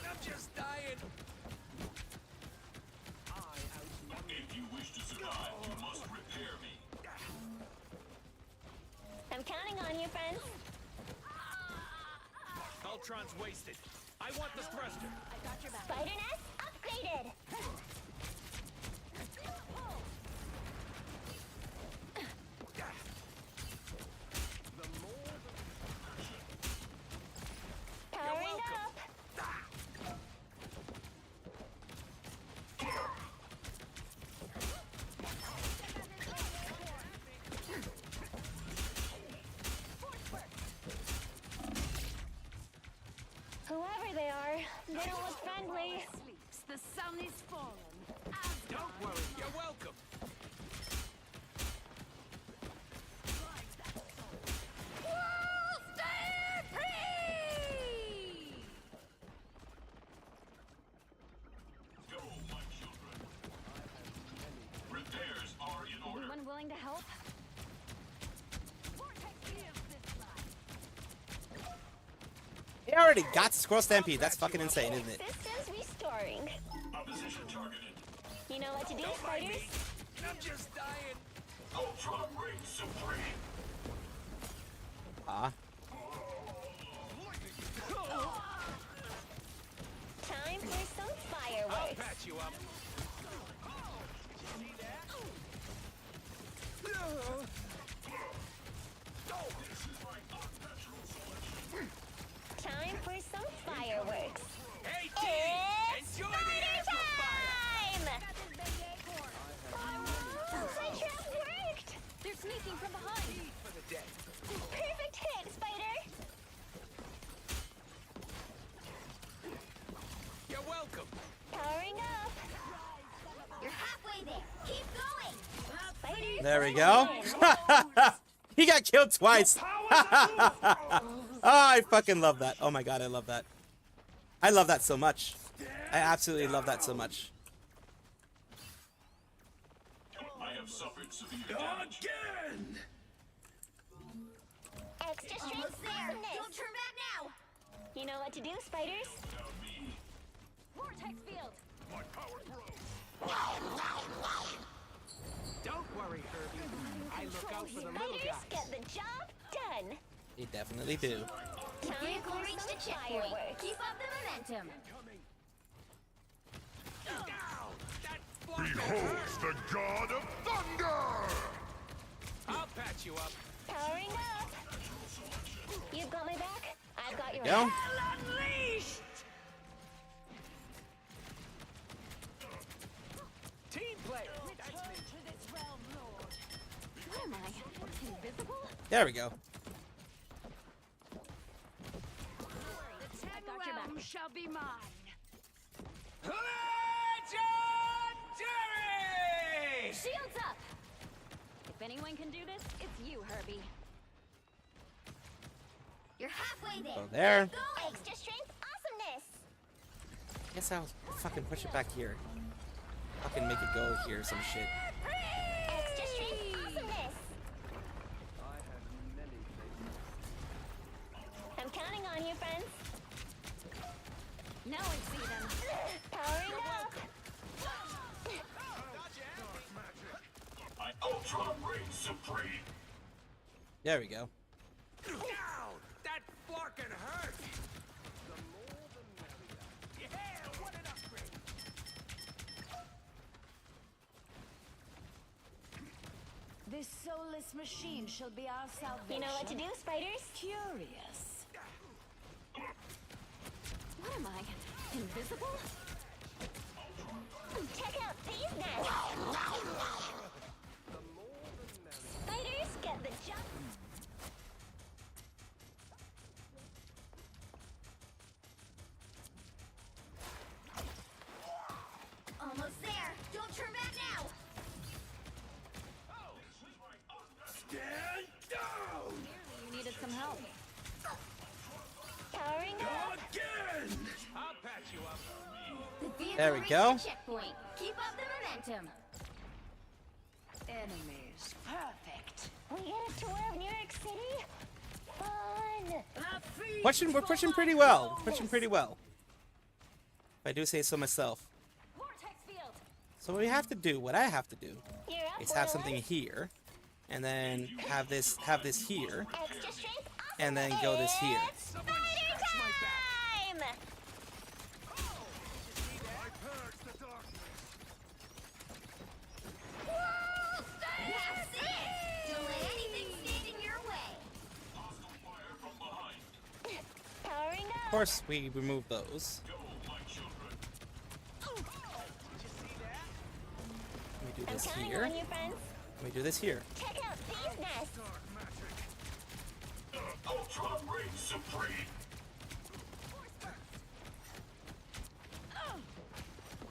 I'm just dying. If you wish to survive, you must repair me. I'm counting on you, friends. Ultron's wasted. I want the thruster. I got your back. Spider Nest upgraded. Powering up. Whoever they are, they don't look friendly. The sun is fallen. Don't worry, you're welcome. Go, my children. Repairs are in order. Anyone willing to help? He already got Squirrel Stampede. That's fucking insane, isn't it? Systems restoring. Opposition targeted. You know what to do, spiders? I'm just dying. Ultron reigns supreme. Time for some fireworks. I'll patch you up. Time for some fireworks. Hey, It's enjoy spider the time! My trap worked! They're sneaking from behind. for the day. Perfect hit, Spider! You're welcome. Powering up. There we go. He got killed twice. Oh, I fucking love that. Oh my god, I love that. I love that so much. I absolutely love that so much. I have suffered severe damage. Again! Extra strength awesomeness. Don't turn back now. You know what to do, spiders. Vortex field. My power grows. Don't worry, Herbie. I look out for the little Spiders guys. get the job done. They definitely do. Vehicle reached the checkpoint. Keep up the momentum. Behold the god of thunder! I'll patch you up. Powering up. You've got my back. I've got your Go. Hell unleashed. Team player. Return to this realm, Lord. What am I? Invisible? There we go. The ten realms shall be mine. Legendary! Shields up! If anyone can do this, it's you, Herbie. You're halfway there. Go there. Go. Extra strength awesomeness. Guess I'll fucking push it back here. Fucking make it go here, some shit. Extra strength awesomeness. I'm counting on you, friends. Now I see them. Powering up. I ultra reign supreme. There we go. Ow! That fucking hurt! The more the merrier. Yeah, what an upgrade! This soulless machine shall be our salvation. You know what to do, spiders? Curious. What am I? Invisible? Check out these nests. Spiders get the jump. Almost there. Don't turn back now. Stand down! You needed some help. Powering up. Again! I'll patch you up. There we go. Checkpoint. Keep up the momentum. Enemies. Perfect. We get a tour of New York City. Fun. We're pushing pretty well. Pushing pretty well. If I do say so myself. Vortex field. So what we have to do, what I have to do, You're up, is have little something one. here, and then have this here, Extra strength. and then go this here. It's spider time! That's it! Don't let anything stand in your way. Powering Of up. course, we remove those. We do I'm this counting here. on you, friends. We do this here. Check out these nests. Ultra reign supreme.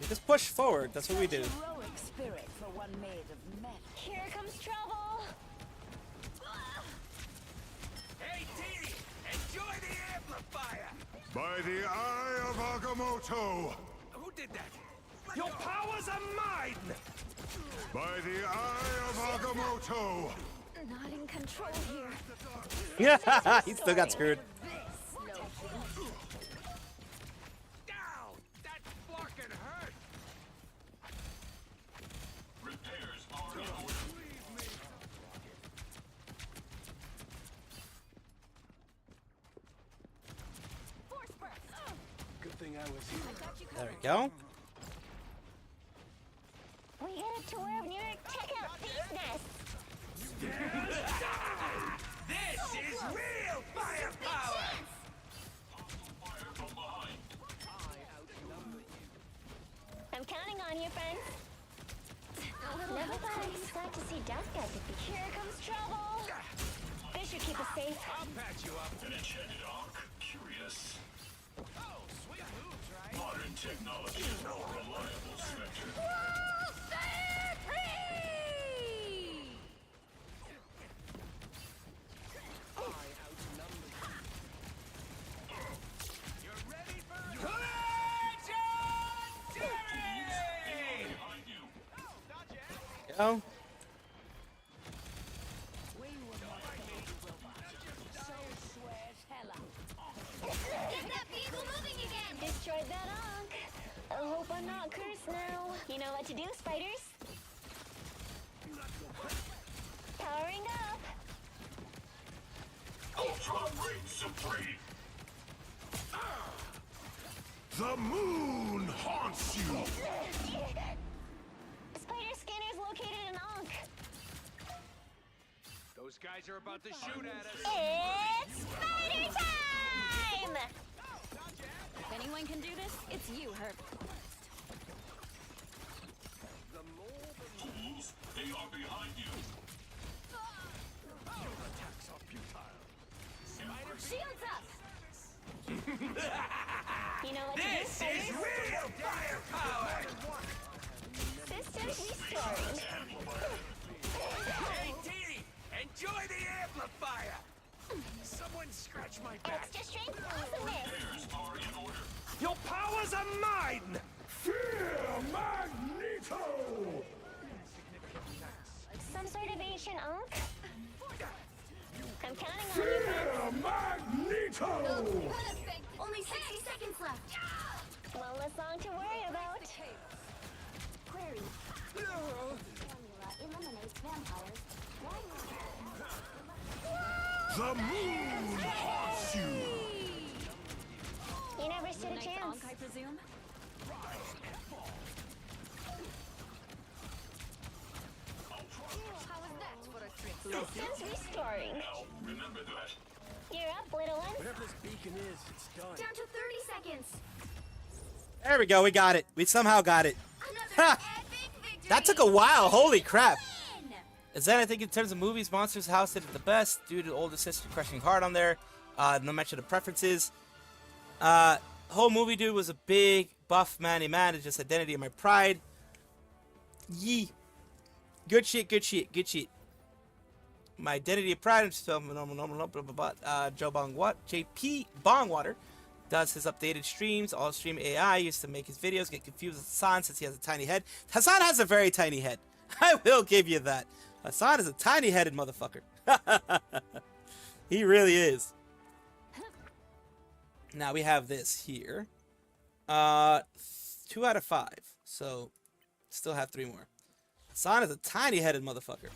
We just push forward. That's what we do. Heroic spirit for one made of metal. Here comes trouble. Hey, Dee! Enjoy the amplifier! By the eye of Agamotto. Who did that? Your powers are mine! By the eye of Agamotto. Not in control here. Yeah, he still got screwed. Down! That fucking hurt! Repairs are in order. Force burst. Good thing I was here. There we go. We get a tour of New York. Check out these nests. This is real firepower! I'm counting on you, friends. Never thought I'd be sad to see Death get defeated. Here comes trouble. This should keep us safe. I'll patch you up. An enchanted arc. Curious. Oh, sweet moves, right? Modern technology. More reliable Spectre. Oh. Destroyed that Ankh. I hope I'm not cursed now. You know what to do, spiders. Powering up. Ultra Ring Supreme. The moon haunts you. Spider scanner's located in Ankh. Those guys are about to shoot at us. It's spider time! If anyone can do this, it's you, Herb. Fools, they are behind you. Attacks are futile. Shields up! You know what to do, This spiders? is real firepower! Systems restoring. Hey, T! Enjoy the amplifier! Someone scratch my back! Extra strength awesomeness. Repairs are in order. Your powers are mine! Fear Magneto! Some sort of ancient Ankh? I'm counting on you, friends. Magneto! Only 60 seconds left. One less song to worry about. Query. Formula eliminates vampires. The moon haunts you. You never stood a Nice chance. Ankh, I presume. Systems restoring. Remember that. You're up, little one. Whatever this beacon is, it's done. Down to 30 seconds. There we go. We got it. We somehow got it. Ha! That took a while. Holy crap. Is that, I think, in terms of movies, Monsters House did it the best due to older sister crushing hard on there. No mention of preferences. Whole movie, dude, was a big buff manny man. It's just identity and my pride. Yee. Good shit, good shit, good shit. My identity of pride. I'm just filming normal, blah, blah, blah. JP Bongwater does his updated streams. All stream AI used to make his videos get confused with Hassan since he has a tiny head. Hassan has a very tiny head. I will give you that. Hassan is a tiny-headed motherfucker. He really is. Now we have this here. 2 out of 5. So, still have 3 more. Hassan is a tiny-headed motherfucker.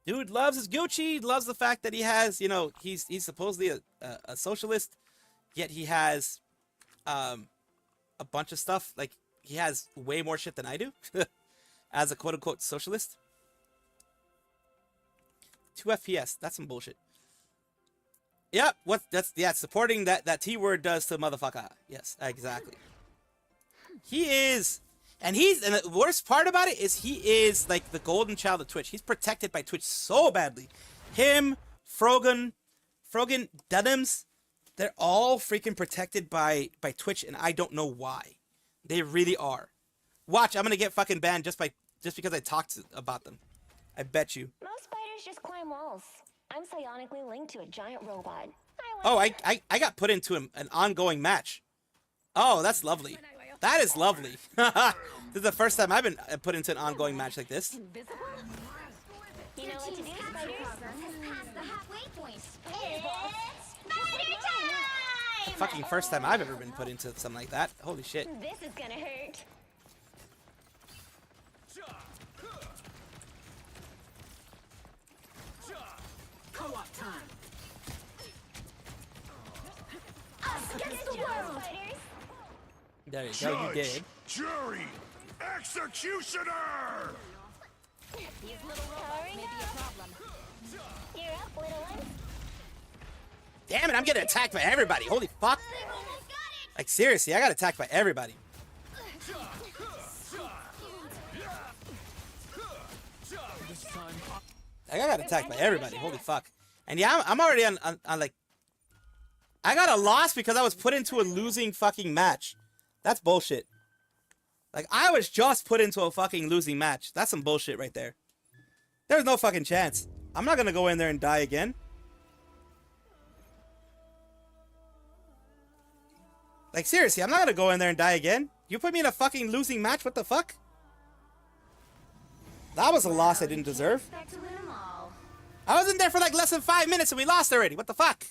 Dude loves his Gucci. Loves the fact that he has, you know, he's supposedly a socialist, yet he has a bunch of stuff. Like, he has way more shit than I do as a quote-unquote socialist. 2 FPS. That's some bullshit. Yep. Supporting that T word does to motherfucker. Yes, exactly. He is. And the worst part about it is he is like the golden child of Twitch. He's protected by Twitch so badly. Him, Frogan Dunims, they're all freaking protected by Twitch, and I don't know why. They really are. Watch, I'm gonna get fucking banned just because I talked about them. I bet you. Most spiders just climb walls. I'm psionically linked to a giant robot. Oh, I got put into an ongoing match. Oh, that's lovely. That is lovely. This is the first time I've been put into an ongoing match like this. You know what to do, spiders? Past the halfway point. It's spider time! Fucking first time I've ever been put into something like that. Holy shit. This is gonna hurt. Co-op time. Us against the world! There you go, you did. Jury, executioner. These little robots may be a problem. You're up, little one. Damn it, I'm getting attacked by everybody. Holy fuck. Like, seriously, I got attacked by everybody. I got attacked by everybody. Holy fuck. And yeah, I'm already on like... I got a loss because I was put into a losing fucking match. That's bullshit. Like, I was just put into a fucking losing match. That's some bullshit right there. There's no fucking chance. I'm not gonna go in there and die again. Like, seriously, I'm not gonna go in there and die again. You put me in a fucking losing match? What the fuck? That was a loss I didn't deserve. I was in there for like less than 5 minutes and we lost already. What the fuck?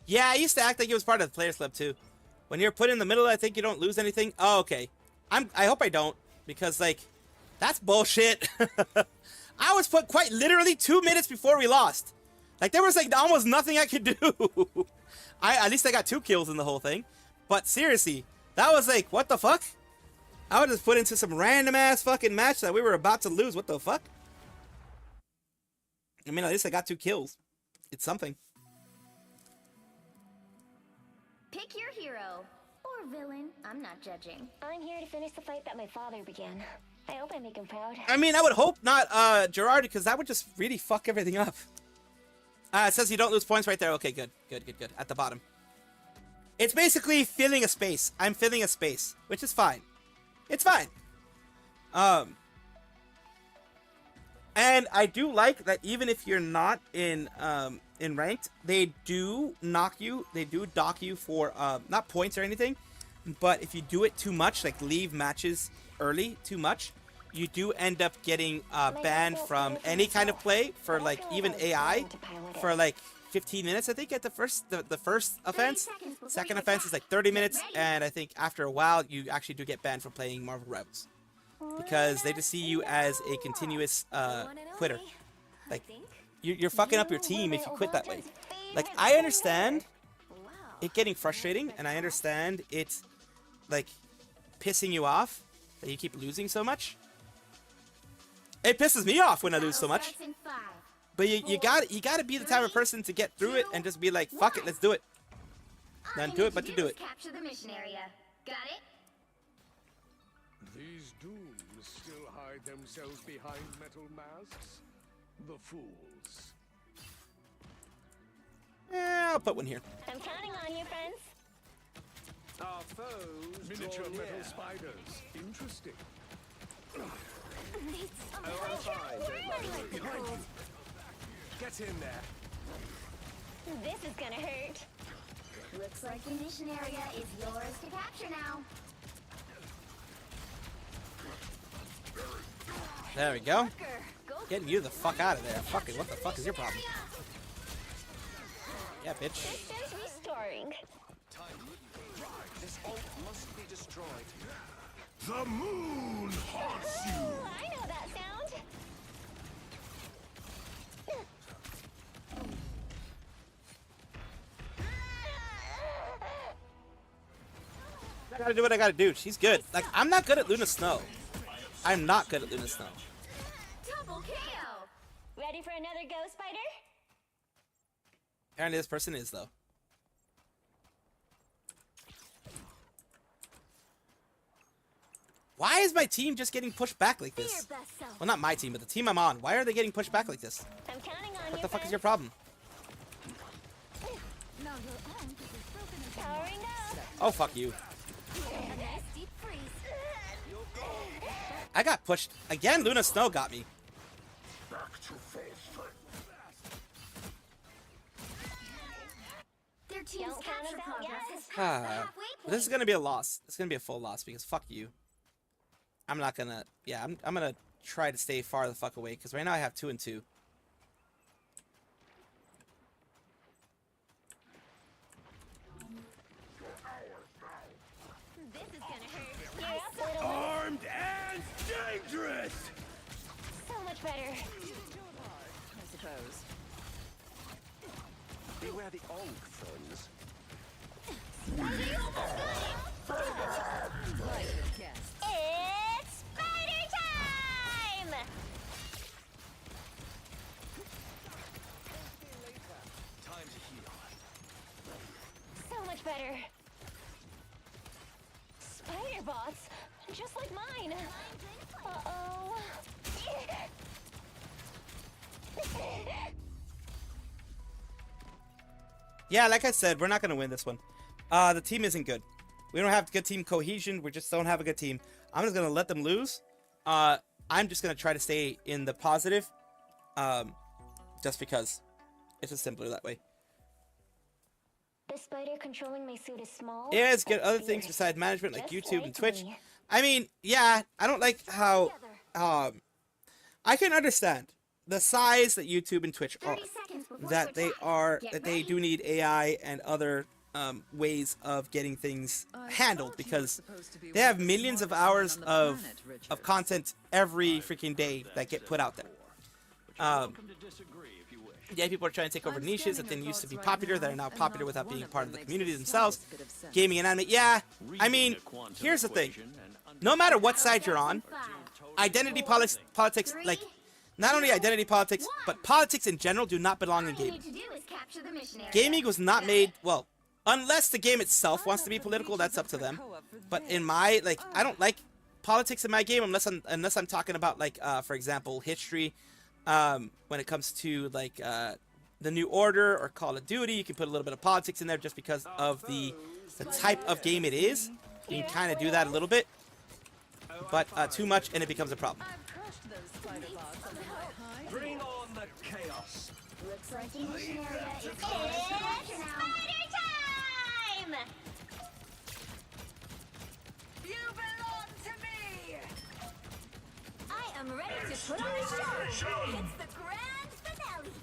Yeah, I used to act like it was part of the Players Club too. When you're put in the middle, I think you don't lose anything. Oh, okay. I hope I don't, because like, that's bullshit. I was put quite literally 2 minutes before we lost. Like there was like almost nothing I could do. At least I got 2 kills in the whole thing. But seriously, that was like, what the fuck? I was just put into some random ass fucking match that we were about to lose. What the fuck? I mean, at least I got 2 kills. It's something. Pick your hero. Or villain. I'm not judging. I'm here to finish the fight that my father began. I hope I make him proud. I mean, I would hope not, Gerard, because that would just really fuck everything up. It says you don't lose points right there. Okay, good. Good. At the bottom. It's basically filling a space. I'm filling a space, which is fine. It's fine. And I do like that even if you're not in ranked, they do knock you. They do dock you for, not points or anything, but if you do it too much, like leave matches early too much, you do end up getting banned from any kind of play for like even AI for like 15 minutes, I think, at the first offense. Second offense is like 30 minutes, and I think after a while you actually do get banned from playing Marvel Rebels because they just see you as a continuous quitter. Like you're fucking up your team if you quit that way. Like I understand it getting frustrating, and I understand it like pissing you off that you keep losing so much. It pisses me off when I lose so much. But you gotta be the type of person to get through it and just be like, fuck it, let's do it. Then do it, but to do it. Capture the mission area. Got it? These dooms still hide themselves behind metal masks. The fools. I'll put one here. I'm counting on you, friends. Our foes miniature metal spiders. Interesting. Behind you. Get in there. This is gonna hurt. Looks like the mission area is yours to capture now. There we go. Getting you the fuck out of there. Fucking what the fuck is your problem? Yeah, bitch. Systems restoring. This ult must be destroyed. The moon haunts you. Ooh, I know that sound. I gotta do what I gotta do. She's good. Like, I'm not good at Luna Snow. I'm not good at Luna Snow. Double KO. Ready for another go, Spider? Apparently this person is, though. Why is my team just getting pushed back like this? Well, not my team, but the team I'm on. Why are they getting pushed back like this? I'm counting on what the fuck is your problem? Powering up. Oh, fuck you. I got pushed. Again, Luna Snow got me. Their team's capture progress is past the Ah, halfway this is gonna be a loss. It's gonna be a full loss because fuck you. I'm not gonna. Yeah, I'm gonna try to stay far the fuck away because right now I have 2 and 2. This is gonna hurt. You're up, little one. Armed and dangerous. So much better. I suppose. Beware the Onk, friends. It's spider time! Time to heal. So much better. Spider bots, just like mine. Uh-oh. Yeah, like I said, we're not gonna win this one. The team isn't good. We don't have good team cohesion. We just don't have a good team. I'm just gonna let them lose. I'm just gonna try to stay in the positive. Just because it's just simpler that way. spider controlling my suit is small. AI has good other things besides management like YouTube and Twitch. I mean, yeah, I don't like how I can understand the size that YouTube and Twitch are. That they do need AI and other ways of getting things handled because they have millions of hours of content every freaking day that get put out there. Yeah, people are trying to take over niches that didn't used to be popular, that are now popular without being part of the community themselves. Gaming and anime, yeah. I mean, here's the thing. No matter what side you're on, identity politics, like, not only identity politics, but politics in general do not belong in gaming. Gaming was not made, well, unless the game itself wants to be political, that's up to them. But in my, like, I don't like politics in my game unless I'm talking about, like, for example, history. When it comes to, like, the New Order or Call of Duty, you can put a little bit of politics in there just because of the type of game it is. You can kind of do that a little bit. But too much and it becomes a problem. Bring on the chaos. Looks like the mission area is spider time! You belong to me! I am ready to put on a show! It's the grand finale!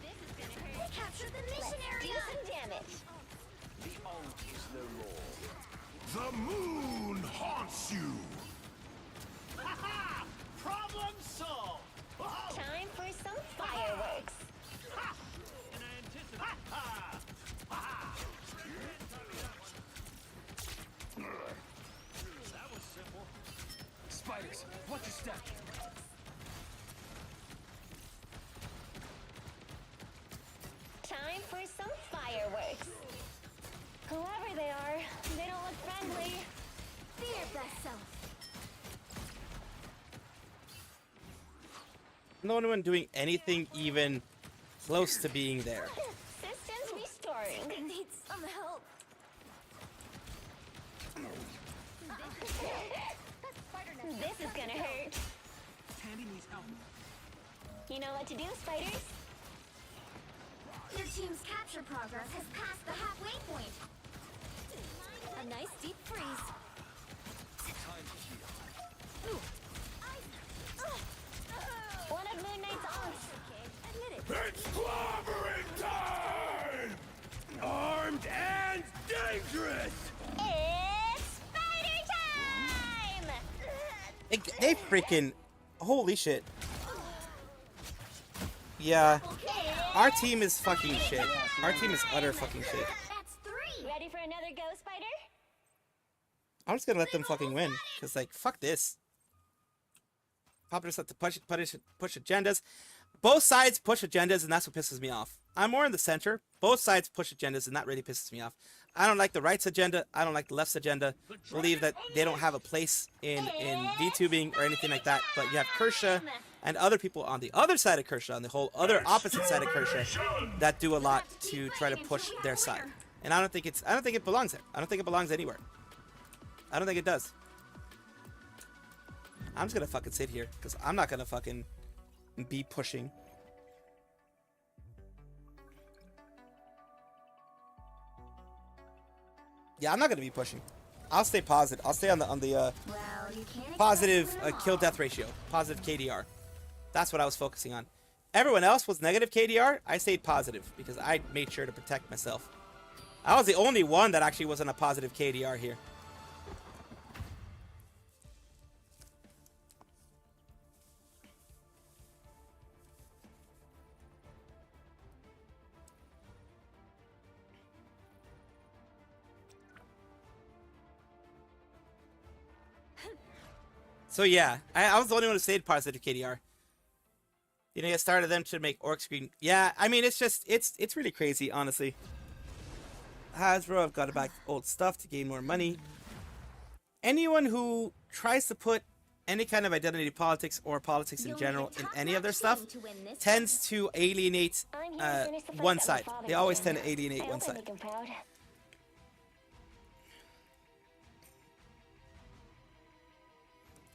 This is gonna hurt. We captured the mission area! Do some damage! The Ankh is no more. The moon haunts you! Ha-ha! Problem solved! Time for some fireworks! That was simple. Spiders, watch your step. Time for some fireworks. Whoever they are, they don't look friendly. Be your best self. No one doing anything even close to being there. Systems restoring. Need some help. This is gonna hurt. Tandy needs help. You know what to do, spiders? Your team's capture progress has passed the halfway point. A nice deep freeze. One of Moon Knight's aunts. Admit it. It's clobbering time! Armed and dangerous! It's spider time! They freaking, holy shit. Yeah, our team is fucking shit. Our team is utter fucking shit. That's 3. Ready for another go, spider? I'm just gonna let them fucking win, cause like fuck this. Populists have to push agendas. Both sides push agendas, and that's what pisses me off. I'm more in the center. Both sides push agendas, and that really pisses me off. I don't like the right's agenda. I don't like the left's agenda. Believe that they don't have a place in VTubing or anything like that. But you have Kershaw and other people on the other side of Kershaw, on the whole other opposite side of Kershaw, that do a lot to try to push their side. And I don't think it belongs there. I don't think it belongs anywhere. I don't think it does. I'm just gonna fucking sit here because I'm not gonna fucking be pushing. Yeah, I'm not gonna be pushing. I'll stay positive. I'll stay on the positive kill death ratio, positive KDR. That's what I was focusing on. Everyone else was negative KDR. I stayed positive because I made sure to protect myself. I was the only one that actually wasn't a positive KDR here. So yeah, I was the only one who stayed positive KDR. You know, I started them to make orc screen. Yeah, I mean, it's just, it's really crazy, honestly. Hasbro have got to back old stuff to gain more money. Anyone who tries to put any kind of identity politics or politics in general in any of their stuff tends to alienate one side. They always tend to alienate one side.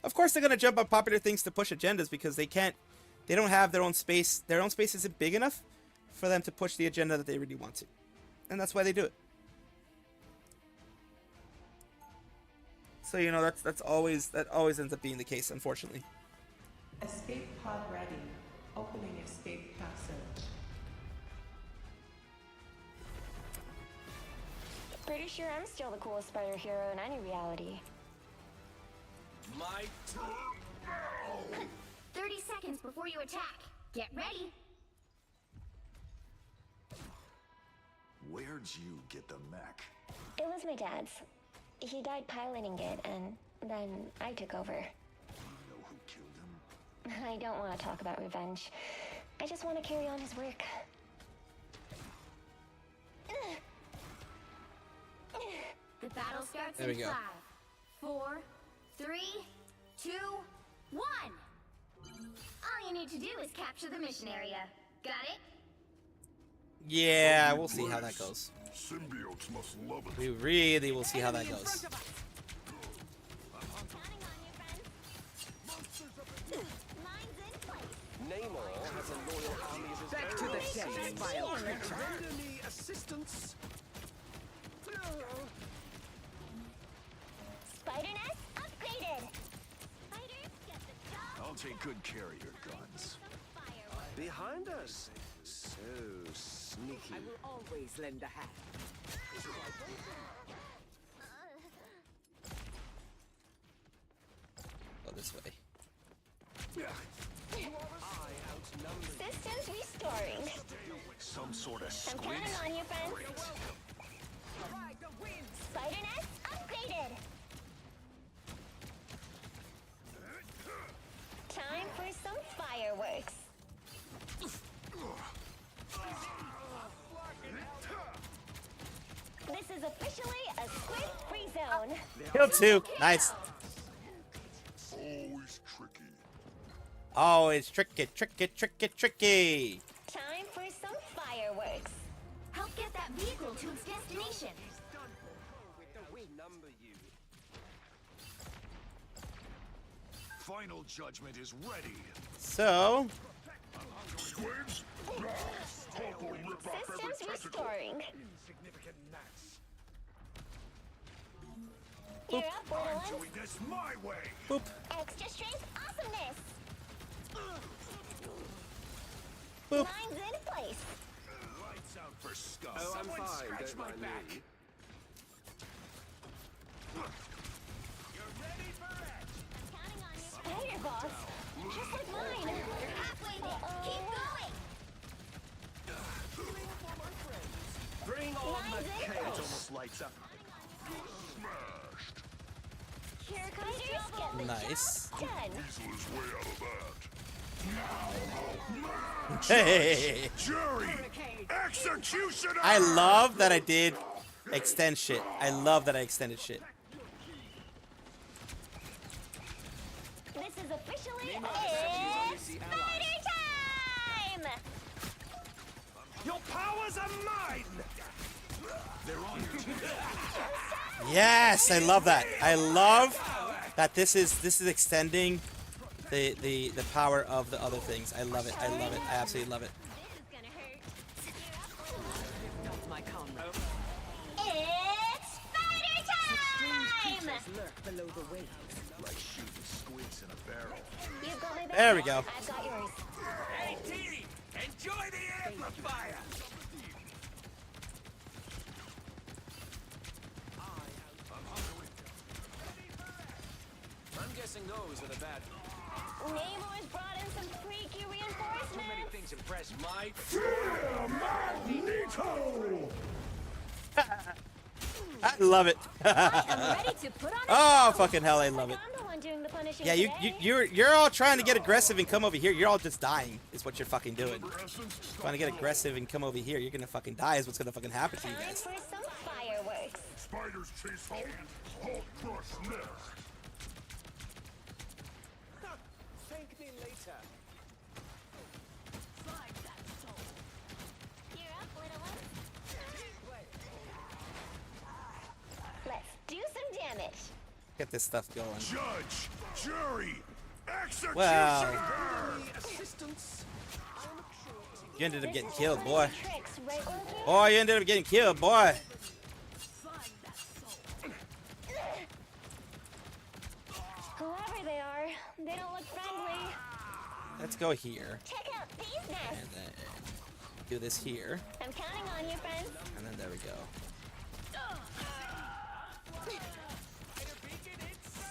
Of course, they're going to jump on popular things to push agendas because they don't have their own space. Their own space isn't big enough for them to push the agenda that they really want to. And that's why they do it. So, you know, that always ends up being the case, unfortunately. Escape pod ready. Opening escape passage. Pretty sure I'm still the coolest spider hero in any reality. My turn. 30 seconds before you attack. Get ready. Where'd you get the mech? It was my dad's. He died piloting it, and then I took over. You know who killed him? I don't want to talk about revenge. I just want to carry on his work. The battle starts There we in go. 5, 4, 3, 2, 1. All you need to do is capture the mission area. Got it? Yeah, we'll see how that goes. Symbiotes must love it. We really will see how that goes. Namor has a loyal army of his Back to the deck, vile creature. Render me assistance. Spider nest upgraded. Spiders get the job. I'll take good care of your guns. Behind us. So sneaky. I will always lend a hand. Go this way. Systems restoring. Some sort of I'm squid. counting on you, friends. Spider nest upgraded. Time for some fireworks. This is officially a squid-free zone. Kill 2. Nice. Always tricky. Oh, it's tricky, tricky, tricky, tricky. Time for some fireworks. Help get that vehicle to its destination. Final judgment is ready. So, Squids, Systems restoring. Insignificant gnats. You're up, little I'm ones. doing this my way. boop. Extra strength awesomeness. Boop. Mine's in place. Lights out for stuff. Oh, I'm Someone fine. scratch Don't my mind back. me. Spider boss. Just like mine. You're halfway there. Keep going. Bring on Mine's the in chaos. place. Almost lights up. Here comes get the Nice. job done. Weasel is way out of that. Hey. Jury! Executioner! I love that I did extend shit. I love that I extended shit. This is officially it's spider time! Your powers are mine! They're on your team. Yes, I love that. I love that this is extending the power of the other things. I love it. I love it. I absolutely love it. It's spider time! Lurk below the waves. Like shooting squids in a barrel. You've got my back. There we go. I've got yours. Hey, T! Enjoy the amplifier! I'm guessing those are the bad. Namor's brought in some freaky Too many reinforcements. things impress my. Magneto! I love it. I am ready to put on a Oh, show. fucking hell, I love it. I'm the one doing the punishing Yeah, today. you're all trying to get aggressive and come over here. You're all just dying. Is what you're fucking doing. Trying to get aggressive and come over here. You're gonna fucking die. Is what's gonna fucking happen to you Time guys. for some fireworks. Spiders chase Hulk. Hulk crush nest. Thank me later. You're up, little one. Let's do some damage. Get this stuff going. Judge, jury, executioner! Wow. Assistance. I'm a cruelty You ended up getting killed, boy. Boy, you ended up getting killed, boy. Whoever they are, they don't look friendly. Let's go here. Check out these nests. And then do this here. I'm counting on you, friends. And then there we go.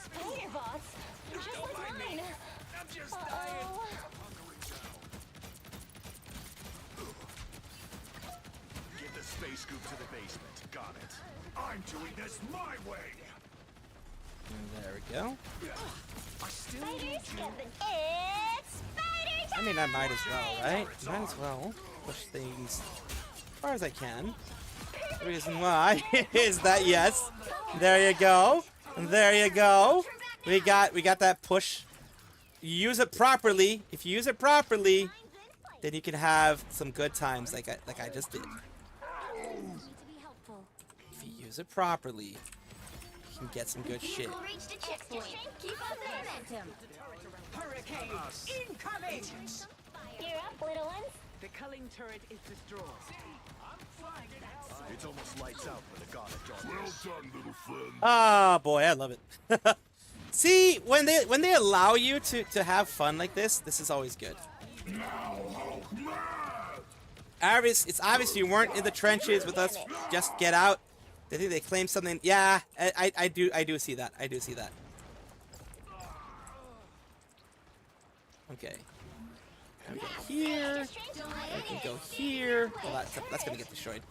Spider bots, just like mine. I'm just dying. Get the space scoop to the basement. Got it. I'm doing this my way. And there we go. Spiders get the. It's spider time. I mean, I might as well, right? Might as well push things as far as I can. The reason why is that, yes, there you go. There you go. We got that push. You use it properly. If you use it properly, then you can have some good times like I just did. If you use it properly, you can get some good shit. Keep up the momentum. Hurricane incoming. You're up, little ones. The culling turret is destroyed. It's almost lights out for the god of darkness. Well done, little friend. Ah, boy, I love it. See, when they allow you to have fun like this is always good. It's obvious you weren't in the trenches with us. Just get out. They think they claim something. Yeah, I do see that. I do see that. Okay. I can go here. I can go here. Well, that's gonna get destroyed.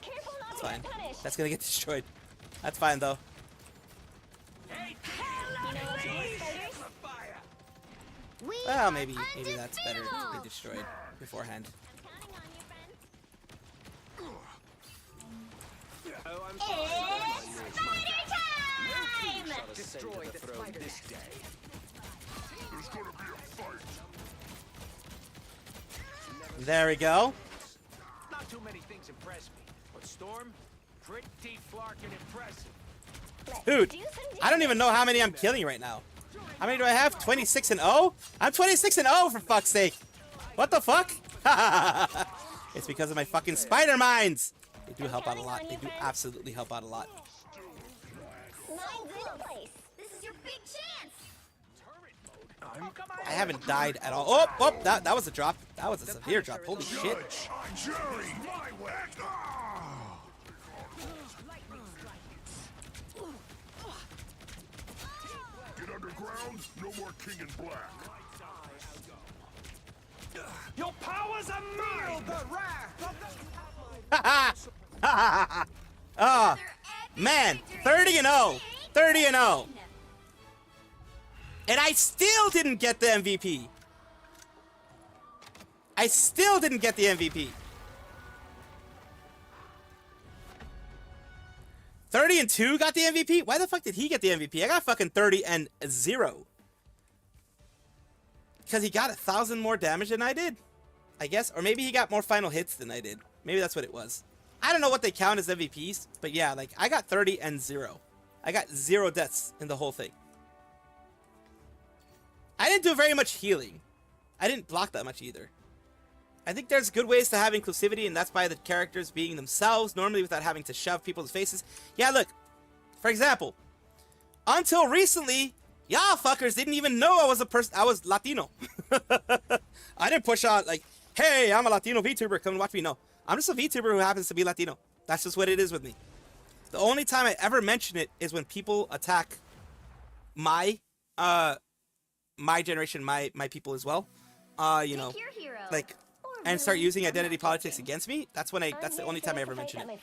That's fine. That's gonna get destroyed. That's fine though. Well, maybe that's better to be destroyed beforehand. It's spider time! Destroy the spider this day. There's gonna be a fight. There we go. Not too many things impress me, but Storm, pretty flarkin' impressive. Dude, I don't even know how many I'm killing right now. How many do I have? 26 and 0? I'm 26 and 0 for fuck's sake. What the fuck? It's because of my fucking spider mines. They do help out a lot. They do absolutely help out a lot. This is your big chance. I haven't died at all. Oh, that was a drop. That was a severe drop. Holy shit. Get underground, no more king in black. Your powers are mine. Oh, man. 30 and 0. 30 and 0. And I still didn't get the MVP. I still didn't get the MVP. 30 and 2 got the MVP? Why the fuck did he get the MVP? I got fucking 30 and 0. Because he got 1,000 more damage than I did, I guess. Or maybe he got more final hits than I did. Maybe that's what it was. I don't know what they count as MVPs, but yeah, like, I got 30 and 0. I got 0 deaths in the whole thing. I didn't do very much healing. I didn't block that much either. I think there's good ways to have inclusivity, and that's by the characters being themselves, normally without having to shove people's faces. Yeah, look. For example, until recently, y'all fuckers didn't even know I was Latino. I didn't push out like, hey, I'm a Latino VTuber, come and watch me. No, I'm just a VTuber who happens to be Latino. That's just what it is with me. The only time I ever mention it is when people attack my generation, my people as well. You know, like, and start using identity politics against me. That's the only time I ever mention it.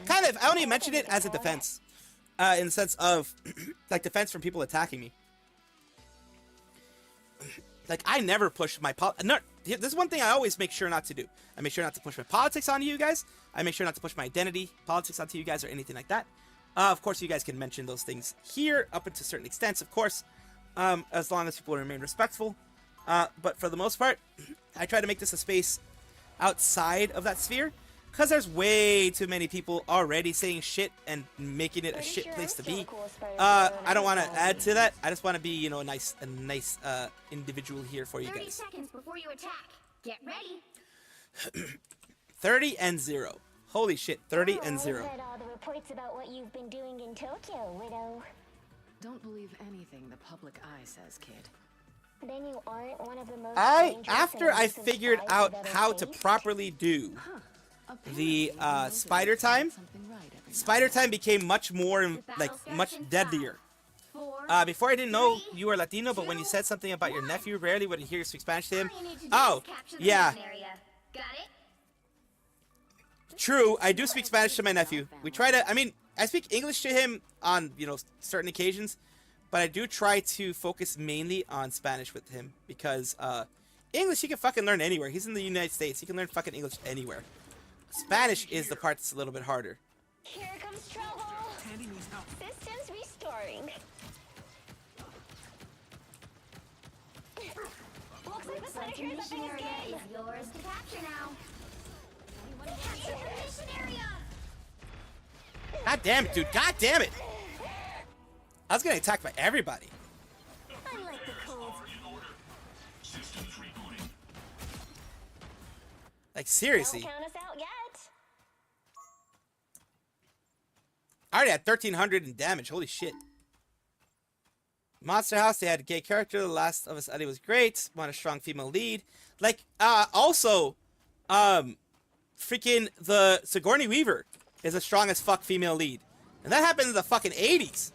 Kind of, I only mention it as a defense, in the sense of like defense from people attacking me. Like, I never push my this is one thing I always make sure not to do. I make sure not to push my politics onto you guys. I make sure not to push my identity politics onto you guys or anything like that. Of course, you guys can mention those things here up to certain extents, of course, as long as people remain respectful. But for the most part, I try to make this a space outside of that sphere, because there's way too many people already saying shit and making it a shit place to be. I don't want to add to that. I just want to be, you know, a nice individual here for you guys. 30 seconds before you attack. Get ready. 30-0. Holy shit, 30-0. Read all the reports about what you've been doing in Tokyo, Widow. Don't believe anything the public eye says, kid. Then you aren't one of the most After I figured out how to properly do the spider time became much more, like, much deadlier. Before I didn't know you were Latino, but when you said something about your nephew, rarely would I hear you speak Spanish to him. Oh, yeah. True, I do speak Spanish to my nephew. We try to, I mean, I speak English to him on, you know, certain occasions, but I do try to focus mainly on Spanish with him because English he can fucking learn anywhere. He's in the United States. He can learn fucking English anywhere. Spanish is the part that's a little bit harder. Here comes trouble. Systems restoring. Looks like the center here is the biggest game. Yours to capture now. Capture the mission area. God damn it, dude. God damn it. I was getting attacked by everybody. I like the cold. Like, seriously. Don't count us out yet. I already had 1,300 in damage. Holy shit. Monster House, they had a gay character. The Last of Us Eddie was great. Want a strong female lead. Like, also, freaking the Sigourney Weaver is a strong as fuck female lead. And that happened in the fucking 80s.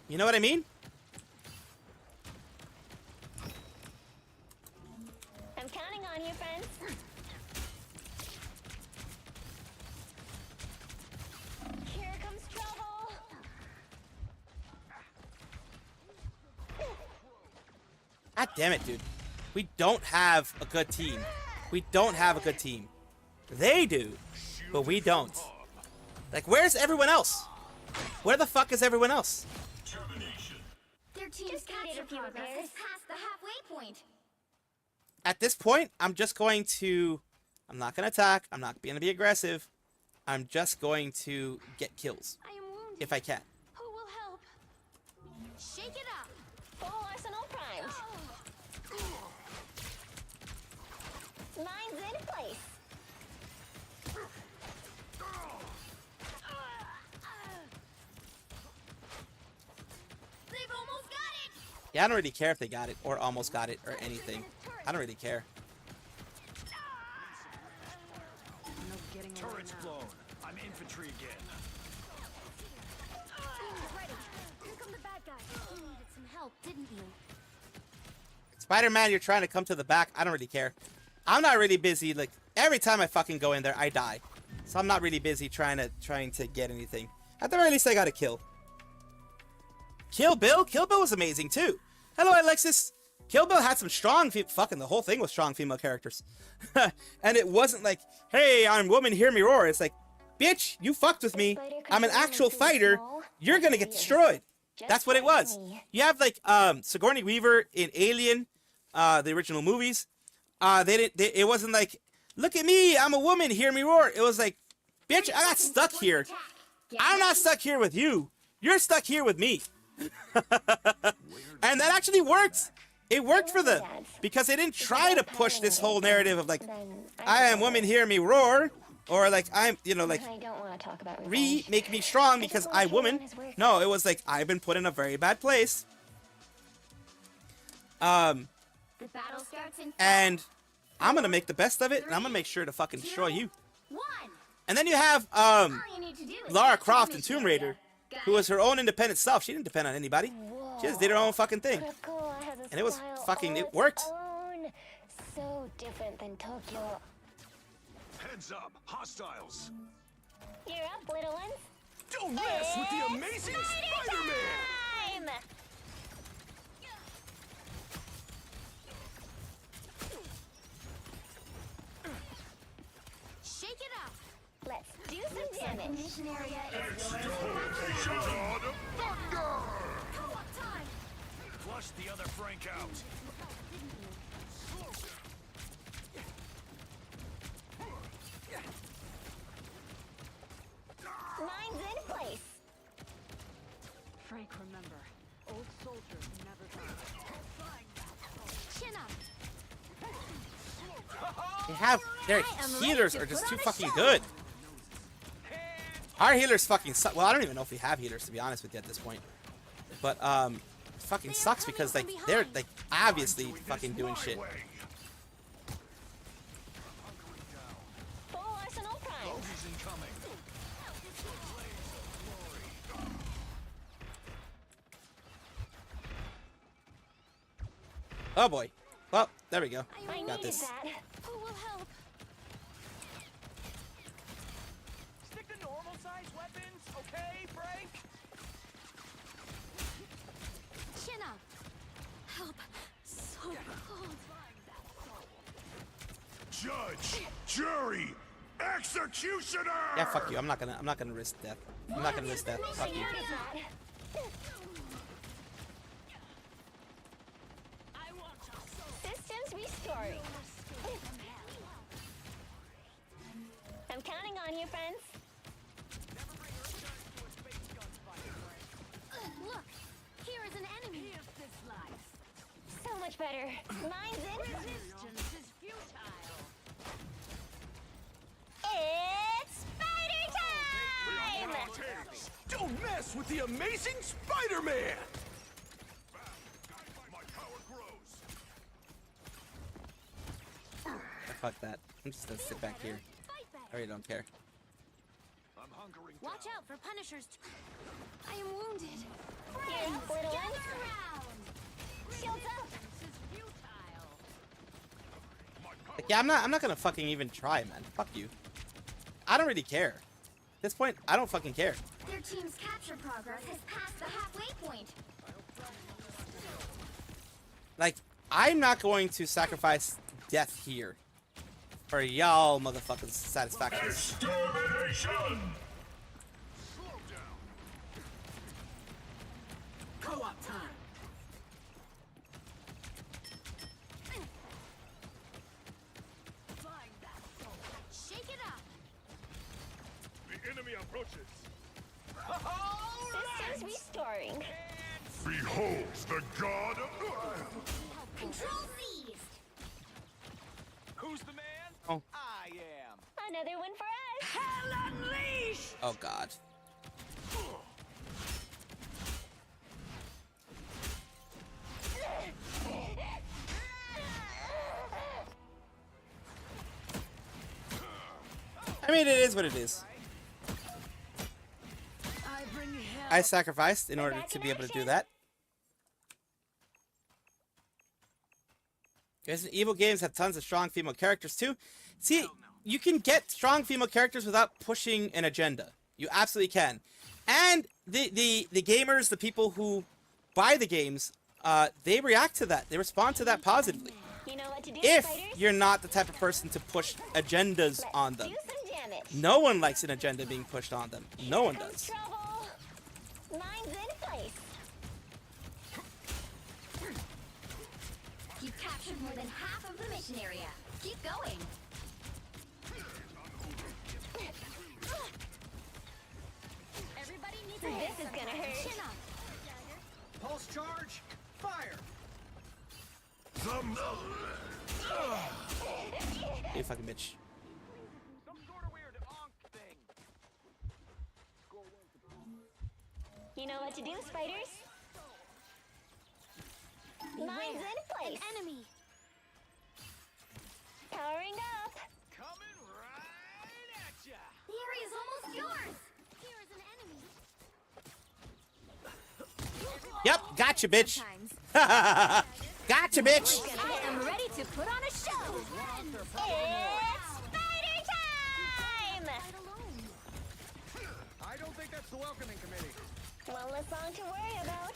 You know what I mean? I'm counting on you, friends. Here comes trouble. God damn it, dude. We don't have a good team. We don't have a good team. They do, but we don't. Like, where's everyone else? Where the fuck is everyone else? Their team's capture progress is past the halfway point. At this point, I'm just going to... I'm not going to attack. I'm not going to be aggressive. I'm just going to get kills. I am wounded. If I can. Who will help? Shake it up. Full arsenal primed. Mine's in place. They've almost got it. Yeah, I don't really care if they got it or almost got it or anything. I don't really care. Turret's blown. I'm infantry again. Ready. Here come the bad guys. You needed some help, didn't you? Spider-Man, you're trying to come to the back. I don't really care. I'm not really busy. Like, every time I fucking go in there, I die. So I'm not really busy trying to get anything. At the very least, I got a kill. Kill Bill? Kill Bill was amazing, too. Hello, Alexis. Kill Bill had some strong... Fucking the whole thing was strong female characters. And it wasn't like, hey, I'm woman, hear me roar. It's like, bitch, you fucked with me. I'm an actual fighter. You're gonna get destroyed. That's what it was. You have, like, Sigourney Weaver in Alien, the original movies. It wasn't like, look at me, I'm a woman, hear me roar. It was like, bitch, I got stuck here. I'm not stuck here with you. You're stuck here with me. And that actually worked. It worked for them because they didn't try to push this whole narrative of like, I am woman, hear me roar, or like I'm, you know, like make me strong because I'm woman. No, it was like I've been put in a very bad place. And I'm gonna make the best of it, and I'm gonna make sure to fucking destroy you. And then you have Lara Croft in Tomb Raider, who was her own independent self. She didn't depend on anybody. She just did her own fucking thing. And it was fucking, it worked. So different than Tokyo. Heads up, hostiles. You're up, little ones. Don't mess with the amazing Spider-Man! Time! Shake it up. Let's do some damage. Mission area is yours. God of Thunder! Time. Flush the other Frank out. Mine's in place. Frank, remember, old soldiers never die. Chin up. Their healers are just too fucking good. Our healers fucking suck. Well, I don't even know if we have healers, to be honest with you, at this point. But, it fucking sucks because, like, they're, like, obviously fucking doing shit. Oh boy. Well, there we go. Got this. Who will help? Stick to normal size weapons, okay, Frank? Chin up. Help. So cold. Judge, jury, executioner. Yeah, fuck you. I'm not gonna risk death. I'm not gonna risk death. Fuck you. Systems restoring. I'm counting on you, friends. Look, here is an enemy. So much better. Mine's in. Resistance is futile. It's spider time! Don't mess with the amazing Spider-Man. My power grows. Fuck that. I'm just gonna sit back here. I really don't care. I'm hunkering down. Watch out for punishers. I am wounded. Friends, gather around. Shields up. Like, yeah, I'm not gonna fucking even try, man. Fuck you. I don't really care. At this point, I don't fucking care. Their team's capture progress has passed the halfway point. Like, I'm not going to sacrifice death here for y'all motherfuckers' satisfaction. Extermination! Co-op time. Shake it up. The enemy approaches. Systems restoring. Behold the god of... Control seized. Who's the man? Oh. I am. Another one for us. Hell unleashed! Oh god. I mean, it is what it is. I sacrificed in order to be able to do that. Resident Evil games have tons of strong female characters too. See, you can get strong female characters without pushing an agenda. You absolutely can. And the gamers, the people who buy the games, they react to that. They respond to that positively. You know what to do, If spiders? you're not the type of person to push agendas on them. Do some damage. No one likes an agenda being pushed on them. No one does. Trouble. Mine's in place. You've captured more than half of the mission area. Keep going. Everybody needs a This is gonna hurt. Chin up. Pulse charge. Fire. You fucking bitch. Some sort of weird onk thing. You know what to do, spiders? Mine's in place. An enemy. Powering up. Coming right at ya. The area's almost yours. Here is an enemy. Yep, gotcha, bitch. Gotcha, bitch. I am ready to put on a show. It's spider time. I don't think that's the welcoming committee. One less song to worry about.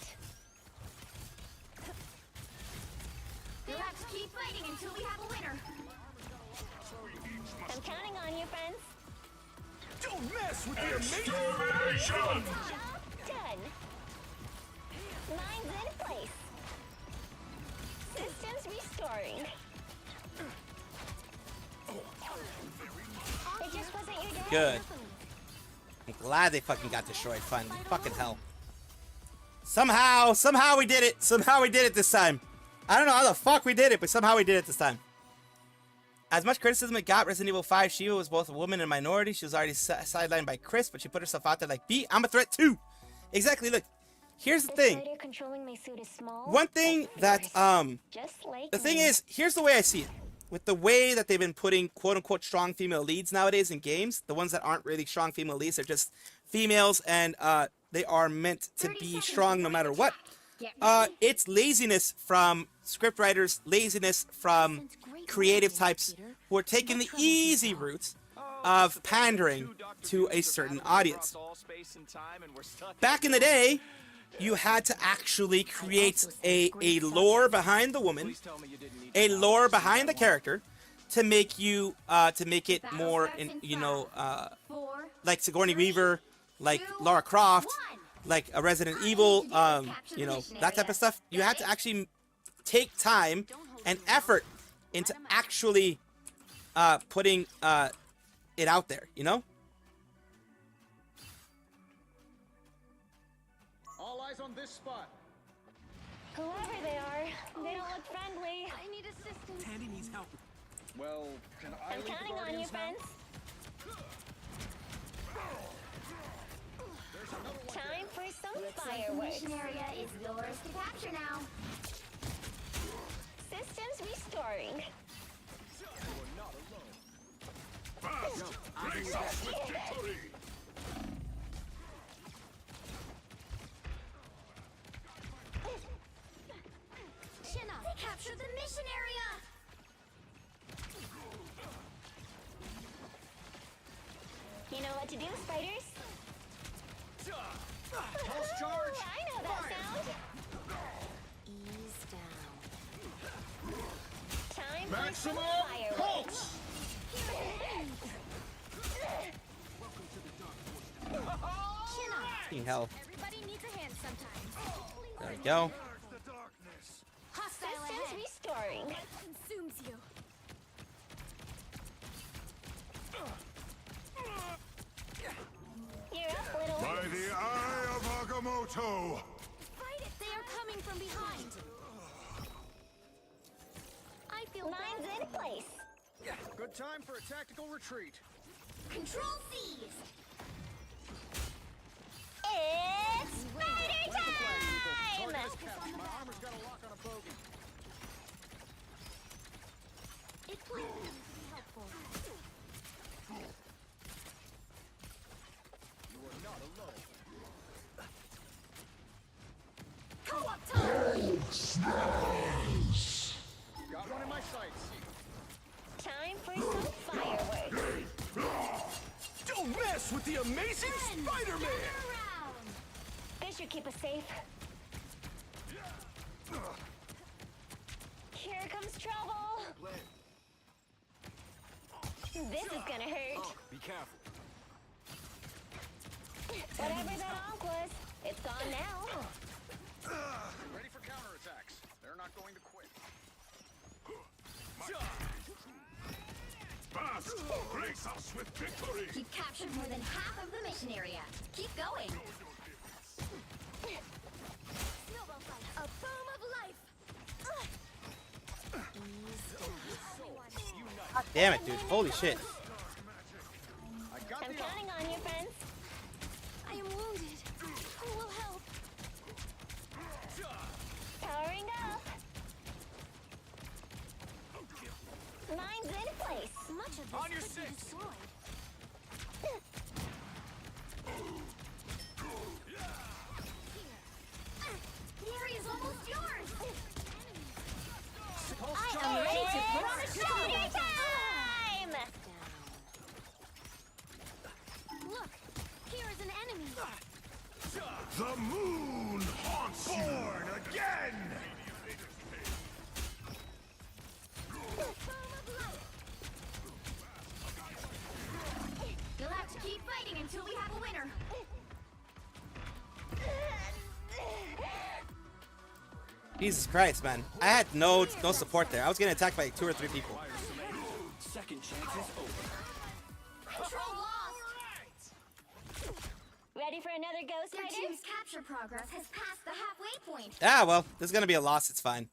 We'll have to keep fighting until we have a winner. I'm counting on you, friends. Don't mess with the amazing... Extermination! Done. Mine's in place. Systems restoring. It just wasn't your day. Good. I'm glad they fucking got destroyed finally. Fucking hell. Somehow we did it. Somehow we did it this time. I don't know how the fuck we did it, but somehow we did it this time. As much criticism it got, Resident Evil 5 Shiva was both a woman and a minority. She was already sidelined by Chris, but she put herself out there like, B, I'm a threat too. Exactly, look. Here's the thing. One thing that, the thing is, here's the way I see it. With the way that they've been putting quote-unquote strong female leads nowadays in games, the ones that aren't really strong female leads, they're just females, and they are meant to be strong no matter what. It's laziness from scriptwriters, laziness from creative types who are taking the easy route of pandering to a certain audience. Back in the day, you had to actually create a lore behind the woman, a lore behind the character, to make you make it more, like Sigourney Weaver, like Lara Croft, like a Resident Evil, that type of stuff. You had to actually take time and effort into actually putting it out there, you know? All eyes on this spot. Whoever they are, they don't look friendly. I need assistance. Tandy needs help. Well, can I I'm lead the counting on you, Guardians now? friends. Time for some fireworks. The mission area is yours to capture now. Systems restoring. Chin up. Capture the mission area. You know what to do, spiders? Pulse charge. I know that sound. Ease down. Time Maximum for some fireworks. pulse. Chin up. Fucking hell. Everybody needs a hand sometimes. There we go. Hostile systems restoring. Consumes you. You're up, little By one. the eye of Agamotto! Fight it! They are coming from behind. I feel mine's in place. Good time for a tactical retreat. Control seized. It's spider time! Target is captured. My armor's got a lock on a bogey. It will be helpful. You are not alone. Co-op time! Got one in my sights. Time for some fireworks. Don't mess with the amazing Spider-Man! This should keep us safe. Here comes trouble. This is gonna hurt. Be careful. Whatever that onk was, it's gone now. Ready for counterattacks. They're not going to quit. Fast! Grace us with victory! You've captured more than half of the mission area. Keep going. A boom of life. Damn it, dude. Holy shit. I'm counting on you, friends. I am wounded. Who will help? Powering up. Mine's in place. Much of this On your could be six. destroyed. The area is almost yours. I am ready to put on a shoulder time! Look, here is an enemy. The moon haunts you! Born again! You'll have to keep fighting until we have a winner. Jesus Christ, man. I had no support there. I was getting attacked by like 2 or 3 people. Second chances over. Control lost. Ready for another go, Their Spiders? team's capture progress has passed the halfway point. Ah, well, there's gonna be a loss. It's fine.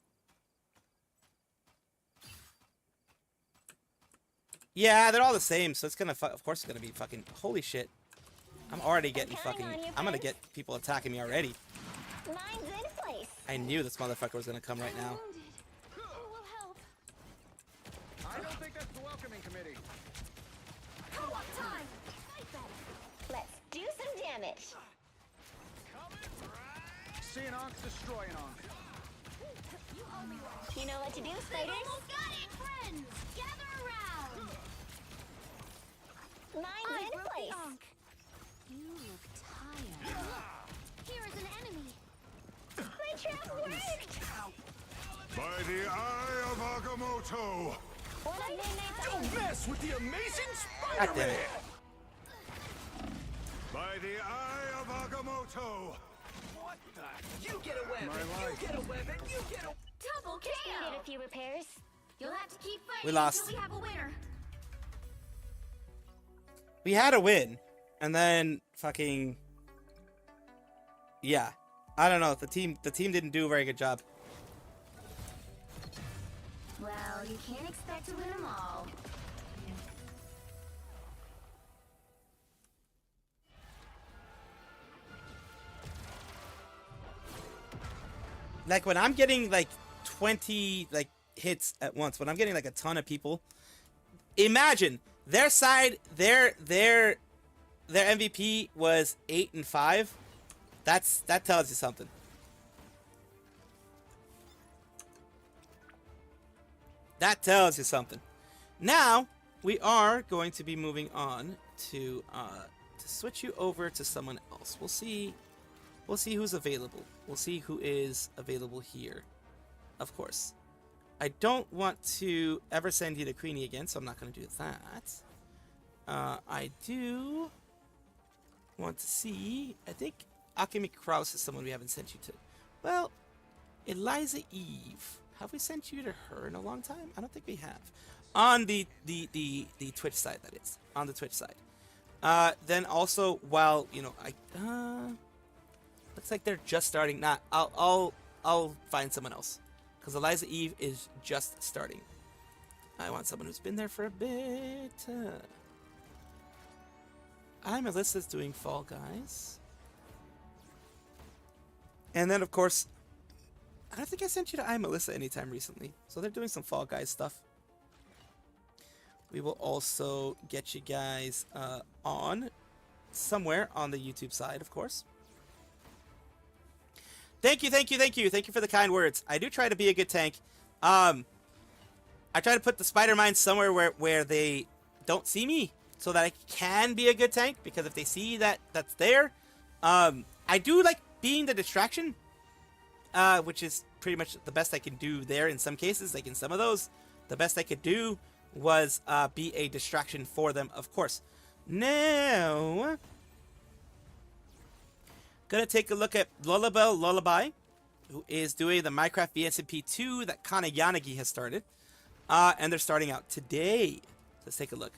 Yeah, they're all the same, so it's gonna, of course it's gonna be fucking, holy shit. I'm already getting fucking, I'm gonna get people attacking me already. Mine's in place. I knew this motherfucker was gonna come right now. I don't think that's the welcoming committee. Co-op time. Let's do some damage. Seeing Onk's destroying Onk. You know what to do, spiders? Got it, friends. Gather around. Mine's in place. You look tired. Here is an enemy. My trap worked. By the eye of Agamotto. One of them Don't mess with the amazing God damn Spider-Man. it. By the eye of Agamotto. What the? You get a weapon. My life. You get a weapon. You get a... double kill. Just needed a few repairs. You'll have to keep fighting We lost. until we have a winner. We had a win, and then fucking, yeah, I don't know. The team didn't do a very good job. Well, you can't expect to win them all. Like when I'm getting like 20 like hits at once, when I'm getting like a ton of people, imagine their side, their MVP was 8-5. That tells you something. That tells you something. Now we are going to be moving on to switch you over to someone else. We'll see who's available. We'll see who is available here. Of course. I don't want to ever send you to Queenie again, so I'm not going to do that. I do want to see... I think Akemi Kraus is someone we haven't sent you to. Well, Eliza Eve. Have we sent you to her in a long time? I don't think we have. On the Twitch side, that is. On the Twitch side. Then also, while, you know, looks like they're just starting. Nah, I'll find someone else. Because Eliza Eve is just starting. I want someone who's been there for a bit. Melissa's doing Fall Guys. And then, of course, I don't think I sent you to Melissa anytime recently. So they're doing some Fall Guys stuff. We will also get you guys on somewhere on the YouTube side, of course. Thank you for the kind words. I do try to be a good tank. I try to put the spider mines somewhere where they don't see me, so that I can be a good tank. Because if they see that's there, I do like being the distraction, which is pretty much the best I can do there. In some cases, like in some of those, the best I could do was be a distraction for them, of course. Now, gonna take a look at Lullaby, who is doing the Minecraft VSMP 2 that Kana Yanagi has started. And they're starting out today. Let's take a look.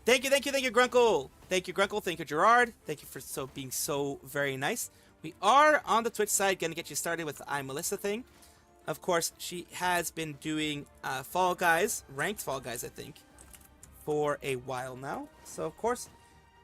Thank you, Grunkle. Thank you, Grunkle. Thank you, Gerard. Thank you for being so very nice. We are on the Twitch side gonna get you started with the Melissa thing. Of course, she has been doing Fall Guys, ranked Fall Guys, I think, for a while now. So, of course,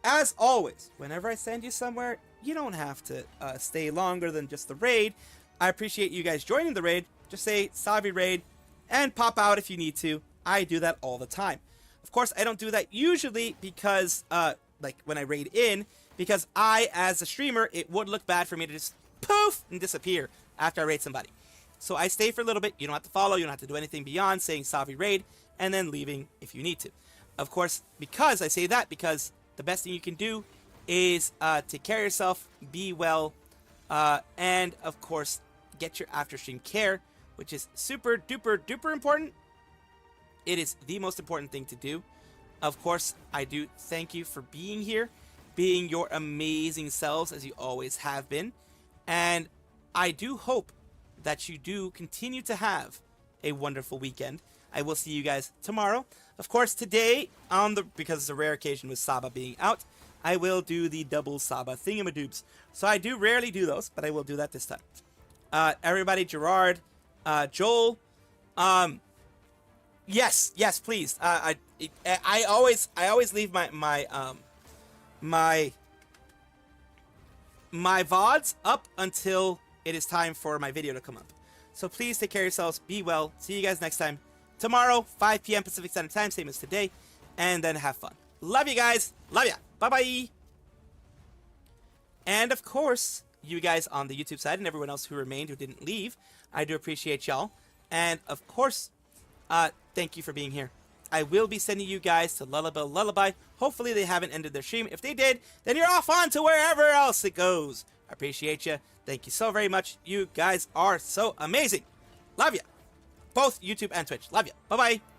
as always, whenever I send you somewhere, you don't have to stay longer than just the raid. I appreciate you guys joining the raid. Just say Savi raid and pop out if you need to. I do that all the time. Of course, I don't do that usually because, like when I raid in, because I, as a streamer, it would look bad for me to just poof and disappear after I raid somebody. So I stay for a little bit. You don't have to follow. You don't have to do anything beyond saying Savi raid and then leaving if you need to. Of course, because I say that, because the best thing you can do is take care of yourself, be well, and of course, get your after stream care, which is super duper duper important. It is the most important thing to do. Of course, I do thank you for being here, being your amazing selves as you always have been, and I do hope that you do continue to have a wonderful weekend. I will see you guys tomorrow. Of course, today, because it's a rare occasion with Saba being out, I will do the double Saba thingamadoobs. So I do rarely do those, but I will do that this time. Everybody, Gerard, Joel, Yes, please. I always leave my VODs up until it is time for my video to come up. So please take care of yourselves. Be well. See you guys next time. Tomorrow, 5 p.m. Pacific Standard Time, same as today. And then have fun. Love you guys. Love ya. Bye-bye. And of course, you guys on the YouTube side and everyone else who remained who didn't leave, I do appreciate y'all. And of course, thank you for being here. I will be sending you guys to Lullaby. Hopefully they haven't ended their stream. If they did, then you're off on to wherever else it goes. I appreciate you. Thank you so very much. You guys are so amazing. Love you. Both YouTube and Twitch. Love you. Bye-bye.